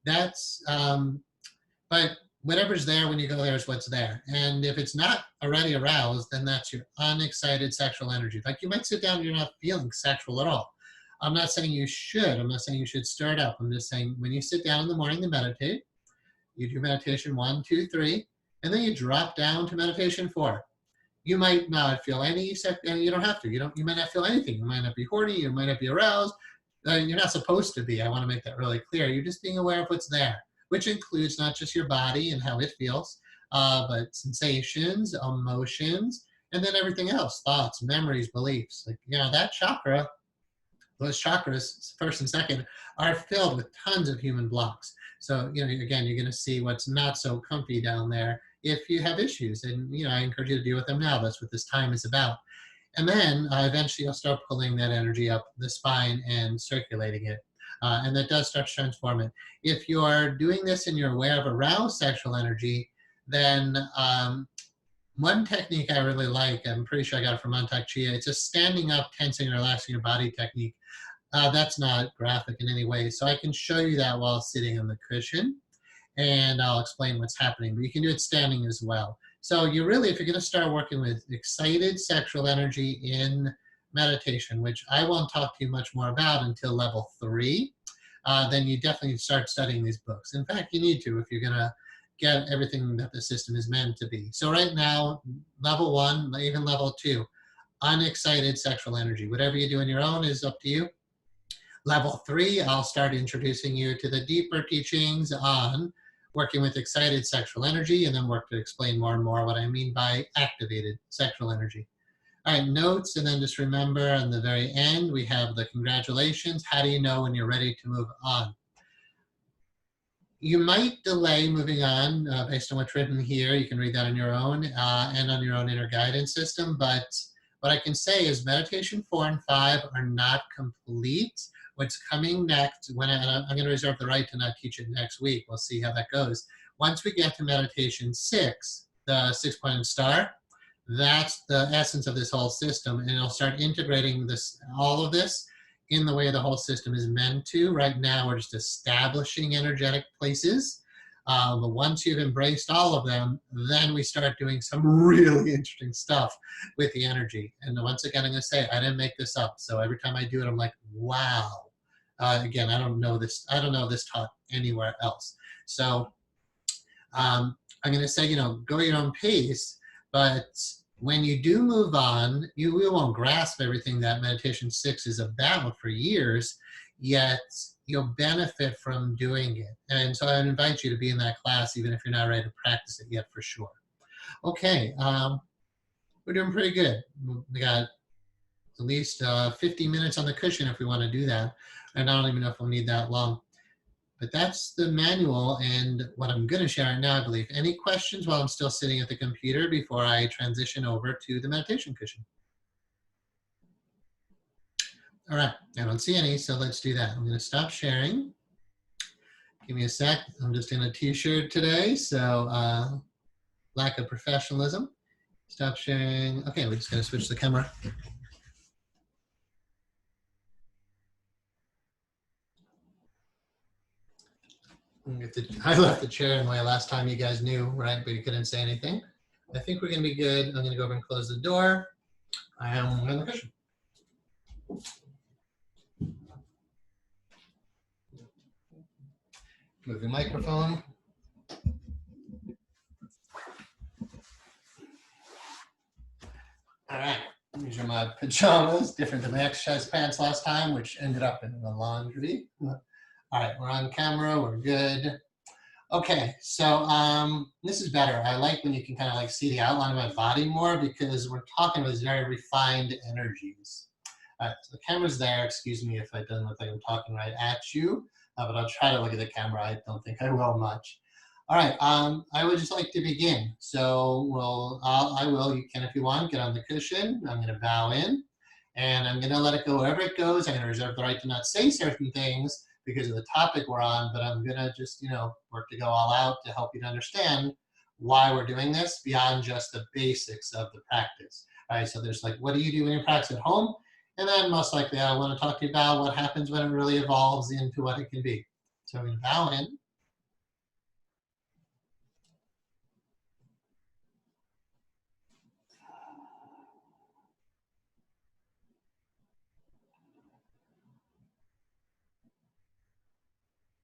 That's, but whatever's there when you go there is what's there. And if it's not already aroused, then that's your unexcited sexual energy. Like you might sit down and you're not feeling sexual at all. I'm not saying you should. I'm not saying you should stir it up. I'm just saying when you sit down in the morning to meditate, you do meditation 1, 2, 3, and then you drop down to meditation 4. You might not feel any sex, and you don't have to. You might not feel anything. You might not be horny. You might not be aroused. You're not supposed to be. I want to make that really clear. You're just being aware of what's there, which includes not just your body and how it feels, but sensations, emotions, and then everything else, thoughts, memories, beliefs. Like, that chakra, those chakras, first and second, are filled with tons of human blocks. So, again, you're going to see what's not so comfy down there if you have issues. And, I encourage you to deal with them now. That's what this time is about. And then eventually you'll start pulling that energy up the spine and circulating it. And that does start to transform it. If you're doing this and you're aware of aroused sexual energy, then one technique I really like, I'm pretty sure I got it from Mantak Chia, it's a standing up, tensing, and relaxing your body technique. That's not graphic in any way, so I can show you that while sitting on the cushion, and I'll explain what's happening, but you can do it standing as well. So if you're going to start working with excited sexual energy in meditation, which I won't talk to you much more about until level 3, then you definitely start studying these books. In fact, you need to if you're going to get everything that the system is meant to be. So right now, level 1, even level 2, unexcited sexual energy. Whatever you do on your own is up to you. Level 3, I'll start introducing you to the deeper teachings on working with excited sexual energy, and then work to explain more and more what I mean by activated sexual energy. All right, notes, and then just remember on the very end, we have the congratulations. How do you know when you're ready to move on? You might delay moving on based on what's written here. You can read that on your own and on your own inner guidance system. But what I can say is meditation 4 and 5 are not complete. What's coming next, I'm going to reserve the right to not teach it next week. We'll see how that goes. Once we get to meditation 6, the 6-pointed star, that's the essence of this whole system. And it'll start integrating all of this in the way the whole system is meant to. Right now, we're just establishing energetic places. But once you've embraced all of them, then we start doing some really interesting stuff with the energy. And once again, I'm going to say, I didn't make this up. So every time I do it, I'm like, wow. Again, I don't know this taught anywhere else. So I'm going to say, go your own pace. But when you do move on, you won't grasp everything that meditation 6 is about for years, yet you'll benefit from doing it. And so I invite you to be in that class, even if you're not ready to practice it yet, for sure. Okay, we're doing pretty good. We got at least 50 minutes on the cushion if we want to do that. And I don't even know if we'll need that long. But that's the manual and what I'm going to share right now, I believe. Any questions while I'm still sitting at the computer before I transition over to the meditation cushion? All right, I don't see any, so let's do that. I'm going to stop sharing. Give me a sec. I'm just in a t-shirt today, so lack of professionalism. Stop sharing. Okay, we're just going to switch the camera. I left the chair in the way last time, you guys knew, right? But you couldn't say anything. I think we're going to be good. I'm going to go over and close the door. I am on the cushion. Move your microphone. All right, these are my pajamas, different than my exercise pants last time, which ended up in the laundry. All right, we're on camera, we're good. Okay, so this is better. I like when you can kind of like see the outline of my body more because we're talking about these very refined energies. All right, so the camera's there. Excuse me if I don't look like I'm talking right at you, but I'll try to look at the camera. I don't think I will much. All right, I would just like to begin. So I will, you can if you want, get on the cushion. I'm gonna bow in and I'm gonna let it go wherever it goes. I'm gonna reserve the right to not say certain things because of the topic we're on, but I'm gonna just, work to go all out to help you to understand why we're doing this beyond just the basics of the practice. All right, so there's like, what do you do when you practice at home? And then most likely I wanna talk to you about what happens when it really evolves into what it can be. So I'm gonna bow in.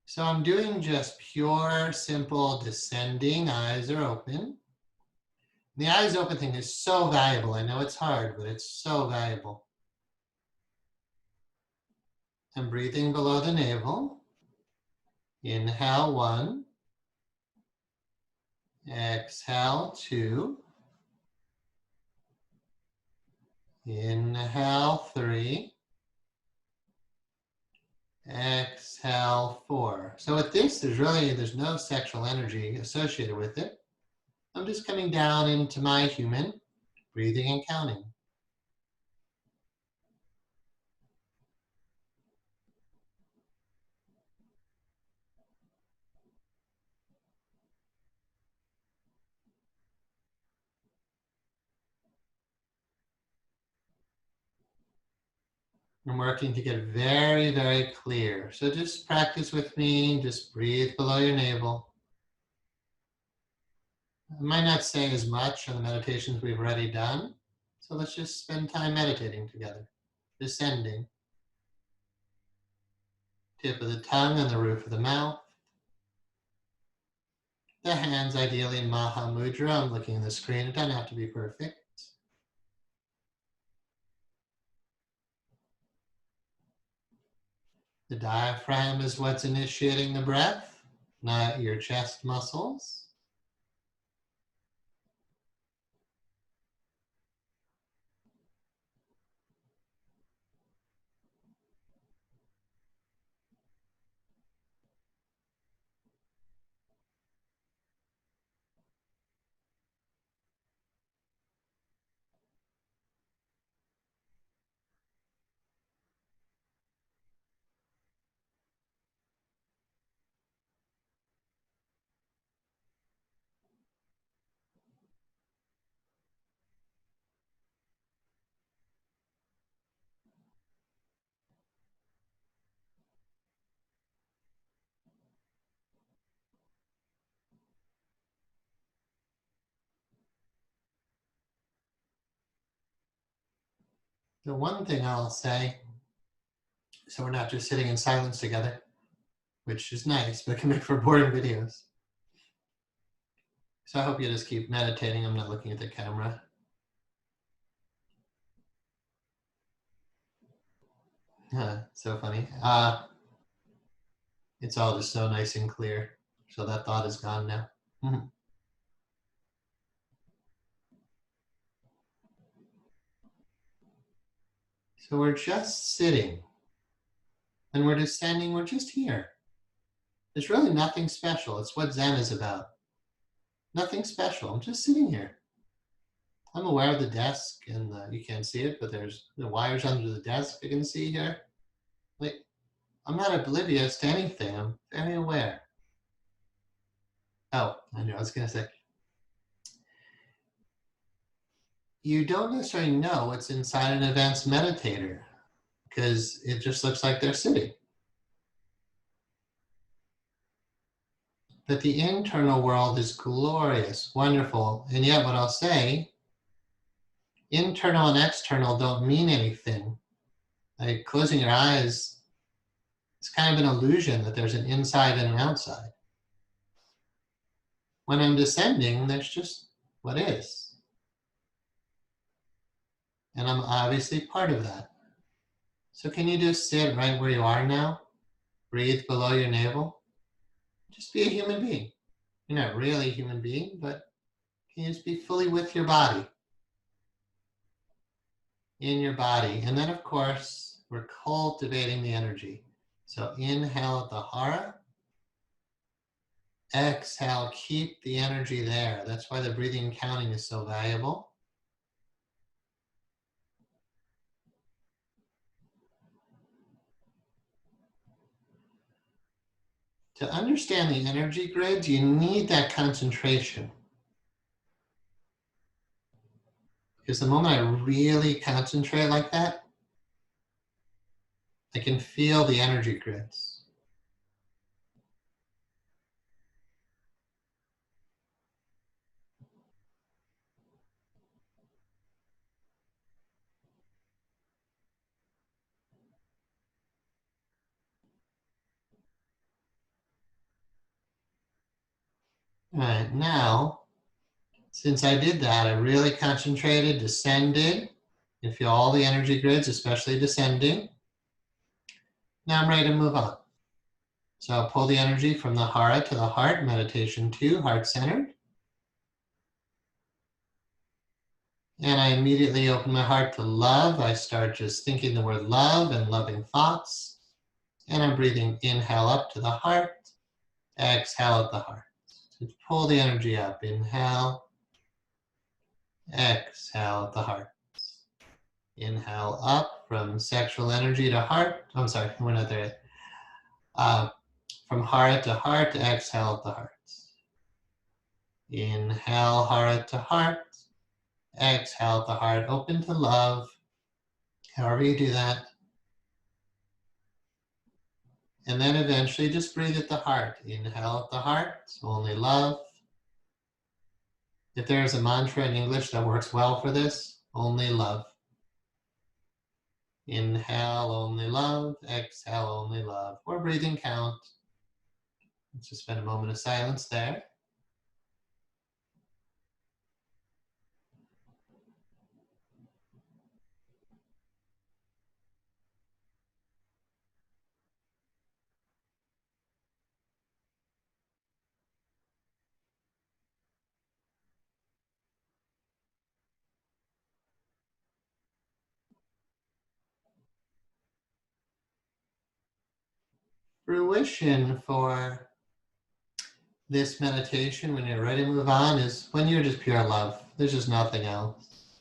So I'm doing just pure, simple descending. Eyes are open. The eyes open thing is so valuable. I know it's hard, but it's so valuable. I'm breathing below the navel. Inhale 1. Exhale 2. Inhale 3. Exhale 4. So with this, there's no sexual energy associated with it. I'm just coming down into my human, breathing and counting. I'm working to get very, very clear. So just practice with me, just breathe below your navel. I might not say as much on the meditations we've already done, so let's just spend time meditating together. Descending. Tip of the tongue on the roof of the mouth. The hands ideally in Maha Mudra. I'm looking at the screen, it doesn't have to be perfect. The diaphragm is what's initiating the breath. not your chest muscles. The one thing I'll say, so we're not just sitting in silence together, which is nice, but can make for boring videos. So I hope you just keep meditating. I'm not looking at the camera. So funny. It's all just so nice and clear. So that thought is gone now. Mhm. So we're just sitting and we're just standing. We're just here. There's really nothing special. It's what Zen is about. Nothing special. I'm just sitting here. I'm aware of the desk and you can't see it, but there's the wires under the desk you can see here. Like, I'm not oblivious to anything. I'm very aware. Oh, I know, I was going to say, you don't necessarily know what's inside an advanced meditator because it just looks like they're sitting. But the internal world is glorious, wonderful. And yet what I'll say, internal and external don't mean anything. Like closing your eyes, it's kind of an illusion that there's an inside and an outside. When I'm descending, there's just what is. And I'm obviously part of that. So can you just sit right where you are now? Breathe below your navel. Just be a human being. You're not really a human being, but can you just be fully with your body? In your body. And then, of course, we're cultivating the energy. So inhale at the heart. Exhale, keep the energy there. That's why the breathing and counting is so valuable. To understand the energy grids, you need that concentration. Because the moment I really concentrate like that, I can feel the energy grids. All right, now, since I did that, I really concentrated, descended, and feel all the energy grids, especially descending. Now I'm ready to move on. So I'll pull the energy from the hara to the heart, meditation 2, heart-centered. And I immediately open my heart to love. I start just thinking the word love and loving thoughts. And I'm breathing inhale up to the heart, exhale at the heart. So pull the energy up, inhale, exhale at the heart. Inhale up from sexual energy to heart. I'm sorry, we're not there yet. From heart to heart, exhale at the heart. Inhale, heart to heart. Exhale at the heart, open to love. However you do that. And then eventually just breathe at the heart. Inhale at the heart, only love. If there is a mantra in English that works well for this, only love. Inhale, only love. Exhale, only love. Or breathing count. Let's just spend a moment of silence there. fruition for this meditation, when you're ready to move on, is when you're just pure love. There's just nothing else.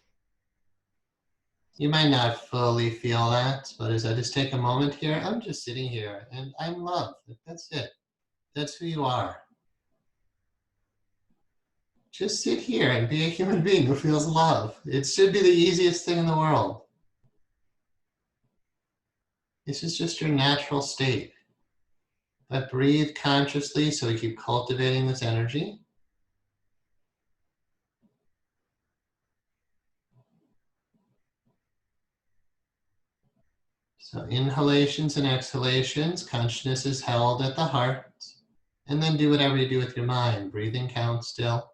You might not fully feel that, but as I just take a moment here, I'm just sitting here and I'm love. That's it. That's who you are. Just sit here and be a human being who feels love. It should be the easiest thing in the world. This is just your natural state. But breathe consciously so we keep cultivating this energy. So inhalations and exhalations, consciousness is held at the heart. And then do whatever you do with your mind. Breathing count still.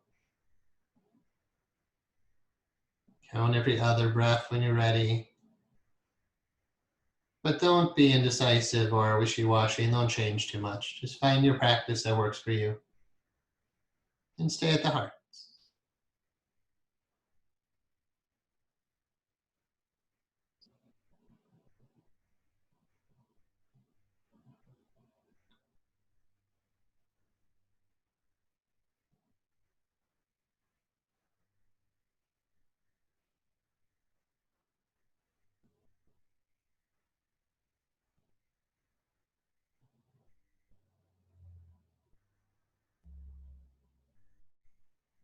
Count every other breath when you're ready. But don't be indecisive or wishy-washy and don't change too much. Just find your practice that works for you. And stay at the heart.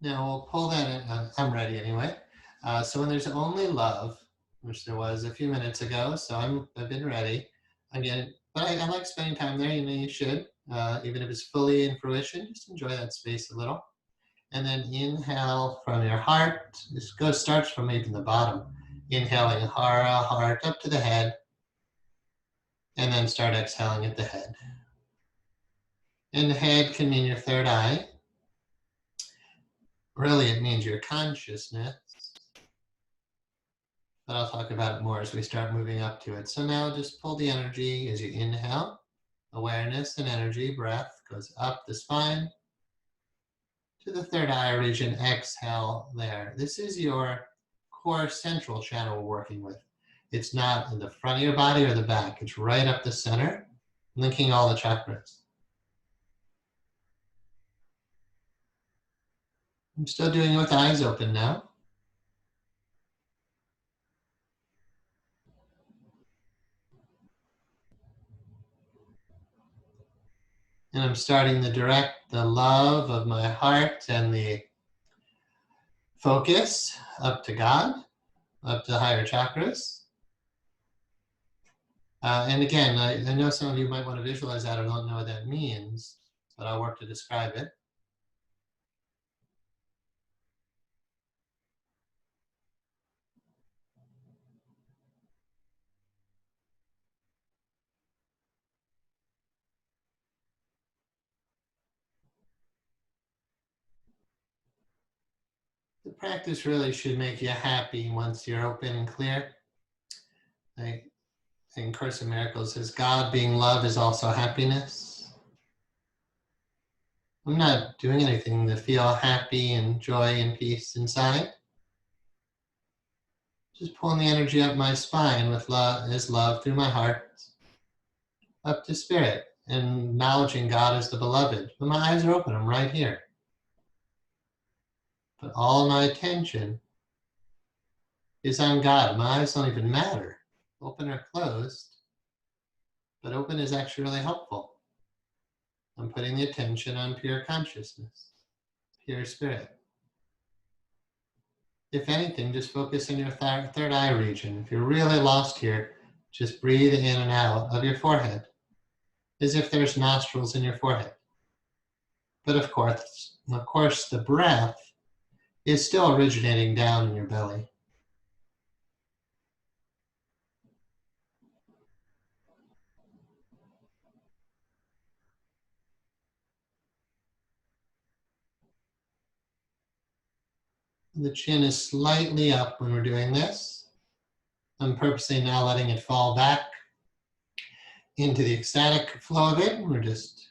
Now we'll pull that in. I'm ready anyway. So when there's only love, which there was a few minutes ago, so I've been ready. Again, but I like spending time there. You should, even if it's fully in fruition, just enjoy that space a little. And then inhale from your heart. Starts from even the bottom. Inhaling hara, heart up to the head. And then start exhaling at the head. And the head can mean your third eye. Really, it means your consciousness. But I'll talk about it more as we start moving up to it. So now just pull the energy as you inhale. Awareness and energy, breath goes up the spine to the third eye region. Exhale there. This is your core central channel we're working with. It's not in the front of your body or the back. It's right up the center, linking all the chakras. I'm still doing it with eyes open now. And I'm starting to direct the love of my heart and the focus up to God, up to the higher chakras. And again, I know some of you might want to visualize that or don't know what that means, but I'll work to describe it. The practice really should make you happy once you're open and clear. In Course in Miracles says, God being love is also happiness. I'm not doing anything to feel happy and joy and peace inside. Just pulling the energy up my spine with love as love through my heart, up to spirit, and acknowledging God as the beloved. When my eyes are open, I'm right here. But all my attention is on God. My eyes don't even matter, open or closed, but open is actually really helpful. I'm putting the attention on pure consciousness, pure spirit. If anything, just focus in your third eye region. If you're really lost here, just breathe in and out of your forehead, as if there's nostrils in your forehead. But of course, the breath is still originating down in your belly. The chin is slightly up when we're doing this. I'm purposely now letting it fall back into the ecstatic flow of it. We're just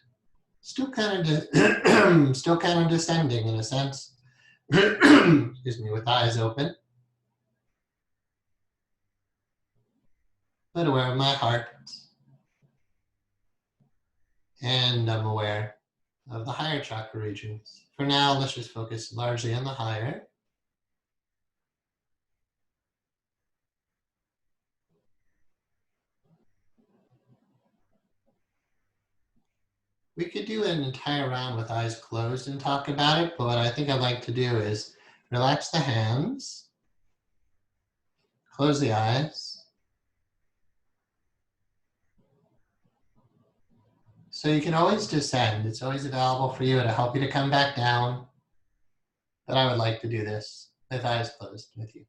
still kind of descending in a sense. Excuse me, with eyes open. But aware of my heart. and I'm aware of the higher chakra regions. For now, let's just focus largely on the higher. We could do an entire round with eyes closed and talk about it, but what I think I'd like to do is relax the hands, close the eyes. So you can always descend. It's always available for you to help you to come back down. But I would like to do this with eyes closed with you.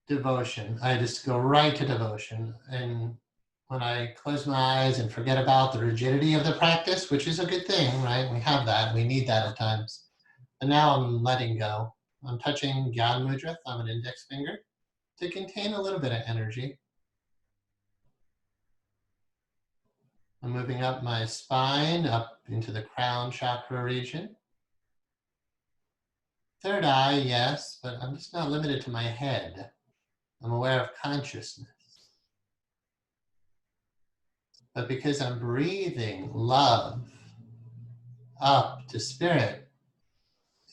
Devotion. I just go right to devotion. And when I close my eyes and forget about the rigidity of the practice, which is a good thing, right? We have that. We need that at times. And now I'm letting go. I'm touching Gyan Mudra, thumb and index finger, to contain a little bit of energy. I'm moving up my spine, up into the crown chakra region. Third eye, yes, but I'm just not limited to my head. I'm aware of consciousness. But because I'm breathing love up to spirit,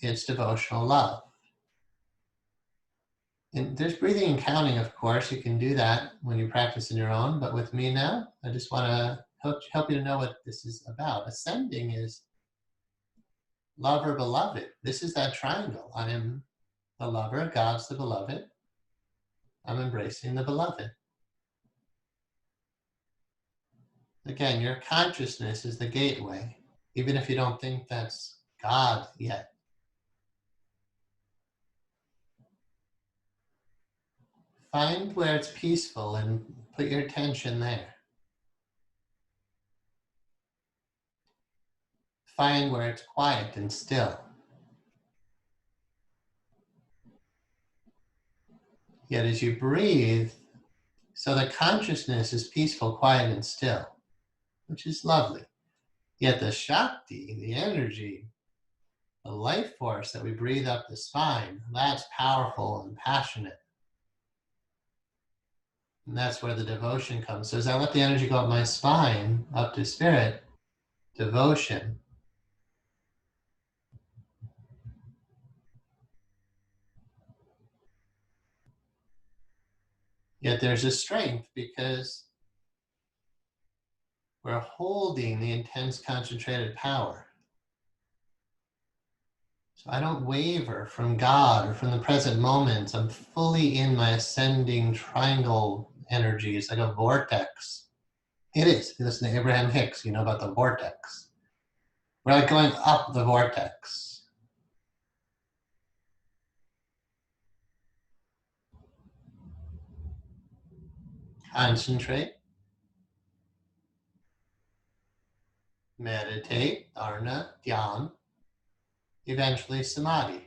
it's devotional love. And there's breathing and counting, of course. You can do that when you practice on your own. But with me now, I just want to help you to know what this is about. Ascending is lover, beloved. This is that triangle. I am the lover, God's the beloved. I'm embracing the beloved. Again, your consciousness is the gateway, even if you don't think that's God yet. Find where it's peaceful and put your attention there. Find where it's quiet and still. Yet as you breathe, so the consciousness is peaceful, quiet, and still, which is lovely. Yet the Shakti, the energy, the life force that we breathe up the spine, that's powerful and passionate. And that's where the devotion comes. So as I let the energy go up my spine, up to spirit, devotion. Yet there's a strength because we're holding the intense concentrated power. So I don't waver from God or from the present moment. I'm fully in my ascending triangle energy. It's like a vortex. It is. If you listen to Abraham Hicks, you know about the vortex. We're like going up the vortex. Concentrate. Meditate. Dharana. Dhyan. Eventually samadhi.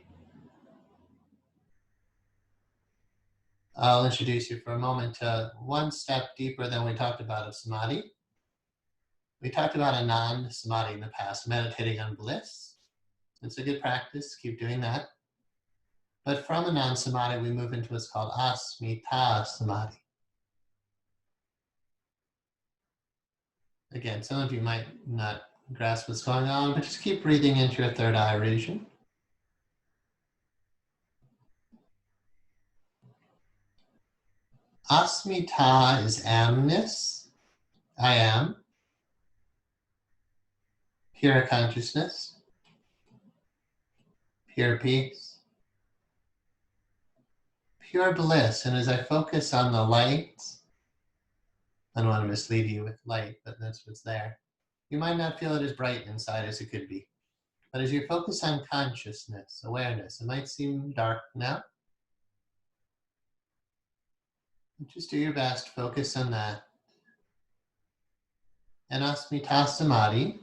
I'll introduce you for a moment to one step deeper than we talked about of samadhi. We talked about Anand samadhi in the past, meditating on bliss. It's a good practice. Keep doing that. But from Anand samadhi, we move into what's called asmita samadhi. Again, some of you might not grasp what's going on, but just keep breathing into your third eye region. Asmita is amness. I am. Pure consciousness. Pure peace. Pure bliss. And as I focus on the light, I don't want to mislead you with light, but that's what's there. You might not feel it as bright inside as it could be. But as you focus on consciousness, awareness, it might seem dark now. Just do your best, focus on that. And Asmita Samadhi.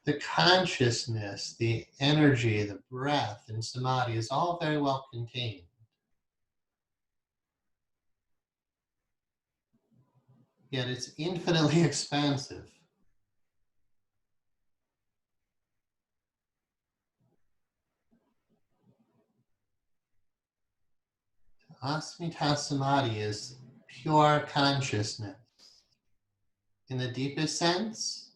The consciousness, the energy, the breath in Samadhi is all very well contained. Yet it's infinitely expansive. Asmita Samadhi is pure consciousness. In the deepest sense,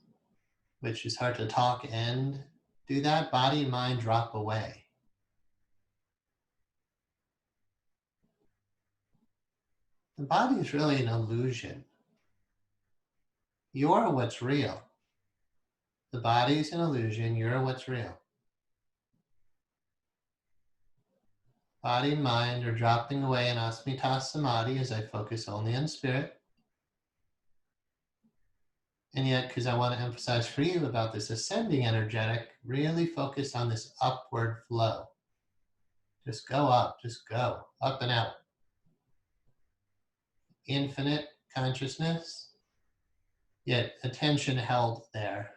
which is hard to talk and do that, body and mind drop away. The body is really an illusion. You're what's real. The body is an illusion, you're what's real. Body and mind are dropping away in Asmita Samadhi as I focus only on spirit. And yet, because I want to emphasize for you about this ascending energetic, really focus on this upward flow. Just go up, just go up and out. Infinite consciousness, yet attention held there.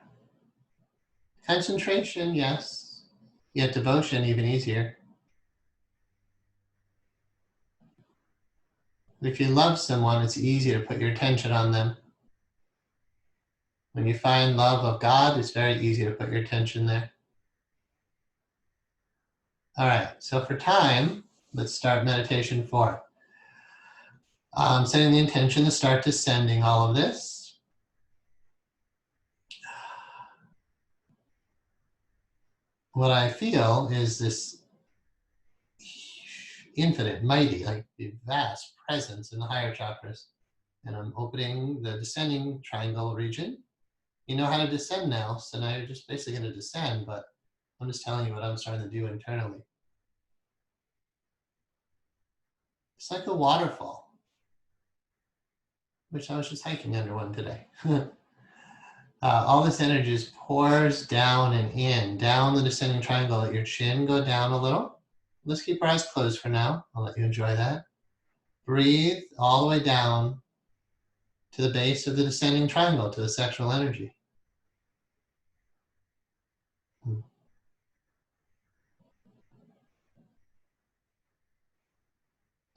Concentration, yes, yet devotion even easier. If you love someone, it's easy to put your attention on them. When you find love of God, it's very easy to put your attention there. All right, so for time, let's start meditation 4. Setting the intention to start descending all of this. What I feel is this infinite, mighty, like the vast presence in the higher chakras. And I'm opening the descending triangle region. You know how to descend now, so now you're just basically going to descend, but I'm just telling you what I'm starting to do internally. It's like a waterfall, which I was just hiking under one today. All this energy just pours down and in, down the descending triangle. Let your chin go down a little. Let's keep our eyes closed for now. I'll let you enjoy that. Breathe all the way down to the base of the descending triangle, to the sexual energy.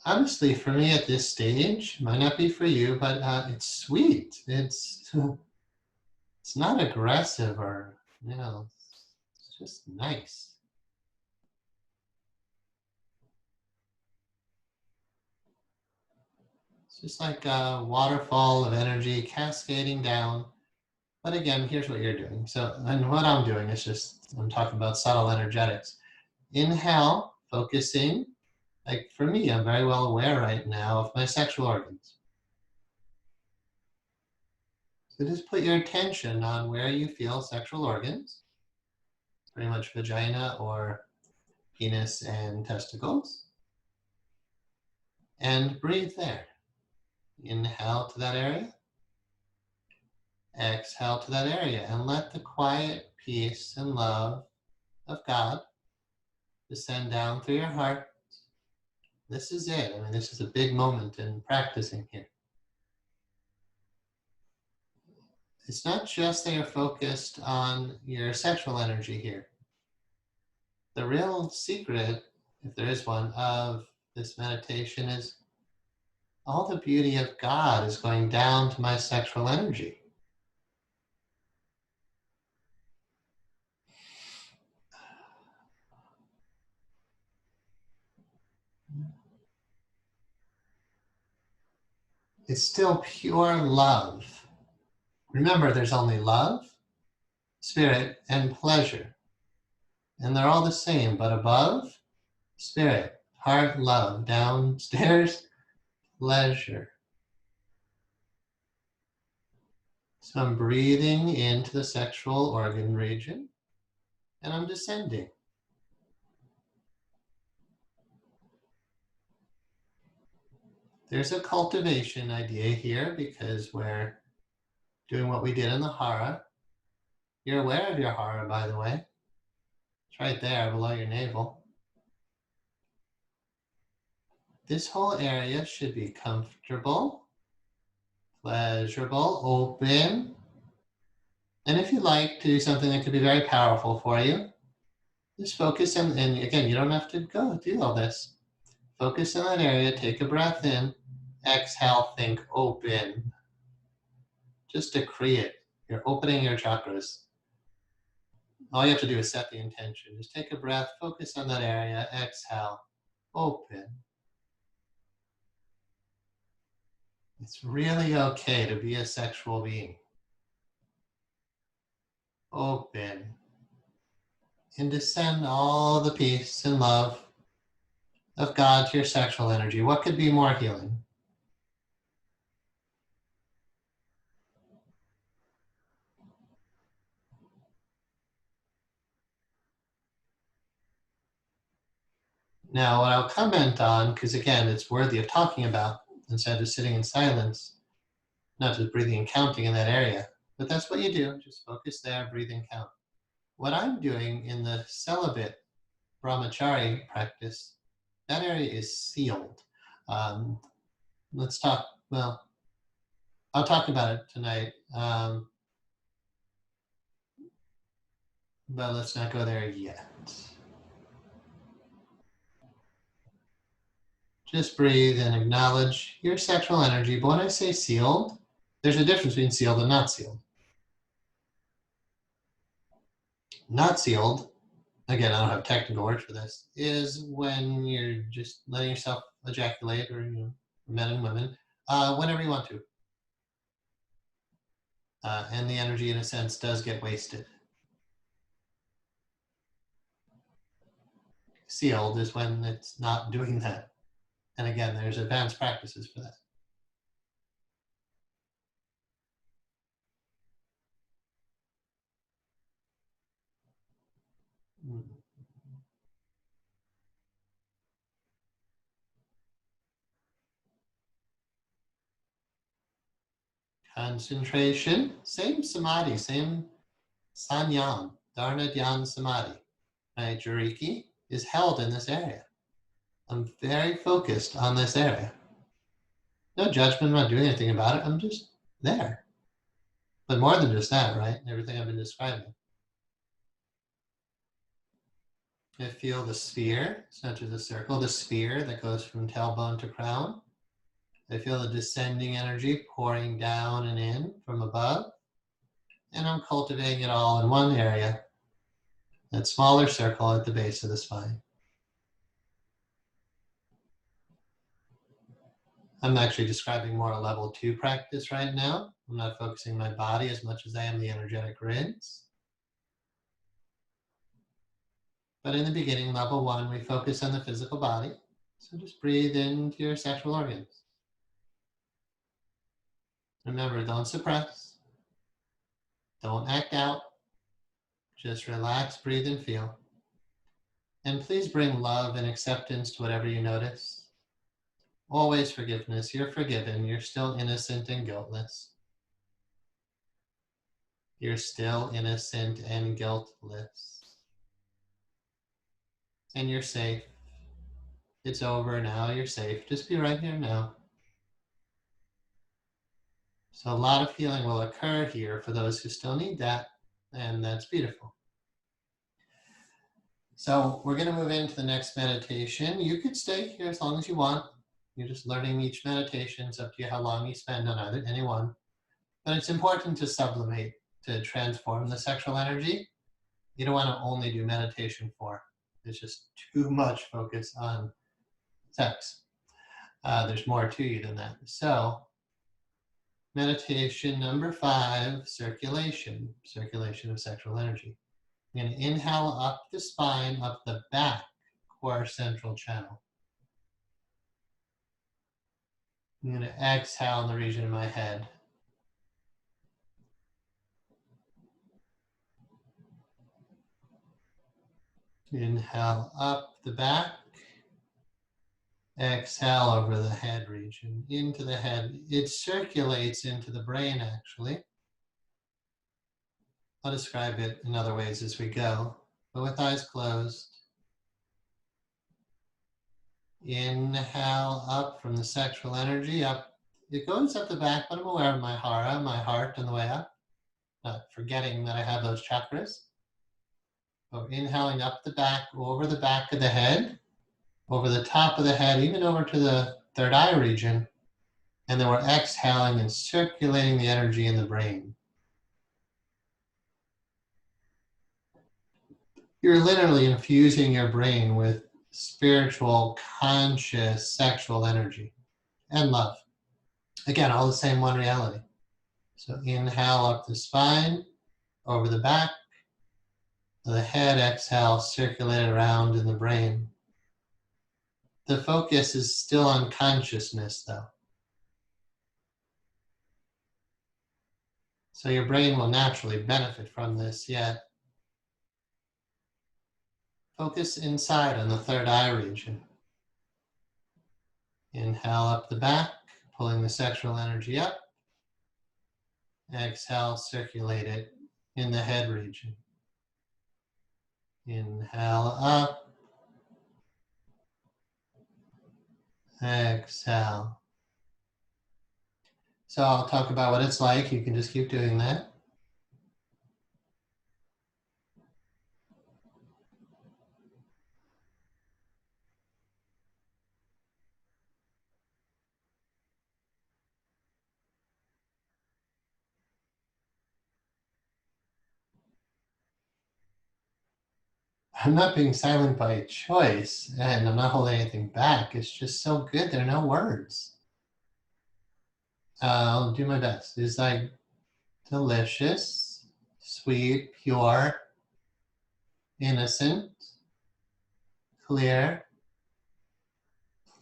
Honestly, for me at this stage, might not be for you, but it's sweet. It's not aggressive or, it's just nice. It's just like a waterfall of energy cascading down. But again, here's what you're doing. So, and what I'm doing is just, I'm talking about subtle energetics. Inhale, focusing. Like for me, I'm very well aware right now of my sexual organs. So just put your attention on where you feel sexual organs, pretty much vagina or penis and testicles, and breathe there. Inhale to that area, exhale to that area, and let the quiet peace and love of God descend down through your heart. This is it. I mean, this is a big moment in practicing here. It's not just that you're focused on your sexual energy here. The real secret, if there is one, of this meditation is all the beauty of God is going down to my sexual energy. It's still pure love. Remember, there's only love, spirit, and pleasure. And they're all the same, but above, spirit, heart, love. Downstairs, pleasure. So I'm breathing into the sexual organ region, and I'm descending. There's a cultivation idea here because we're doing what we did in the hara. You're aware of your hara, by the way. It's right there below your navel. This whole area should be comfortable, pleasurable, open. And if you like to do something that could be very powerful for you, just focus on, and again, you don't have to go do all this. Focus on that area, take a breath in, exhale, think open. Just decree it. You're opening your chakras. All you have to do is set the intention. Just take a breath, focus on that area, exhale, open. It's really okay to be a sexual being. Open. And to send all the peace and love of God to your sexual energy. What could be more healing? Now, what I'll comment on, because again, it's worthy of talking about instead of sitting in silence, not just breathing and counting in that area, but that's what you do. Just focus there, breathe and count. What I'm doing in the celibate brahmachari practice, that area is sealed. Let's talk, well, I'll talk about it tonight, but let's not go there yet. Just breathe and acknowledge your sexual energy. But when I say sealed, there's a difference between sealed and not sealed. Not sealed, again, I don't have technical words for this, is when you're just letting yourself ejaculate, or men and women, whenever you want to. And the energy, in a sense, does get wasted. Sealed is when it's not doing that. And again, there's advanced practices for that. Concentration, same samadhi, same sanyam, dharana dhyan samadhi. My Juriki is held in this area. I'm very focused on this area. No judgment, I'm not doing anything about it, I'm just there. But more than just that, right? Everything I've been describing. I feel the sphere, center of the circle, the sphere that goes from tailbone to crown. I feel the descending energy pouring down and in from above. And I'm cultivating it all in one area, that smaller circle at the base of the spine. I'm actually describing more a level 2 practice right now. I'm not focusing my body as much as I am the energetic grids. But in the beginning, level 1, we focus on the physical body. So just breathe into your sexual organs. Remember, don't suppress. Don't act out. Just relax, breathe, and feel. And please bring love and acceptance to whatever you notice. Always forgiveness. You're forgiven. You're still innocent and guiltless. You're still innocent and guiltless. And you're safe. It's over now. You're safe. Just be right here now. So a lot of healing will occur here for those who still need that. And that's beautiful. So we're going to move into the next meditation. You could stay here as long as you want. You're just learning each meditation. It's up to you how long you spend on any one. But it's important to sublimate, to transform the sexual energy. You don't want to only do meditation for. There's just too much focus on sex. There's more to you than that. So meditation number 5, circulation of sexual energy. I'm going to inhale up the spine, up the back core central channel. I'm going to exhale in the region of my head. Inhale up the back. Exhale over the head region, into the head. It circulates into the brain, actually. I'll describe it in other ways as we go, but with eyes closed. Inhale up from the sexual energy, up. It goes up the back, but I'm aware of my hara, my heart on the way up. Not forgetting that I have those chakras. So inhaling up the back, over the back of the head, over the top of the head, even over to the third eye region. And then we're exhaling and circulating the energy in the brain. You're literally infusing your brain with spiritual, conscious, sexual energy and love. Again, all the same one reality. So inhale up the spine, over the back, the head, exhale, circulate around in the brain. The focus is still on consciousness though. So your brain will naturally benefit from this, yet focus inside on the third eye region. Inhale up the back, pulling the sexual energy up. Exhale, circulate it in the head region. Inhale up. Exhale. So I'll talk about what it's like. You can just keep doing that. I'm not being silent by choice, and I'm not holding anything back. It's just so good. There are no words. I'll do my best. It's like delicious, sweet, pure, innocent, clear,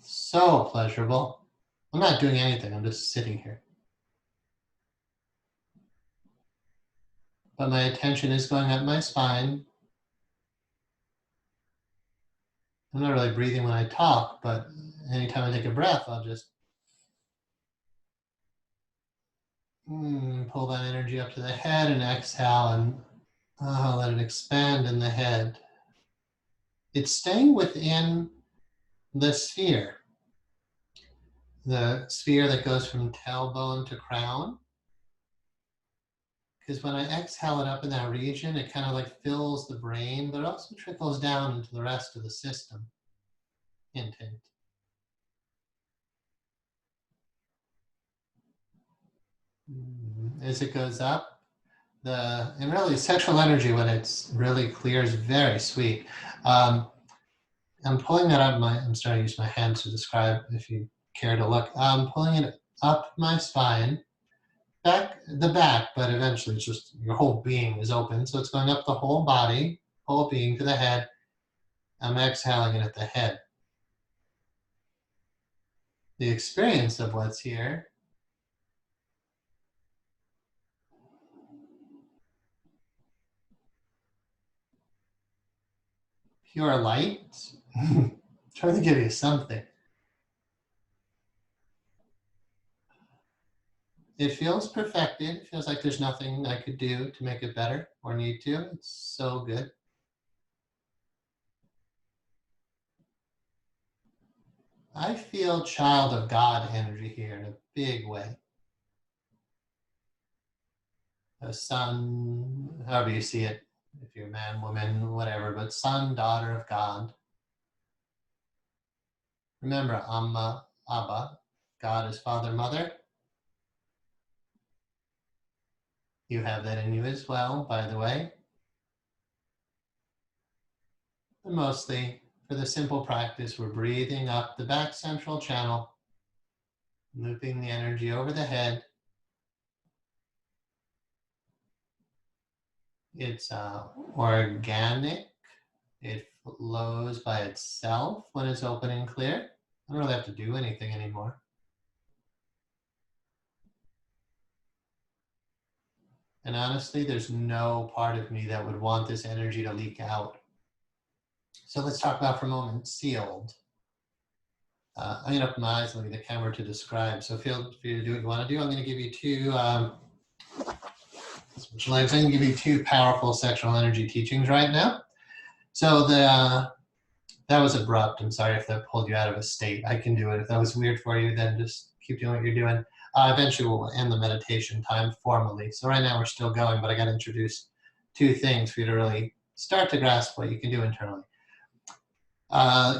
so pleasurable. I'm not doing anything. I'm just sitting here. But my attention is going up my spine. I'm not really breathing when I talk, but anytime I take a breath, I'll just pull that energy up to the head and exhale and let it expand in the head. It's staying within the sphere that goes from tailbone to crown. Because when I exhale it up in that region, it kind of like fills the brain, but it also trickles down into the rest of the system. Hint, hint. As it goes up, and really sexual energy when it's really clear is very sweet. I'm pulling that up. I'm starting to use my hands to describe if you care to look. I'm pulling it up my spine, the back, but eventually it's just your whole being is open. So it's going up the whole body, whole being to the head. I'm exhaling it at the head. The experience of what's here pure light. Trying to give you something. It feels perfected. It feels like there's nothing I could do to make it better or need to. It's so good. I feel child of God energy here in a big way. A son, however you see it, if you're a man, woman, whatever, but son, daughter of God. Remember, Amma, Abba, God is father, mother. You have that in you as well, by the way. And mostly, for the simple practice, we're breathing up the back central channel, looping the energy over the head. It's organic. It flows by itself when it's open and clear. I don't really have to do anything anymore. And honestly, there's no part of me that would want this energy to leak out. So let's talk about for a moment sealed. I'm going to open my eyes and look at the camera to describe. So feel free to do what you want to do. I'm going to give you two. I'm going to give you two powerful sexual energy teachings right now. So that was abrupt. I'm sorry if that pulled you out of a state. I can do it. If that was weird for you, then just keep doing what you're doing. Eventually, we'll end the meditation time formally. So right now we're still going, but I got to introduce two things for you to really start to grasp what you can do internally.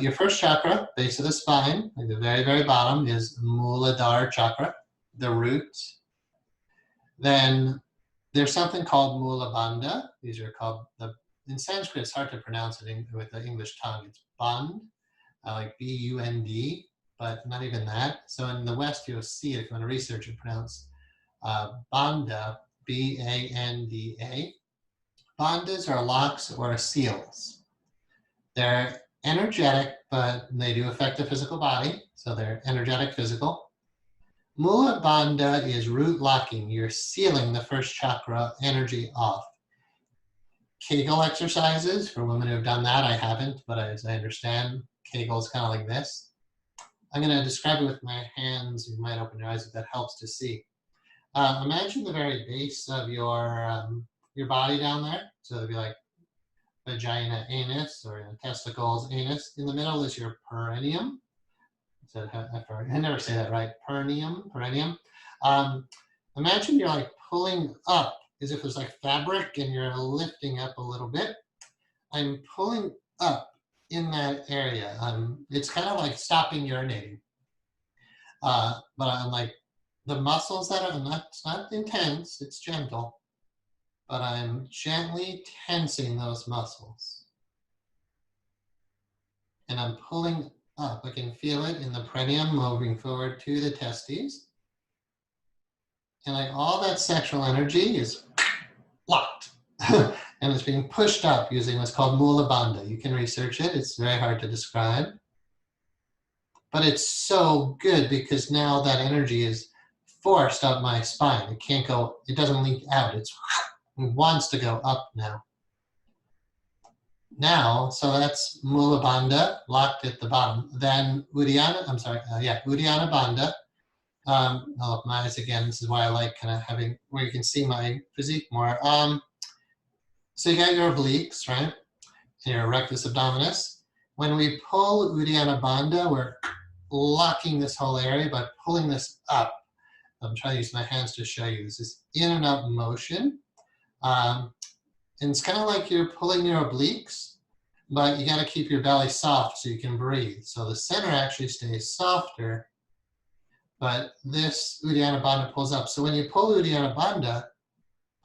Your first chakra, base of the spine, like the very, very bottom, is Muladhara chakra, the root. Then there's something called Mula Bandha. These are called, in Sanskrit, it's hard to pronounce it with the English tongue. It's Band, like B-U-N-D, but not even that. So in the West, you'll see it if you want to research it, pronounced Bandha, B-A-N-D-A. Bandhas are locks or seals. They're energetic, but they do affect the physical body. So they're energetic, physical. Mula Bandha is root locking. You're sealing the first chakra energy off. Kegel exercises, for women who have done that, I haven't, but as I understand, Kegel is kind of like this. I'm going to describe it with my hands. You might open your eyes if that helps to see. Imagine the very base of your body down there. So it'd be like vagina, anus, or testicles, anus. In the middle is your perineum. I never say that right. Perineum. Imagine you're like pulling up as if there's like fabric and you're lifting up a little bit. I'm pulling up in that area. It's kind of like stopping urinating. But I'm like, the muscles that are not, it's not intense, it's gentle, but I'm gently tensing those muscles. And I'm pulling up. I can feel it in the perineum moving forward to the testes. And like all that sexual energy is locked. And it's being pushed up using what's called Mula Bandha. You can research it. It's very hard to describe. But it's so good because now that energy is forced up my spine. It can't go, it doesn't leak out. It wants to go up now. Now, so that's Mula Bandha, locked at the bottom. Then Uddiyana Bandha. I'll open my eyes again. This is why I like kind of having, where you can see my physique more. So you got your obliques, right? And your rectus abdominis. When we pull Uddiyana Bandha, we're locking this whole area by pulling this up. I'm trying to use my hands to show you. This is in and up motion. And it's kind of like you're pulling your obliques, but you got to keep your belly soft so you can breathe. So the center actually stays softer, but this Uddiyana Bandha pulls up. So when you pull Uddiyana Bandha,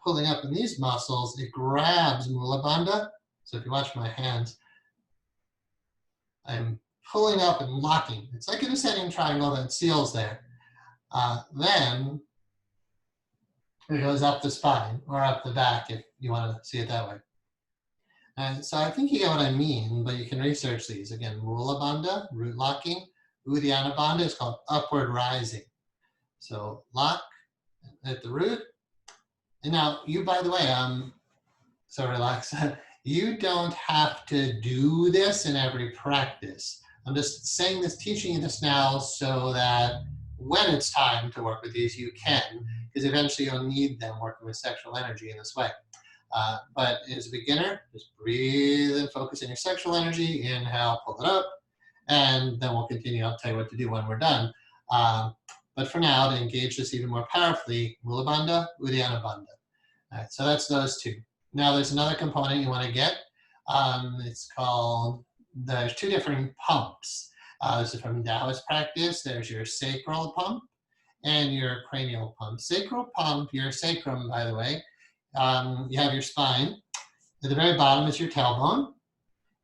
pulling up in these muscles, it grabs Mula Bandha. So if you watch my hands, I'm pulling up and locking. It's like an ascending triangle that seals there. Then it goes up the spine or up the back if you want to see it that way. And so I think you get what I mean, but you can research these. Again, Mula Bandha, root locking. Uddiyana Bandha is called upward rising. So lock at the root. And now you, by the way, so relax. You don't have to do this in every practice. I'm just saying this, teaching you this now so that when it's time to work with these, you can, because eventually you'll need them working with sexual energy in this way. But as a beginner, just breathe and focus on your sexual energy. Inhale, pull it up, and then we'll continue. I'll tell you what to do when we're done. But for now, to engage this even more powerfully, Mula Bandha, Uddiyana Bandha. All right, so that's those two. Now there's another component you want to get. It's called, there's two different pumps. This is from Taoist practice. There's your sacral pump and your cranial pump. Sacral pump, your sacrum, by the way, you have your spine. At the very bottom is your tailbone.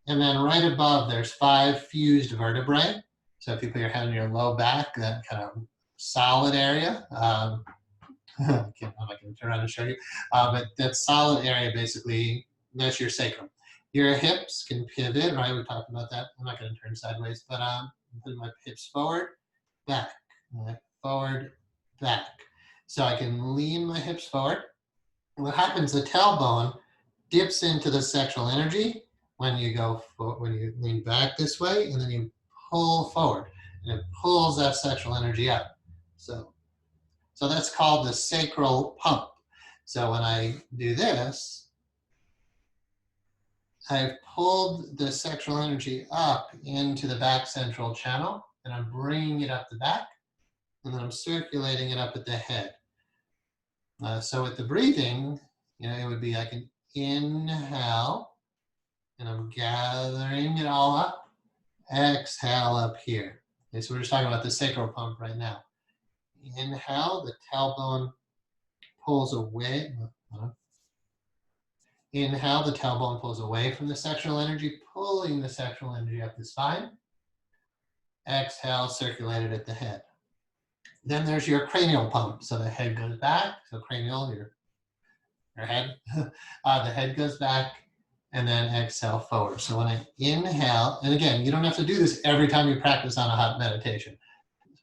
And then right above, there's 5 fused vertebrae. So if you put your head on your low back, that kind of solid area, I'm not going to turn around and show you, but that solid area, basically, that's your sacrum. Your hips can pivot, right? We talked about that. I'm not going to turn sideways, but I'm putting my hips forward, back, right? Forward, back. So I can lean my hips forward. What happens, the tailbone dips into the sexual energy when you go, when you lean back this way, and then you pull forward, and it pulls that sexual energy up. So that's called the sacral pump. So when I do this, I've pulled the sexual energy up into the back central channel, and I'm bringing it up the back, and then I'm circulating it up at the head. So with the breathing, it would be like an inhale, and I'm gathering it all up. Exhale up here. Okay, so we're just talking about the sacral pump right now. Inhale, the tailbone pulls away. Inhale, the tailbone pulls away from the sexual energy, pulling the sexual energy up the spine. Exhale, circulate it at the head. Then there's your cranial pump. So the head goes back. So cranial, your head. The head goes back, and then exhale forward. So when I inhale, and again, you don't have to do this every time you practice on a hot meditation.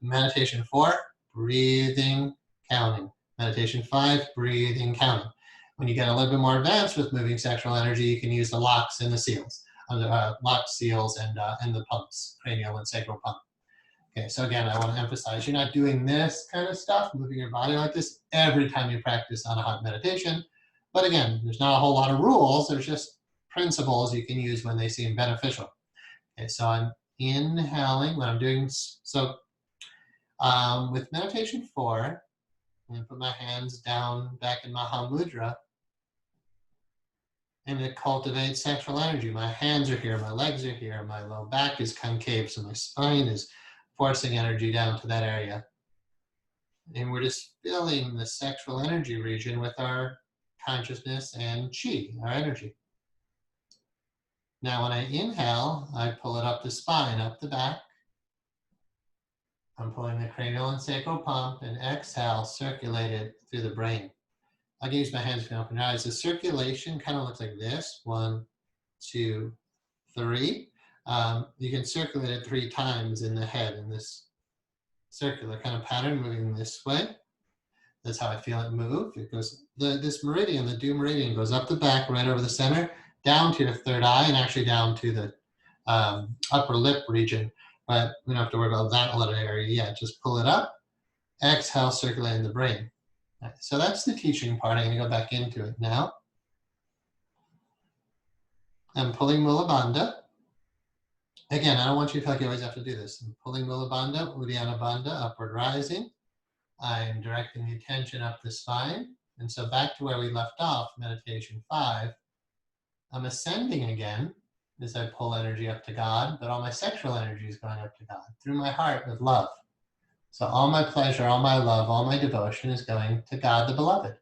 Meditation 4, breathing, counting. Meditation 5, breathing, counting. When you get a little bit more advanced with moving sexual energy, you can use the locks and the seals, locks, seals, and the pumps, cranial and sacral pump. Okay, so again, I want to emphasize you're not doing this kind of stuff, moving your body like this every time you practice on a hot meditation. But again, there's not a whole lot of rules. There's just principles you can use when they seem beneficial. Okay, so I'm inhaling when I'm doing so. With meditation 4, I'm going to put my hands down back in Mahamudra and to cultivate sexual energy. My hands are here, my legs are here, my low back is concave, so my spine is forcing energy down to that area. And we're just filling the sexual energy region with our consciousness and chi, our energy. Now when I inhale, I pull it up the spine, up the back. I'm pulling the cranial and sacral pump, and exhale, circulate it through the brain. I can use my hands to open your eyes. The circulation kind of looks like this. 1, 2, 3. You can circulate it 3 times in the head in this circular kind of pattern, moving this way. That's how I feel it move. It goes, this meridian, the dew meridian, goes up the back, right over the center, down to your third eye, and actually down to the upper lip region. But we don't have to worry about that little area yet. Just pull it up, exhale, circulate in the brain. Right, so that's the teaching part. I'm going to go back into it now. I'm pulling Mula Bandha. Again, I don't want you to feel like you always have to do this. I'm pulling Mula Bandha, Uddiyana Bandha, upward rising. I'm directing the attention up the spine. And so back to where we left off, meditation 5, I'm ascending again as I pull energy up to God, but all my sexual energy is going up to God through my heart with love. So all my pleasure, all my love, all my devotion is going to God the Beloved.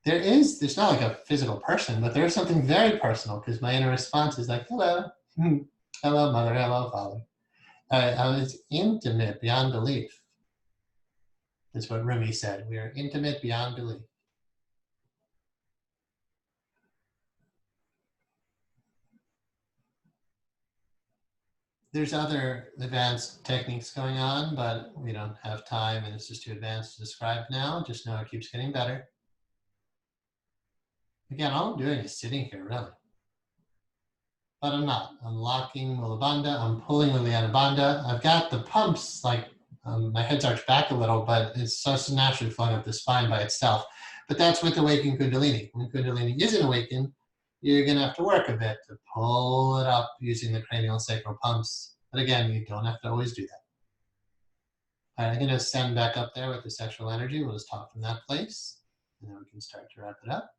There's not like a physical person, but there is something very personal because my inner response is like, hello, hello, mother, hello, father. I was intimate beyond belief. That's what Rumi said. We are intimate beyond belief. There's other advanced techniques going on, but we don't have time and it's just too advanced to describe now. Just know it keeps getting better. Again, all I'm doing is sitting here, really. But I'm not. I'm locking Mula Bandha. I'm pulling Uddiyana Bandha. I've got the pumps, like my head's arched back a little, but it's so naturally flowing up the spine by itself. But that's with awakened Kundalini. When Kundalini isn't awakened, you're going to have to work a bit to pull it up using the cranial and sacral pumps. But again, you don't have to always do that. All right, I'm going to send back up there with the sexual energy. We'll just talk from that place, and then we can start to wrap it up.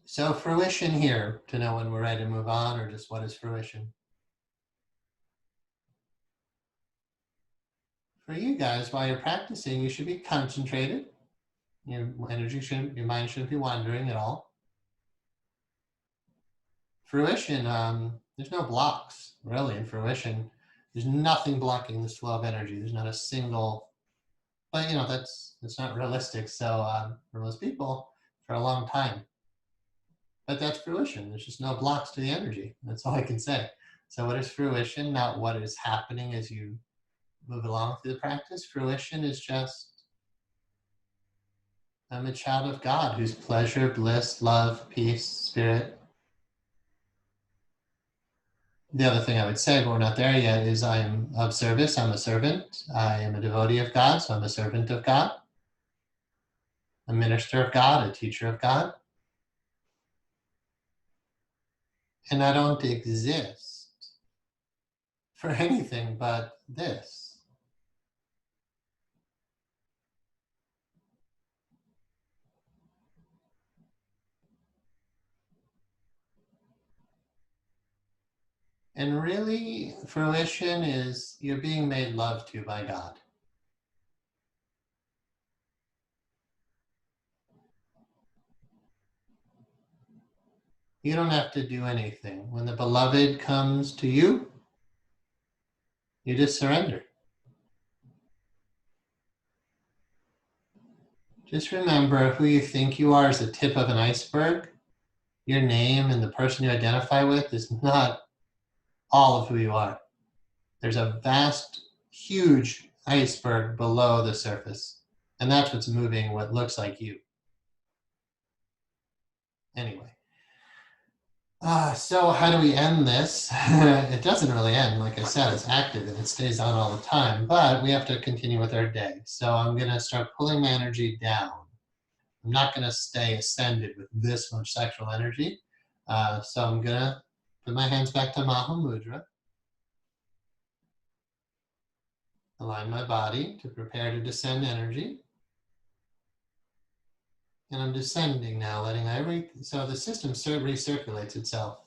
So fruition here, to know when we're ready to move on, or just what is fruition? For you guys, while you're practicing, you should be concentrated. Your mind shouldn't be wandering at all. Fruition, there's no blocks, really, in fruition. There's nothing blocking this flow of energy. There's not a single, but that's not realistic. So for most people, for a long time. But that's fruition. There's just no blocks to the energy. That's all I can say. So what is fruition? Not what is happening as you move along through the practice. Fruition is just, I'm a child of God whose pleasure, bliss, love, peace, spirit. The other thing I would say, but we're not there yet, is I am of service. I'm a servant. I am a devotee of God, so I'm a servant of God. A minister of God, a teacher of God. And I don't exist for anything but this. And really, fruition is you're being made love to by God. You don't have to do anything. When the beloved comes to you, you just surrender. Just remember who you think you are is the tip of an iceberg. Your name and the person you identify with is not all of who you are. There's a vast, huge iceberg below the surface. And that's what's moving what looks like you. Anyway. So how do we end this? It doesn't really end. Like I said, it's active and it stays on all the time, but we have to continue with our day. So I'm going to start pulling my energy down. I'm not going to stay ascended with this much sexual energy. So I'm going to put my hands back to Maha Mudra. Align my body to prepare to descend energy. And I'm descending now, letting everything, so the system recirculates itself,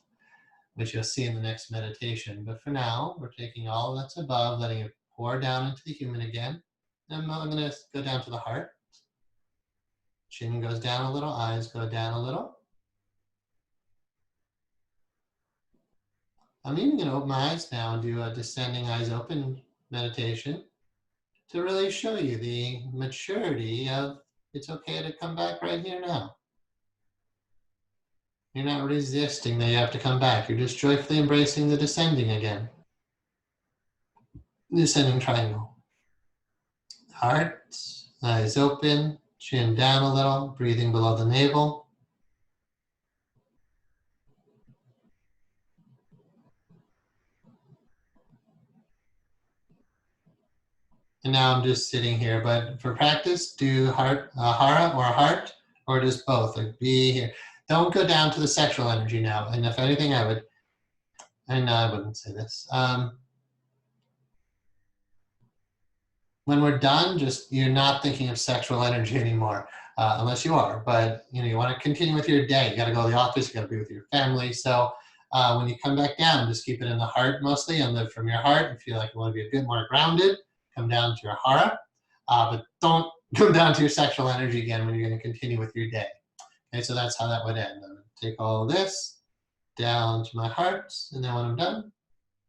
which you'll see in the next meditation. But for now, we're taking all that's above, letting it pour down into the human again. And I'm going to go down to the heart. Chin goes down a little, eyes go down a little. I'm even going to open my eyes now and do a descending eyes open meditation to really show you the maturity of it's okay to come back right here now. You're not resisting that you have to come back. You're just joyfully embracing the descending again. Descending triangle. Heart, eyes open, chin down a little, breathing below the navel. And now I'm just sitting here, but for practice, do heart, hara or heart, or just both, like be here. Don't go down to the sexual energy now. And if anything, I wouldn't say this. When we're done, just you're not thinking of sexual energy anymore, unless you are. But you want to continue with your day. You got to go to the office. You got to be with your family. So when you come back down, just keep it in the heart mostly, and live from your heart. If you like, you want to be a bit more grounded, come down to your hara, but don't come down to your sexual energy again when you're going to continue with your day. Okay, so that's how that would end. I'm going to take all of this down to my heart, and then when I'm done,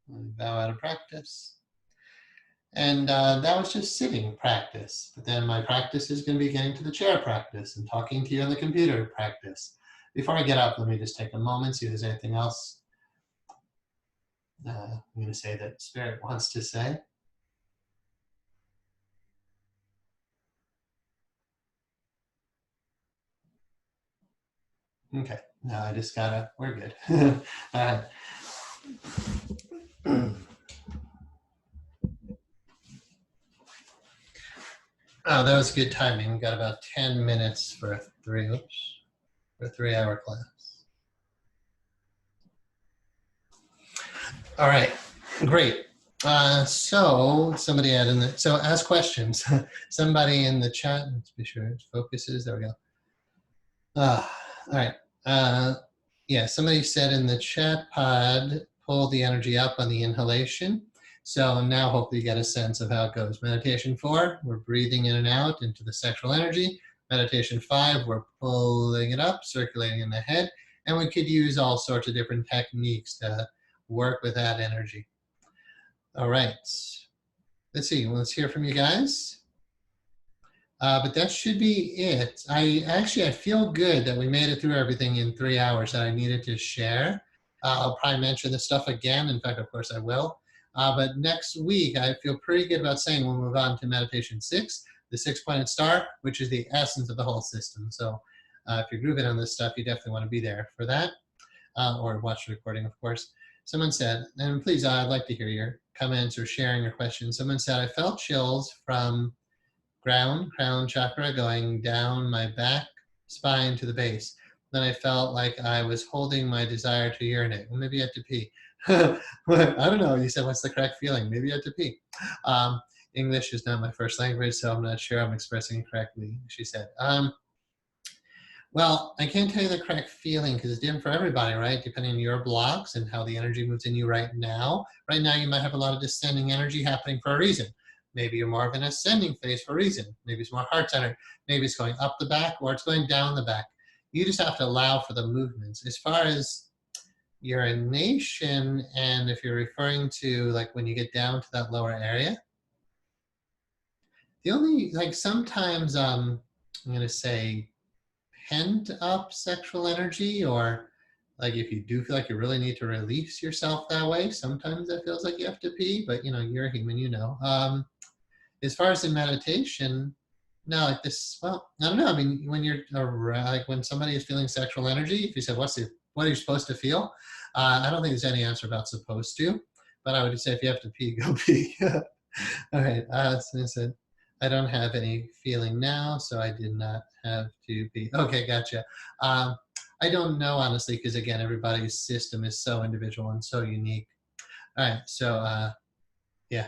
I bow out of practice. And that was just sitting practice. But then my practice is going to be getting to the chair practice and talking to you on the computer practice. Before I get up, let me just take a moment, see if there's anything else I'm going to say that Spirit wants to say. Okay, now I just gotta, we're good. All right. Oh, that was good timing. We got about 10 minutes for a 3-hour class. All right, great. So somebody so ask questions. Somebody in the chat, let's be sure it focuses, there we go. All right, yeah, somebody said in the chat pod, pull the energy up on the inhalation. So now hopefully you get a sense of how it goes. Meditation 4, we're breathing in and out into the sexual energy. Meditation 5, we're pulling it up, circulating in the head. And we could use all sorts of different techniques to work with that energy. All right, let's see, let's hear from you guys. But that should be it. I feel good that we made it through everything in 3 hours that I needed to share. I'll probably mention this stuff again. In fact, of course I will. But next week, I feel pretty good about saying we'll move on to meditation 6, the 6-pointed star, which is the essence of the whole system. So if you're grooving on this stuff, you definitely want to be there for that, or watch the recording, of course. Someone said, and please, I'd like to hear your comments or sharing your questions. Someone said, I felt chills from crown chakra going down my back spine to the base. Then I felt like I was holding my desire to urinate. Well, maybe you had to pee. I don't know. You said, what's the correct feeling? Maybe you had to pee. English is not my first language, so I'm not sure I'm expressing it correctly, she said. Well, I can't tell you the correct feeling because it's different for everybody, right? Depending on your blocks and how the energy moves in you right now. Right now, you might have a lot of descending energy happening for a reason. Maybe you're more of an ascending phase for a reason. Maybe it's more heart-centered. Maybe it's going up the back or it's going down the back. You just have to allow for the movements. As far as urination, and if you're referring to like when you get down to that lower area, the only, like sometimes I'm going to say pent up sexual energy, or like if you do feel like you really need to release yourself that way, sometimes it feels like you have to pee, but you're a human, as far as in meditation, no, like this, well, I don't know. I mean, when you're around, like when somebody is feeling sexual energy, if you said, what are you supposed to feel? I don't think there's any answer about supposed to, but I would say if you have to pee, go pee. All right. So I said, I don't have any feeling now, so I did not have to pee. Okay, gotcha. I don't know, honestly, because again, everybody's system is so individual and so unique. All right. So, yeah.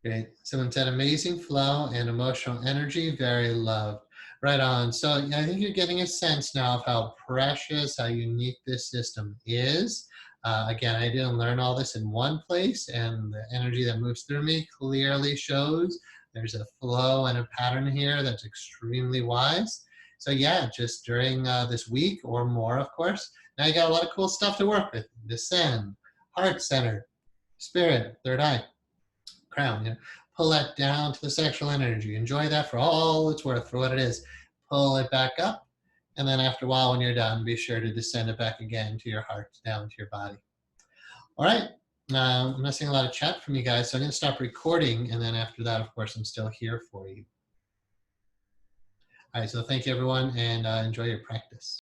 Great. Someone said amazing flow and emotional energy, very loved. Right on. So yeah, I think you're getting a sense now of how precious, how unique this system is. Again, I didn't learn all this in one place, and the energy that moves through me clearly shows there's a flow and a pattern here that's extremely wise. So yeah, just during this week or more, of course, now you got a lot of cool stuff to work with. Descend, heart center, spirit, third eye, crown. Pull that down to the sexual energy. Enjoy that for all it's worth, for what it is. Pull it back up, and then after a while, when you're done, be sure to descend it back again to your heart, down to your body. All right. I'm not seeing a lot of chat from you guys, so I'm going to stop recording, and then after that, of course, I'm still here for you. All right. So thank you, everyone, and enjoy your practice.